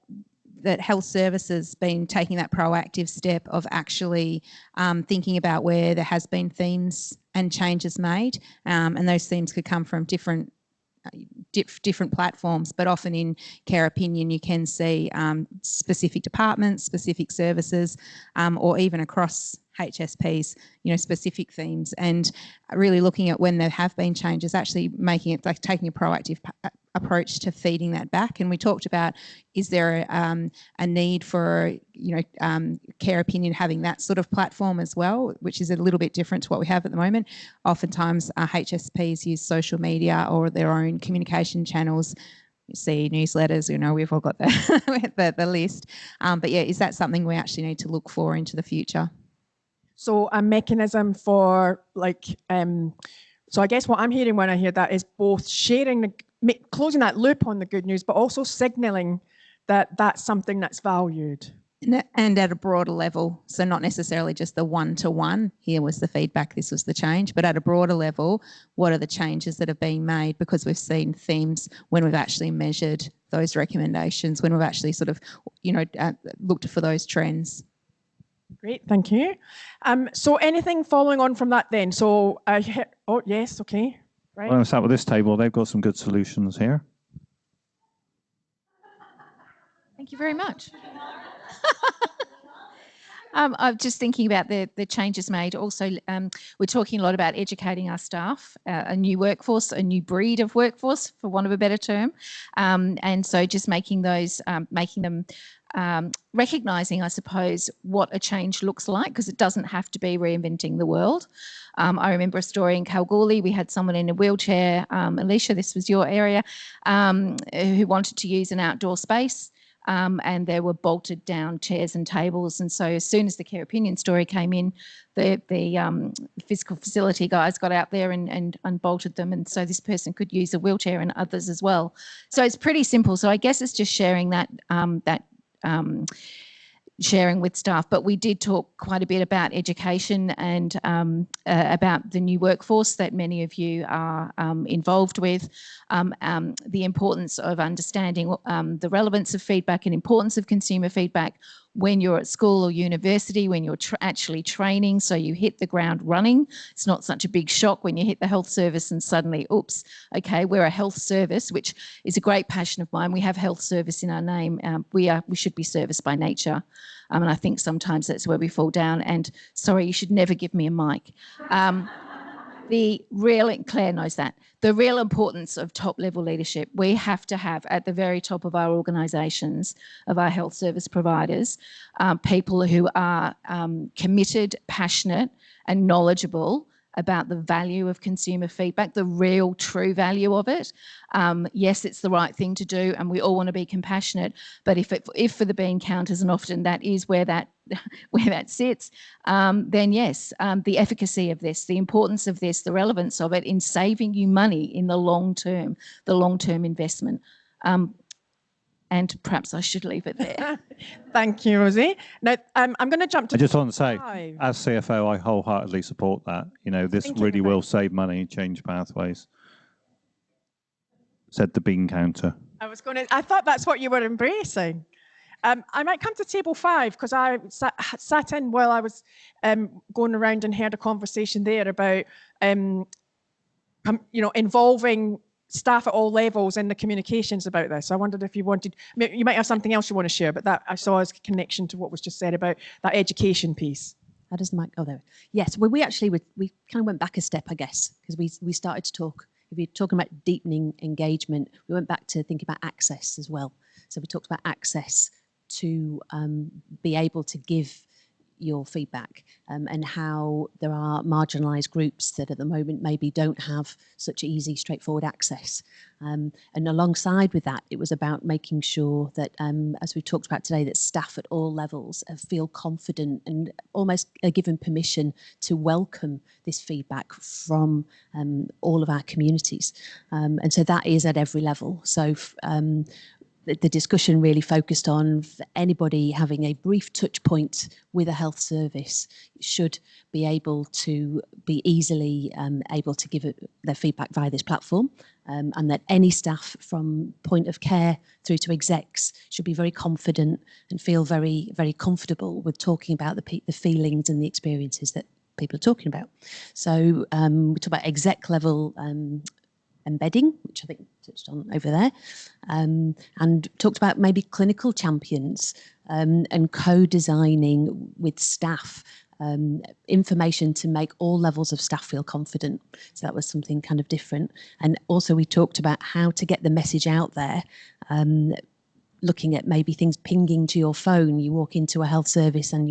that health services been taking that proactive step of actually thinking about where there has been themes and changes made, and those themes could come from different platforms, but often in Care Opinion you can see specific departments, specific services, or even across HSPs, specific themes, and really looking at when there have been changes, actually making it like taking a proactive approach to feeding that back. And we talked about, is there a need for Care Opinion having that sort of platform as well, which is a little bit different to what we have at the moment. Oftentimes HSPs use social media or their own communication channels. You see newsletters, we've all got the list, but yeah, is that something we actually need to look for into the future? So a mechanism for so I guess what I'm hearing when I hear that is both sharing, closing that loop on the good news, but also signalling that that's something that's valued. And at a broader level, so not necessarily just the one-to-one, here was the feedback, this was the change, but at a broader level, what are the changes that are being made? Because we've seen themes when we've actually measured those recommendations, when we've actually sort of, looked for those trends. Great, thank you. So anything following on from that then? So, oh yes, okay. Right. When I sat with this table, they've got some good solutions here. Thank you very much. I'm just thinking about the changes made. Also, we're talking a lot about educating our staff, a new workforce, a new breed of workforce, for want of a better term. And so just making those, making them recognising, I suppose, what a change looks like, because it doesn't have to be reinventing the world. I remember a story in Kalgoorlie. We had someone in a wheelchair, Alicia, this was your area, who wanted to use an outdoor space. And there were bolted down chairs and tables. And so as soon as the Care Opinion story came in, the physical facility guys got out there and unbolted them. And so this person could use a wheelchair and others as well. So it's pretty simple. So I guess it's just sharing that, sharing with staff, but we did talk quite a bit about education and about the new workforce that many of you are involved with, the importance of understanding the relevance of feedback and importance of consumer feedback when you're at school or university, when you're actually training, so you hit the ground running. It's not such a big shock when you hit the health service and suddenly, oops, okay, we're a health service, which is a great passion of mine. We have health service in our name. We should be serviced by nature. And I think sometimes that's where we fall down. And sorry, you should never give me a mic. Claire knows that, the real importance of top level leadership, we have to have at the very top of our organisations, of our health service providers, people who are committed, passionate and knowledgeable about the value of consumer feedback, the real true value of it. Yes, it's the right thing to do and we all want to be compassionate, but if for the bean counters, and often that is where that sits, then yes, the efficacy of this, the importance of this, the relevance of it in saving you money in the long-term investment. And perhaps I should leave it there. Thank you, Rosie. Now, I'm going to jump to... I just want to say, as CFO, I wholeheartedly support that. This really will save money, change pathways. Said the bean counter. I thought that's what you were embracing. I might come to table 5 because I sat in while I was going around and heard a conversation there about, involving staff at all levels in the communications about this. I wondered if you might have something else you want to share, but that I saw as a connection to what was just said about that education piece. How does the mic? Oh, there. Yes, well, we actually we kind of went back a step, I guess, because we started to talk. If you're talking about deepening engagement, we went back to thinking about access as well. So we talked about access to be able to give your feedback and how there are marginalised groups that at the moment maybe don't have such easy, straightforward access. And alongside with that, it was about making sure that, as we talked about today, that staff at all levels feel confident and almost are given permission to welcome this feedback from all of our communities. And so that is at every level. So the discussion really focused on anybody having a brief touch point with a health service should be able to be easily able to give their feedback via this platform, and that any staff from point of care through to execs should be very confident and feel very, very comfortable with talking about the feelings and the experiences that people are talking about. So we talk about exec level embedding, which I think touched on over there, and talked about maybe clinical champions and co-designing with staff information to make all levels of staff feel confident. So that was something kind of different. And also we talked about how to get the message out there, looking at maybe things pinging to your phone. You walk into a health service and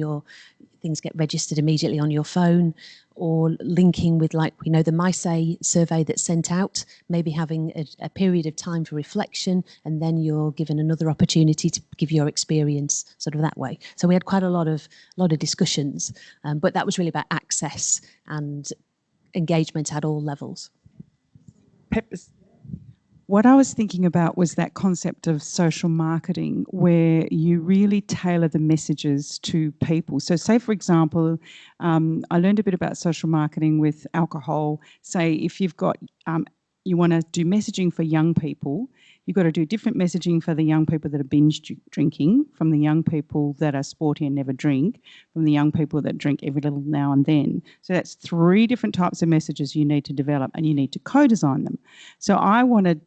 things get registered immediately on your phone, or linking with, like, we know the MySay survey that's sent out, maybe having a period of time for reflection, and then you're given another opportunity to give your experience sort of that way. So we had quite a lot of discussions, but that was really about access and engagement at all levels. What I was thinking about was that concept of social marketing, where you really tailor the messages to people. So say, for example, I learned a bit about social marketing with alcohol. Say if you've got, you want to do messaging for young people, you've got to do different messaging for the young people that are binge drinking, from the young people that are sporty and never drink, from the young people that drink every little now and then. So that's 3 different types of messages you need to develop, and you need to co-design them. So I wanted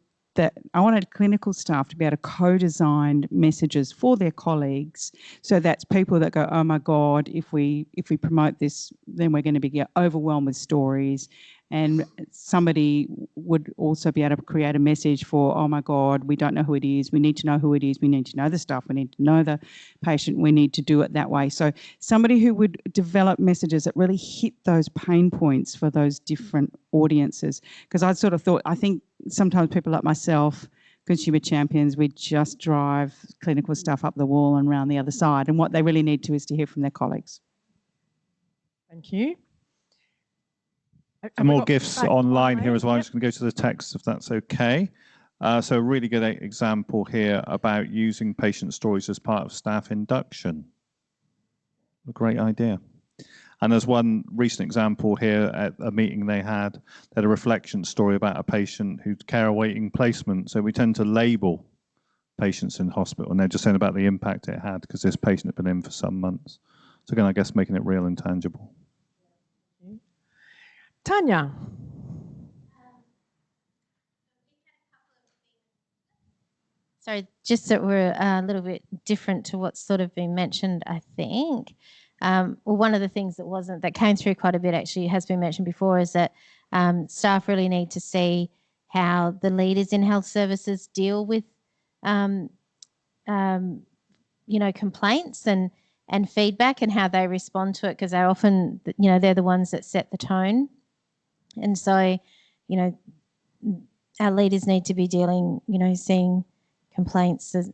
clinical staff to be able to co-design messages for their colleagues, so that's people that go, oh my God, if we promote this, then we're going to get overwhelmed with stories. And somebody would also be able to create a message for, oh my God, we don't know who it is. We need to know who it is. We need to know the staff. We need to know the patient. We need to do it that way. So somebody who would develop messages that really hit those pain points for those different audiences. Because I sort of thought, I think sometimes people like myself, consumer champions, we just drive clinical stuff up the wall and round the other side. And what they really need to is to hear from their colleagues. Thank you. Some more gifts online here as well. I'm just going to go to the text if that's okay. So a really good example here about using patient stories as part of staff induction. A great idea. And there's one recent example here at a meeting they had a reflection story about a patient who's care awaiting placement. So we tend to label patients in hospital, and they're just saying about the impact it had because this patient had been in for some months. So again, I guess making it real and tangible. Tanya. So just that we're a little bit different to what's sort of been mentioned, I think. Well, one of the things that came through quite a bit actually has been mentioned before is that staff really need to see how the leaders in health services deal with, complaints and feedback, and how they respond to it, because they're often, they're the ones that set the tone. And so, our leaders need to be dealing, seeing complaints as,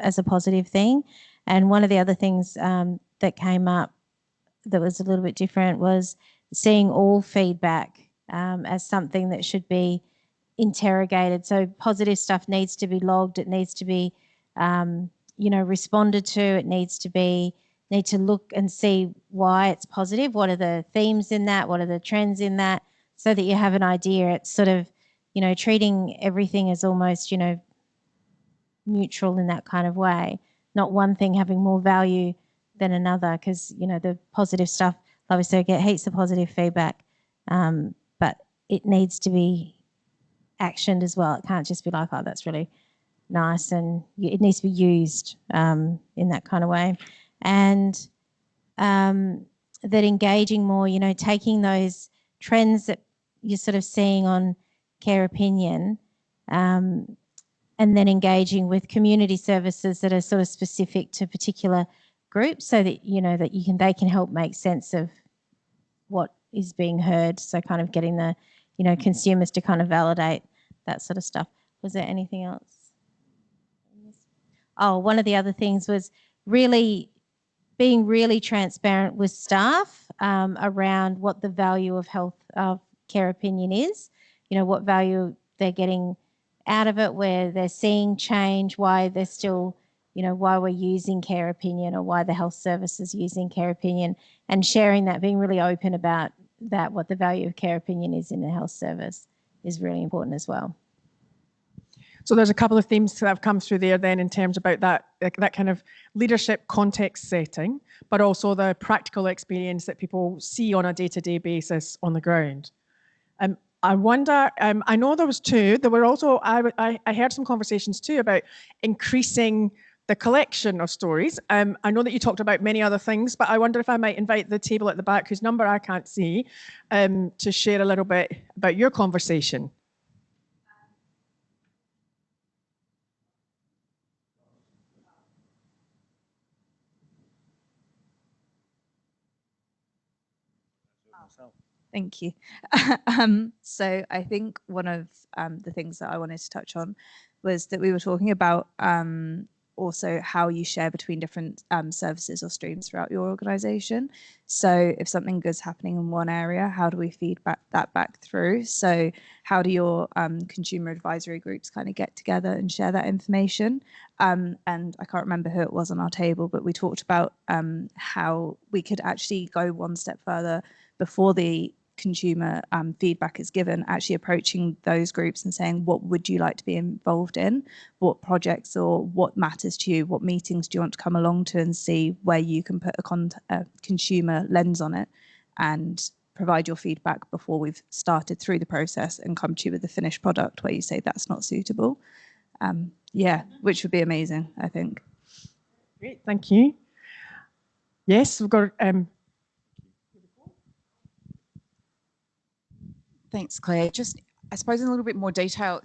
as a positive thing. And one of the other things that came up that was a little bit different was seeing all feedback as something that should be interrogated. So positive stuff needs to be logged. It needs to be, responded to. It need to look and see why it's positive. What are the themes in that? What are the trends in that? So that you have an idea. It's sort of, treating everything as almost, neutral in that kind of way. Not one thing having more value than another, because, the positive stuff, obviously I get heaps of positive feedback, but it needs to be actioned as well. It can't just be like, oh, that's really nice, and it needs to be used in that kind of way. And that engaging more, you know, taking those trends that you're sort of seeing on care opinion, and then engaging with community services that are sort of specific to particular groups, so that you know that they can help make sense of what is being heard. So kind of getting the, you know, consumers to kind of validate that sort of stuff. Was there anything else? Oh, one of the other things was really being really transparent with staff around what the value of care opinion is, you know, what value they're getting out of it, where they're seeing change, why they're still, you know, why we're using care opinion or why the health service is using care opinion, and sharing that, being really open about that, what the value of care opinion is in the health service is really important as well. So there's a couple of themes that have come through there then in terms about that kind of leadership context setting, but also the practical experience that people see on a day-to-day basis on the ground. I wonder, I know there were also, I heard some conversations too about increasing the collection of stories. I know that you talked about many other things, but I wonder if I might invite the table at the back, whose number I can't see, to share a little bit about your conversation. Thank you. So I think one of the things that I wanted to touch on was that we were talking about also how you share between different services or streams throughout your organisation. So if something good's happening in one area, how do we feed that back through? So how do your consumer advisory groups kind of get together and share that information? And I can't remember who it was on our table, but we talked about how we could actually go one step further before the consumer feedback is given, actually approaching those groups and saying, what would you like to be involved in? What projects or what matters to you? What meetings do you want to come along to and see where you can put a consumer lens on it and provide your feedback before we've started through the process and come to you with the finished product where you say that's not suitable. Yeah, which would be amazing, I think. Great, thank you. Yes, we've got Thanks, Claire. Just, I suppose in a little bit more detail,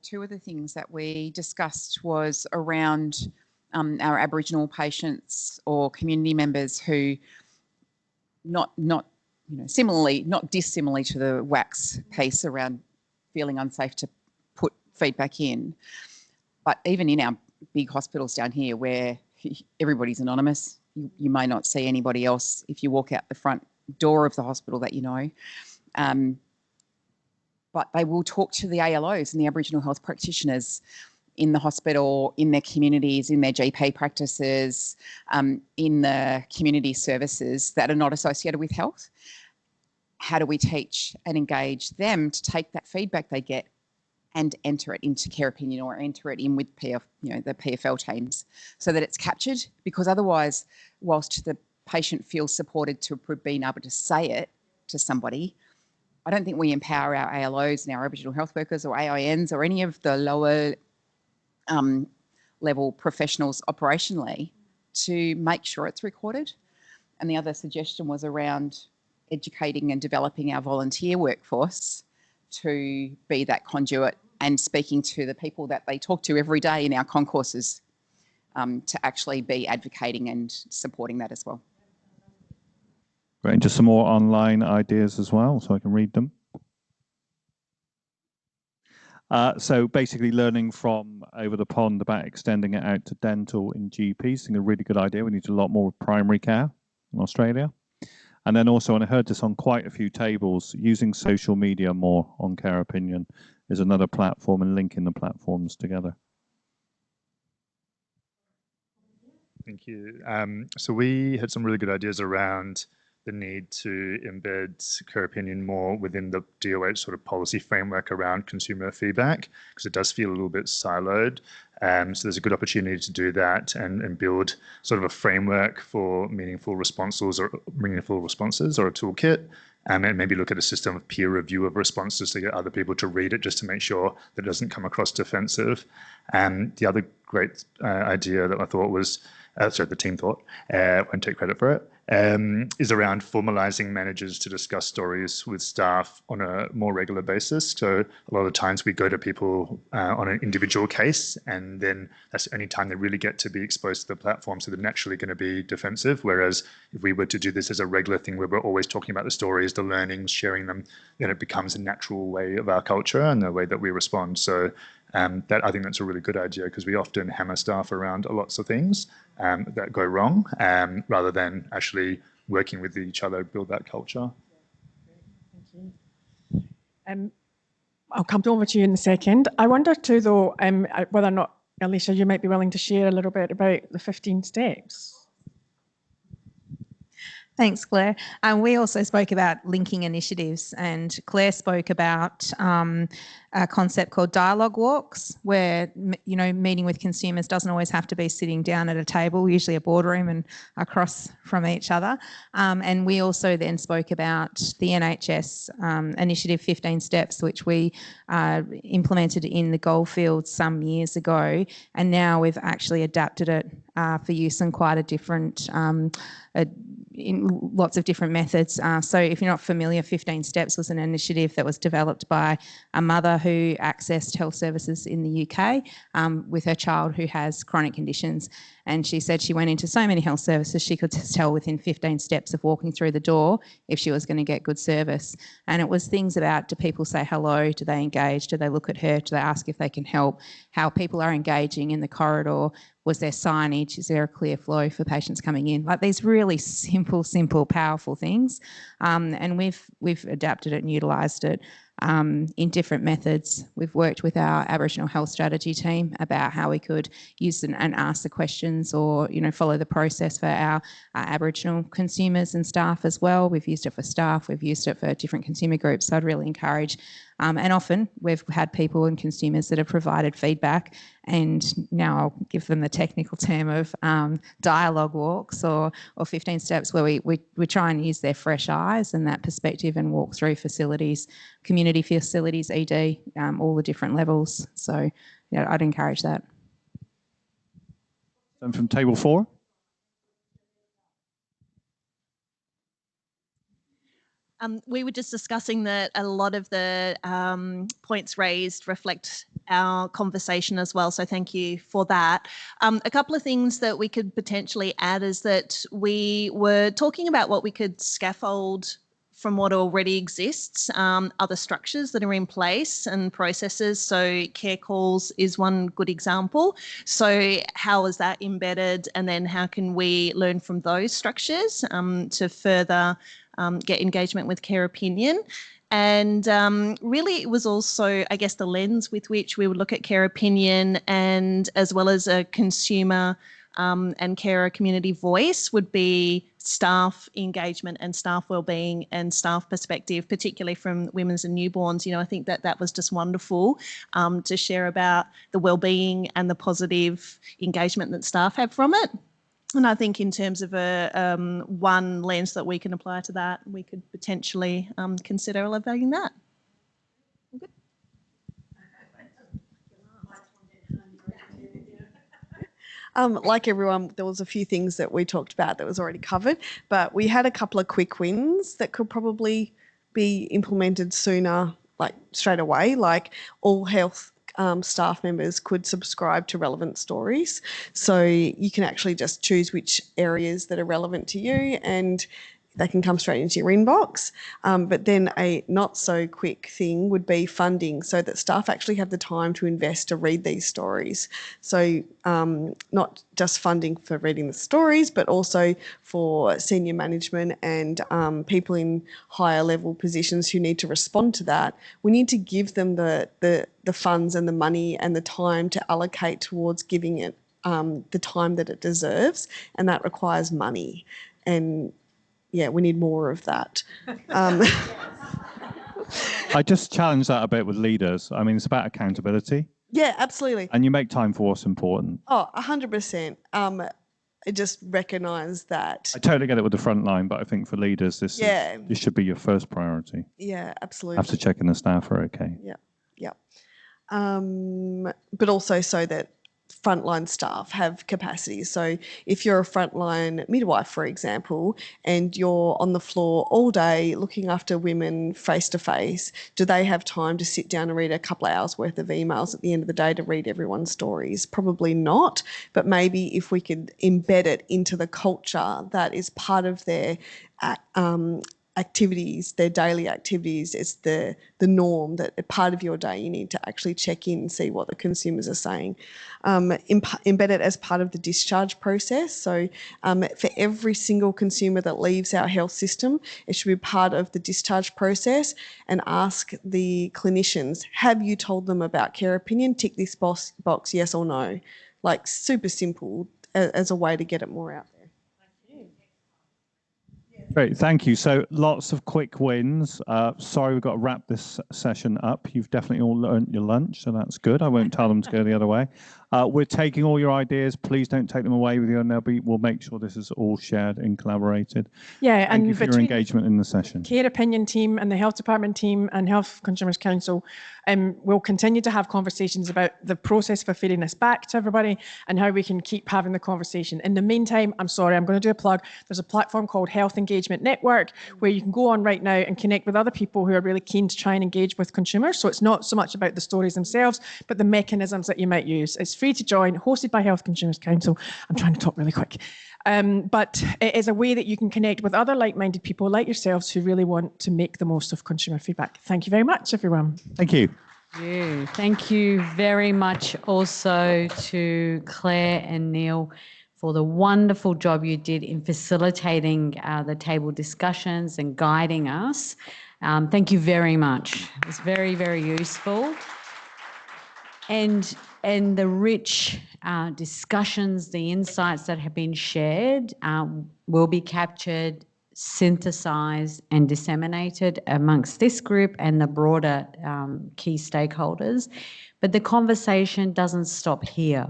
two of the things that we discussed was around our Aboriginal patients or community members who not dissimilarly to the wax piece around feeling unsafe to put feedback in. But even in our big hospitals down here where everybody's anonymous, you may not see anybody else if you walk out the front door of the hospital that you know. But they will talk to the ALOs and the Aboriginal health practitioners in the hospital, in their communities, in their GP practices, in the community services that are not associated with health. How do we teach and engage them to take that feedback they get and enter it into care opinion or enter it in with the PFL teams so that it's captured? Because otherwise, whilst the patient feels supported to being able to say it to somebody, I don't think we empower our ALOs and our Aboriginal health workers or AINs or any of the lower level professionals operationally to make sure it's recorded. And the other suggestion was around educating and developing our volunteer workforce to be that conduit and speaking to the people that they talk to every day in our concourses to actually be advocating and supporting that as well. Great, and just some more online ideas as well, so I can read them. So basically learning from over the pond about extending it out to dental in GPs, I think a really good idea. We need a lot more primary care in Australia. And then also, and I heard this on quite a few tables, using social media more on care opinion is another platform and linking the platforms together. Thank you. So we had some really good ideas around the need to embed care opinion more within the DOH sort of policy framework around consumer feedback, because it does feel a little bit siloed. So there's a good opportunity to do that and build sort of a framework for meaningful responses or a toolkit, and maybe look at a system of peer review of responses to get other people to read it just to make sure that it doesn't come across defensive. And the other great idea that I thought was, the team thought, won't take credit for it, is around formalizing managers to discuss stories with staff on a more regular basis. So a lot of times we go to people on an individual case, and then that's the only time they really get to be exposed to the platform. So they're naturally going to be defensive. Whereas if we were to do this as a regular thing where we're always talking about the stories, the learnings, sharing them, then it becomes a natural way of our culture and the way that we respond. So that I think that's a really good idea, because we often hammer staff around lots of things that go wrong, rather than actually working with each other, build that culture. I'll come over to you in a second. I wonder too, though, whether or not, Alicia, you might be willing to share a little bit about the 15 steps. Thanks, Claire. We also spoke about linking initiatives, and Claire spoke about a concept called dialogue walks, where meeting with consumers doesn't always have to be sitting down at a table, usually a boardroom and across from each other. And we also then spoke about the NHS initiative 15 Steps, which we implemented in the Goldfields some years ago, and now we've actually adapted it for use in quite a different in lots of different methods. So if you're not familiar, 15 Steps was an initiative that was developed by a mother who accessed health services in the UK with her child who has chronic conditions. And she said she went into so many health services, she could tell within 15 steps of walking through the door if she was going to get good service. And it was things about, do people say hello? Do they engage? Do they look at her? Do they ask if they can help? How people are engaging in the corridor? Was there signage? Is there a clear flow for patients coming in? Like these really simple, powerful things. And we've adapted it and utilised it in different methods. We've worked with our Aboriginal health strategy team about how we could use and ask the questions, or follow the process for our Aboriginal consumers and staff as well. We've used it for staff, we've used it for different consumer groups. So I'd really encourage, and often we've had people and consumers that have provided feedback, and now I'll give them the technical term of dialogue walks or 15 steps, where we try and use their fresh eyes and that perspective and walk through facilities, community facilities, ED, all the different levels. So I'd encourage that. And from table 4. We were just discussing that a lot of the points raised reflect our conversation as well, so thank you for that. A couple of things that we could potentially add is that we were talking about what we could scaffold from what already exists, other structures that are in place and processes. So care calls is one good example. So how is that embedded, and then how can we learn from those structures to further get engagement with care opinion? And really it was also, I guess, the lens with which we would look at care opinion, and as well as a consumer and carer community voice would be staff engagement and staff wellbeing and staff perspective, particularly from women's and newborns. I think that was just wonderful to share about the wellbeing and the positive engagement that staff have from it. And I think in terms of a one lens that we can apply to that, we could potentially consider elevating that. Like everyone, there was a few things that we talked about that was already covered, but we had a couple of quick wins that could probably be implemented sooner, like straight away, like all health staff members could subscribe to relevant stories. So you can actually just choose which areas that are relevant to you, and they can come straight into your inbox. But then a not so quick thing would be funding, so that staff actually have the time to invest to read these stories. So not just funding for reading the stories, but also for senior management and people in higher level positions who need to respond to that. We need to give them the funds and the money and the time to allocate towards giving it the time that it deserves, and that requires money. And yeah, we need more of that. I just challenge that a bit with leaders. I mean, it's about accountability. Yeah, absolutely. And you make time for what's important. Oh, 100%. I just recognise that. I totally get it with the front line, but I think for leaders, this should be your first priority. Yeah, absolutely. Have to check in the staff are okay. Yeah, yeah. But also so that frontline staff have capacity. So if you're a frontline midwife, for example, and you're on the floor all day looking after women face to face, do they have time to sit down and read a couple of hours worth of emails at the end of the day to read everyone's stories? Probably not, but maybe if we could embed it into the culture that is part of their activities, their daily activities, it's the norm that a part of your day you need to actually check in and see what the consumers are saying. Embed it as part of the discharge process. So for every single consumer that leaves our health system, it should be part of the discharge process, and ask the clinicians, have you told them about care opinion? Tick this box, yes or no. Like super simple as a way to get it more out there. Great, thank you. So lots of quick wins. Sorry, we've got to wrap this session up. You've definitely all learned your lunch, so that's good. I won't tell them to go the other way. We're taking all your ideas. Please don't take them away with you, and we'll make sure this is all shared and collaborated. Yeah, Thank and you for your engagement in the session. Care opinion team and the health department team and Health Consumers Council will continue to have conversations about the process for feeding this back to everybody and how we can keep having the conversation. In the meantime, I'm sorry, I'm going to do a plug. There's a platform called Health Engagement Network where you can go on right now and connect with other people who are really keen to try and engage with consumers. So it's not so much about the stories themselves, but the mechanisms that you might use. It's free to join, hosted by Health Consumers Council. I'm trying to talk really quick. But it is a way that you can connect with other like-minded people like yourselves who really want to make the most of consumer feedback. Thank you very much, everyone. Thank you. Thank you very much also to Claire and Neil for the wonderful job you did in facilitating the table discussions and guiding us. Thank you very much. It was very, very useful. And the rich discussions, the insights that have been shared will be captured, synthesised and disseminated amongst this group and the broader key stakeholders. But the conversation doesn't stop here.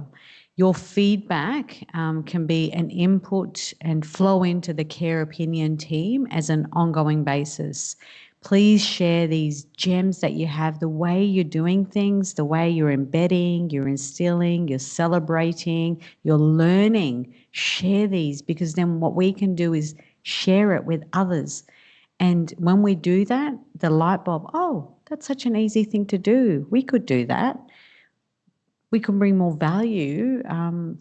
Your feedback can be an input and flow into the care opinion team as an ongoing basis. Please share these gems that you have, the way you're doing things, the way you're embedding, you're instilling, you're celebrating, you're learning. Share these, because then what we can do is share it with others. And when we do that, the light bulb, oh, that's such an easy thing to do. We could do that. We can bring more value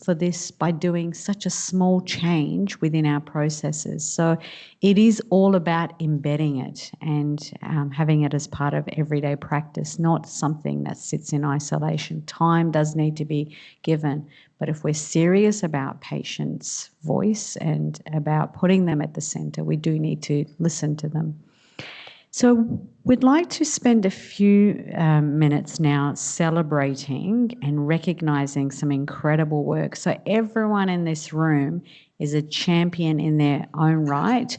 for this by doing such a small change within our processes. So it is all about embedding it and having it as part of everyday practice, not something that sits in isolation. Time does need to be given, but if we're serious about patients' voice and about putting them at the centre, we do need to listen to them. So we'd like to spend a few minutes now celebrating and recognising some incredible work. So everyone in this room is a champion in their own right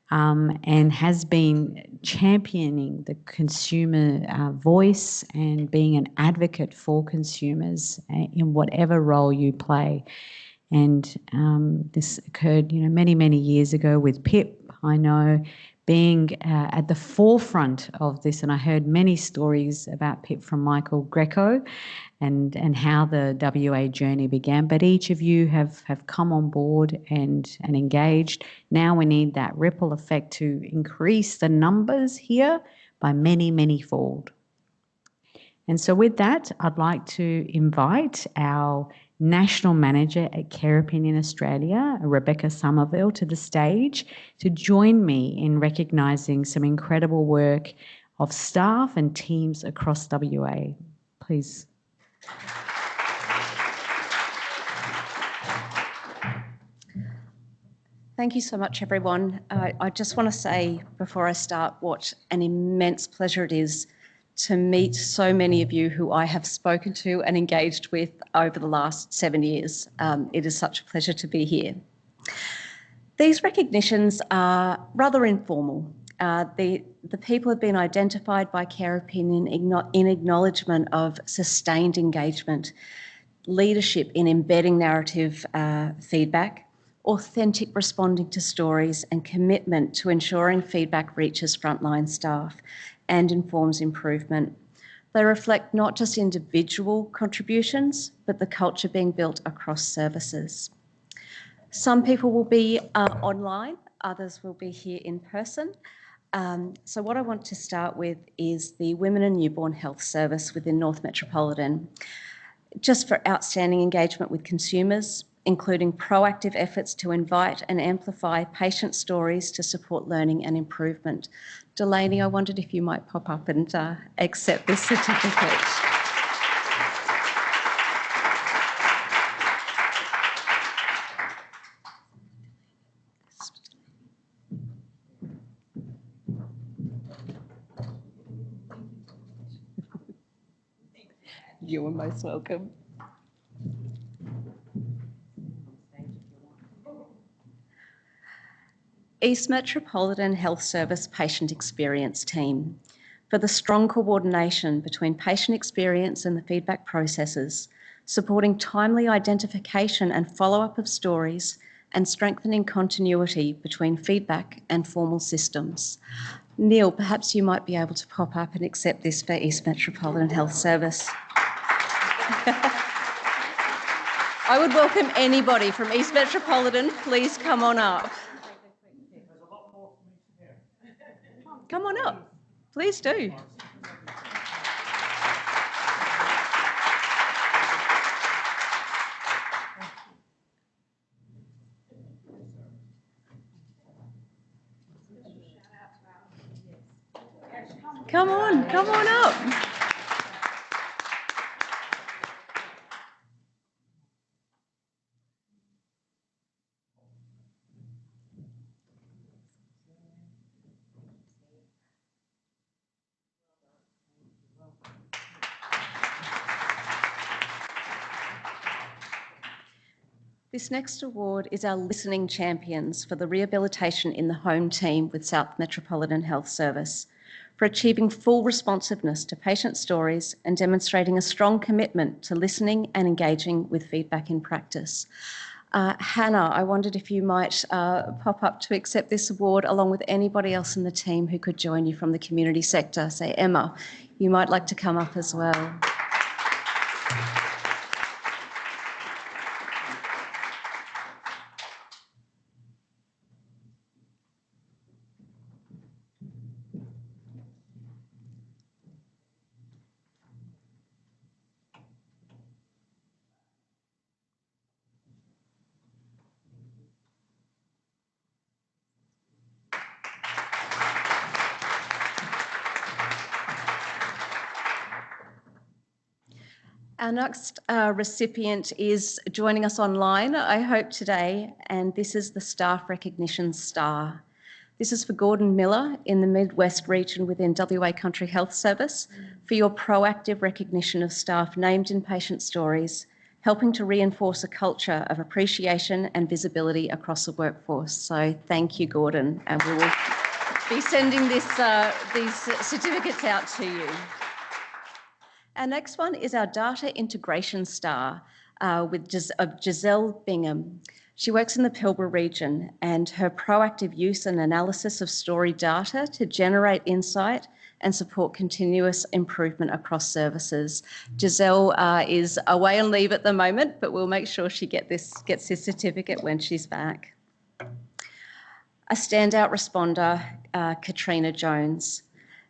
and has been championing the consumer voice and being an advocate for consumers in whatever role you play. And this occurred, many, many years ago with PIP, I know, being at the forefront of this, and I heard many stories about PIP from Michael Greco and how the WA journey began. But each of you have come on board and engaged. Now we need that ripple effect to increase the numbers here by many, many fold. And so with that, I'd like to invite our National Manager at Care Opinion Australia, Rebecca Somerville, to the stage to join me in recognising some incredible work of staff and teams across WA. Please. Thank you so much, everyone. I just want to say before I start what an immense pleasure it is to meet so many of you who I have spoken to and engaged with over the last 7 years. It is such a pleasure to be here. These recognitions are rather informal. The people have been identified by Care Opinion in acknowledgement of sustained engagement, leadership in embedding narrative feedback, authentic responding to stories, and commitment to ensuring feedback reaches frontline staff and informs improvement. They reflect not just individual contributions, but the culture being built across services. Some people will be online, others will be here in person. So what I want to start with is the Women and Newborn Health Service within North Metropolitan, just for outstanding engagement with consumers, including proactive efforts to invite and amplify patient stories to support learning and improvement. Delaney, I wondered if you might pop up and accept this certificate. You are most welcome. East Metropolitan Health Service Patient Experience Team, for the strong coordination between patient experience and the feedback processes, supporting timely identification and follow-up of stories, and strengthening continuity between feedback and formal systems. Neil, perhaps you might be able to pop up and accept this for East Metropolitan Health Service. I would welcome anybody from East Metropolitan. Please come on up. Come on up. Please do. Come on up. This next award is our Listening Champions for the Rehabilitation in the Home team with South Metropolitan Health Service, for achieving full responsiveness to patient stories and demonstrating a strong commitment to listening and engaging with feedback in practice. Hannah, I wondered if you might pop up to accept this award along with anybody else in the team who could join you from the community sector. Say, Emma, you might like to come up as well. Our next recipient is joining us online, I hope today, and this is the Staff Recognition Star. This is for Gordon Miller in the Midwest region within WA Country Health Service for your proactive recognition of staff named in patient stories, helping to reinforce a culture of appreciation and visibility across the workforce. So thank you, Gordon, and we will be sending these certificates out to you. Our next one is our Data Integration Star with Giselle Bingham. She works in the Pilbara region, and her proactive use and analysis of story data to generate insight and support continuous improvement across services. Giselle is away on leave at the moment, but we'll make sure she gets this certificate when she's back. A standout responder, Katrina Jones,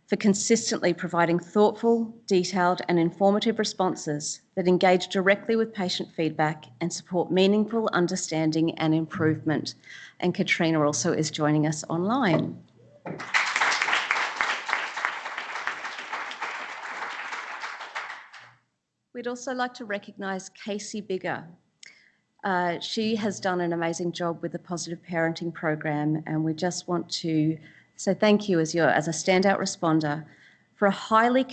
for consistently providing thoughtful, detailed and informative responses that engage directly with patient feedback and support meaningful understanding and improvement. And Katrina also is joining us online. We'd also like to recognise Casey Bigger. She has done an amazing job with the Positive Parenting Program, and we just want to say thank you as a standout responder for a highly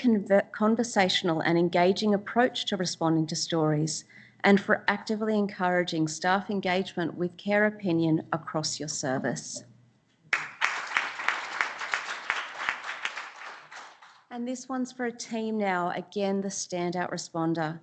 conversational and engaging approach to responding to stories, and for actively encouraging staff engagement with care opinion across your service. And this one's for a team now, again, the standout responder,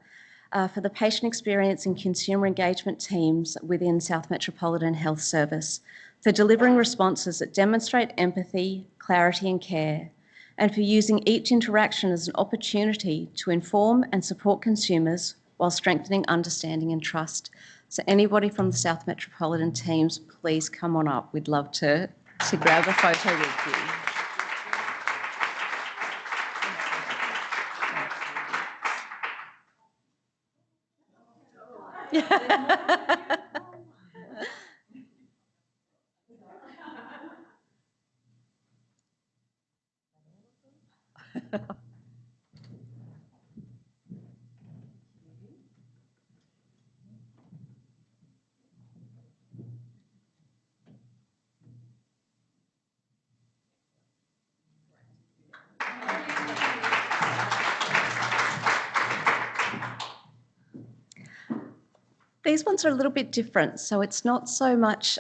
for the patient experience and consumer engagement teams within South Metropolitan Health Service, for delivering responses that demonstrate empathy, clarity and care, and for using each interaction as an opportunity to inform and support consumers while strengthening understanding and trust. So anybody from the South Metropolitan teams, please come on up. We'd love to grab a photo with you. These ones are a little bit different. So it's not so much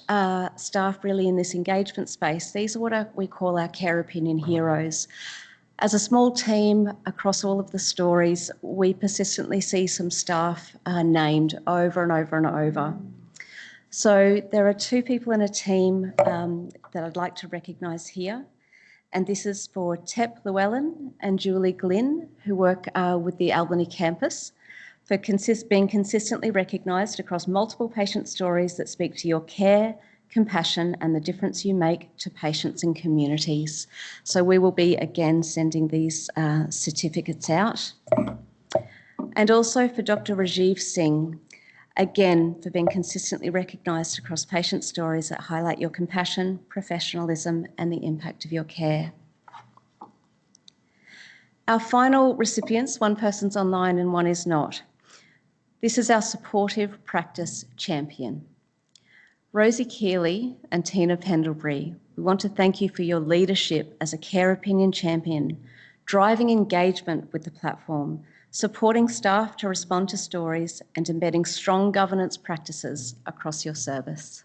staff really in this engagement space. These are what we call our care opinion heroes. As a small team across all of the stories, we persistently see some staff named over and over and over. So there are two people in a team that I'd like to recognise here. And this is for Tep Llewellyn and Julie Glynn, who work with the Albany campus, for being consistently recognised across multiple patient stories that speak to your care, compassion and the difference you make to patients and communities. So we will be again sending these certificates out. And also for Dr. Rajiv Singh, again for being consistently recognised across patient stories that highlight your compassion, professionalism and the impact of your care. Our final recipients, one person's online and one is not. This is our supportive practice champion. Rosie Keeley and Tina Pendlebury, we want to thank you for your leadership as a care opinion champion, driving engagement with the platform, supporting staff to respond to stories and embedding strong governance practices across your service.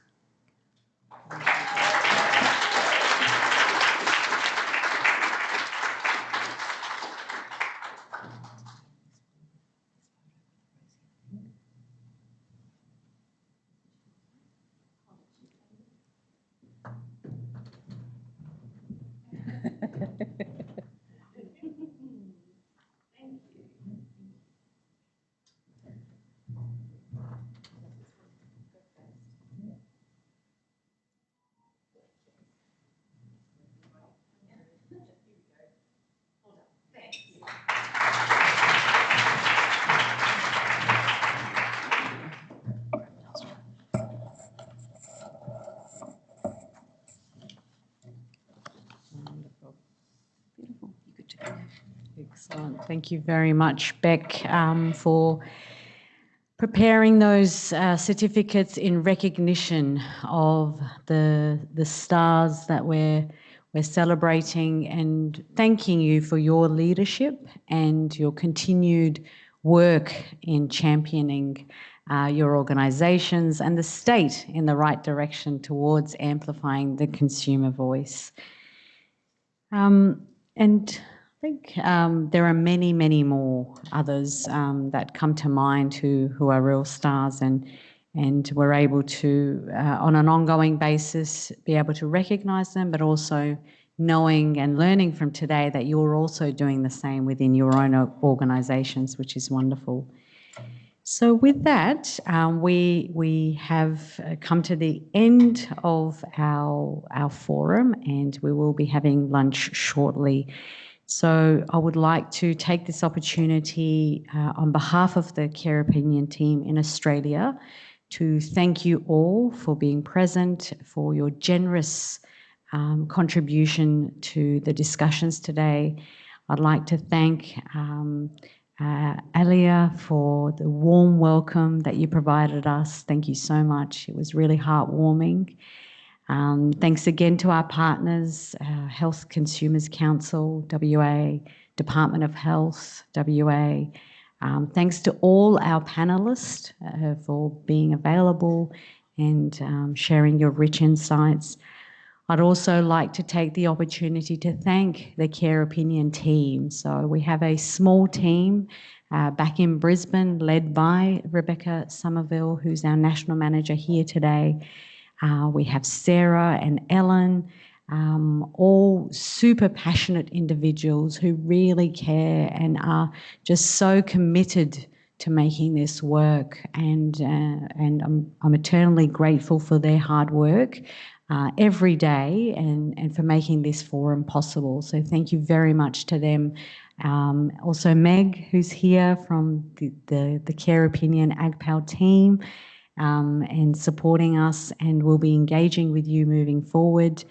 Excellent. Thank you very much, Beck, for preparing those certificates in recognition of the stars that we're celebrating, and thanking you for your leadership and your continued work in championing your organisations and the state in the right direction towards amplifying the consumer voice. And I think there are many, many more others that come to mind who are real stars, and we're able to, on an ongoing basis, be able to recognise them, but also knowing and learning from today that you're also doing the same within your own organisations, which is wonderful. So with that, we have come to the end of our forum, and we will be having lunch shortly. So I would like to take this opportunity on behalf of the Care Opinion team in Australia to thank you all for being present, for your generous contribution to the discussions today. I'd like to thank Alia for the warm welcome that you provided us. Thank you so much. It was really heartwarming. Thanks again to our partners, Health Consumers Council, WA, Department of Health, WA. Thanks to all our panellists for being available and sharing your rich insights. I'd also like to take the opportunity to thank the Care Opinion team. So we have a small team back in Brisbane led by Rebecca Somerville, who's our National Manager here today. We have Sarah and Ellen all super passionate individuals who really care and are just so committed to making this work. And I'm eternally grateful for their hard work every day and for making this forum possible. So thank you very much to them. Also Meg, who's here from the Care Opinion AgPal team, and supporting us, and will be engaging with you moving forward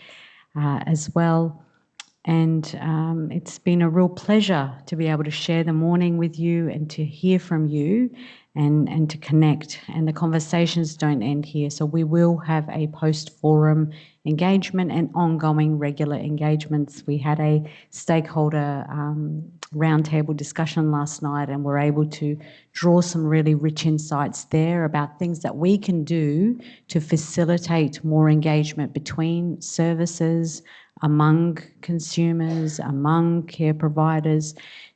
as well. And it's been a real pleasure to be able to share the morning with you and to hear from you and to connect. And the conversations don't end here. So we will have a post-forum engagement and ongoing regular engagements. We had a stakeholder roundtable discussion last night, and we're able to draw some really rich insights there about things that we can do to facilitate more engagement between services, among consumers, among care providers,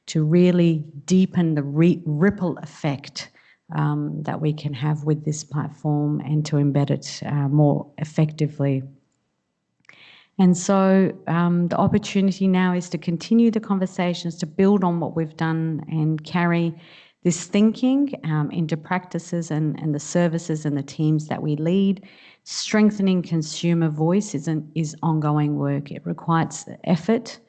to really deepen the ripple effect that we can have with this platform and to embed it more effectively. And so the opportunity now is to continue the conversations, to build on what we've done and carry this thinking into practices and the services and the teams that we lead. Strengthening consumer voice is ongoing work. It requires effort.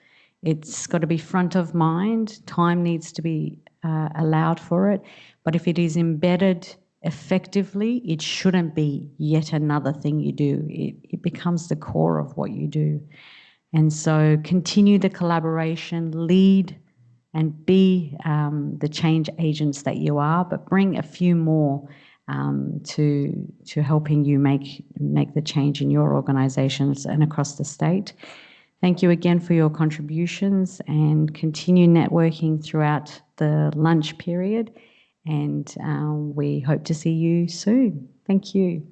It's got to be front of mind. Time needs to be allowed for it. But if it is embedded effectively, it shouldn't be yet another thing you do. It becomes the core of what you do. And so continue the collaboration, lead and be the change agents that you are, but bring a few more to helping you make the change in your organisations and across the state. Thank you again for your contributions, and continue networking throughout the lunch period. And we hope to see you soon. Thank you.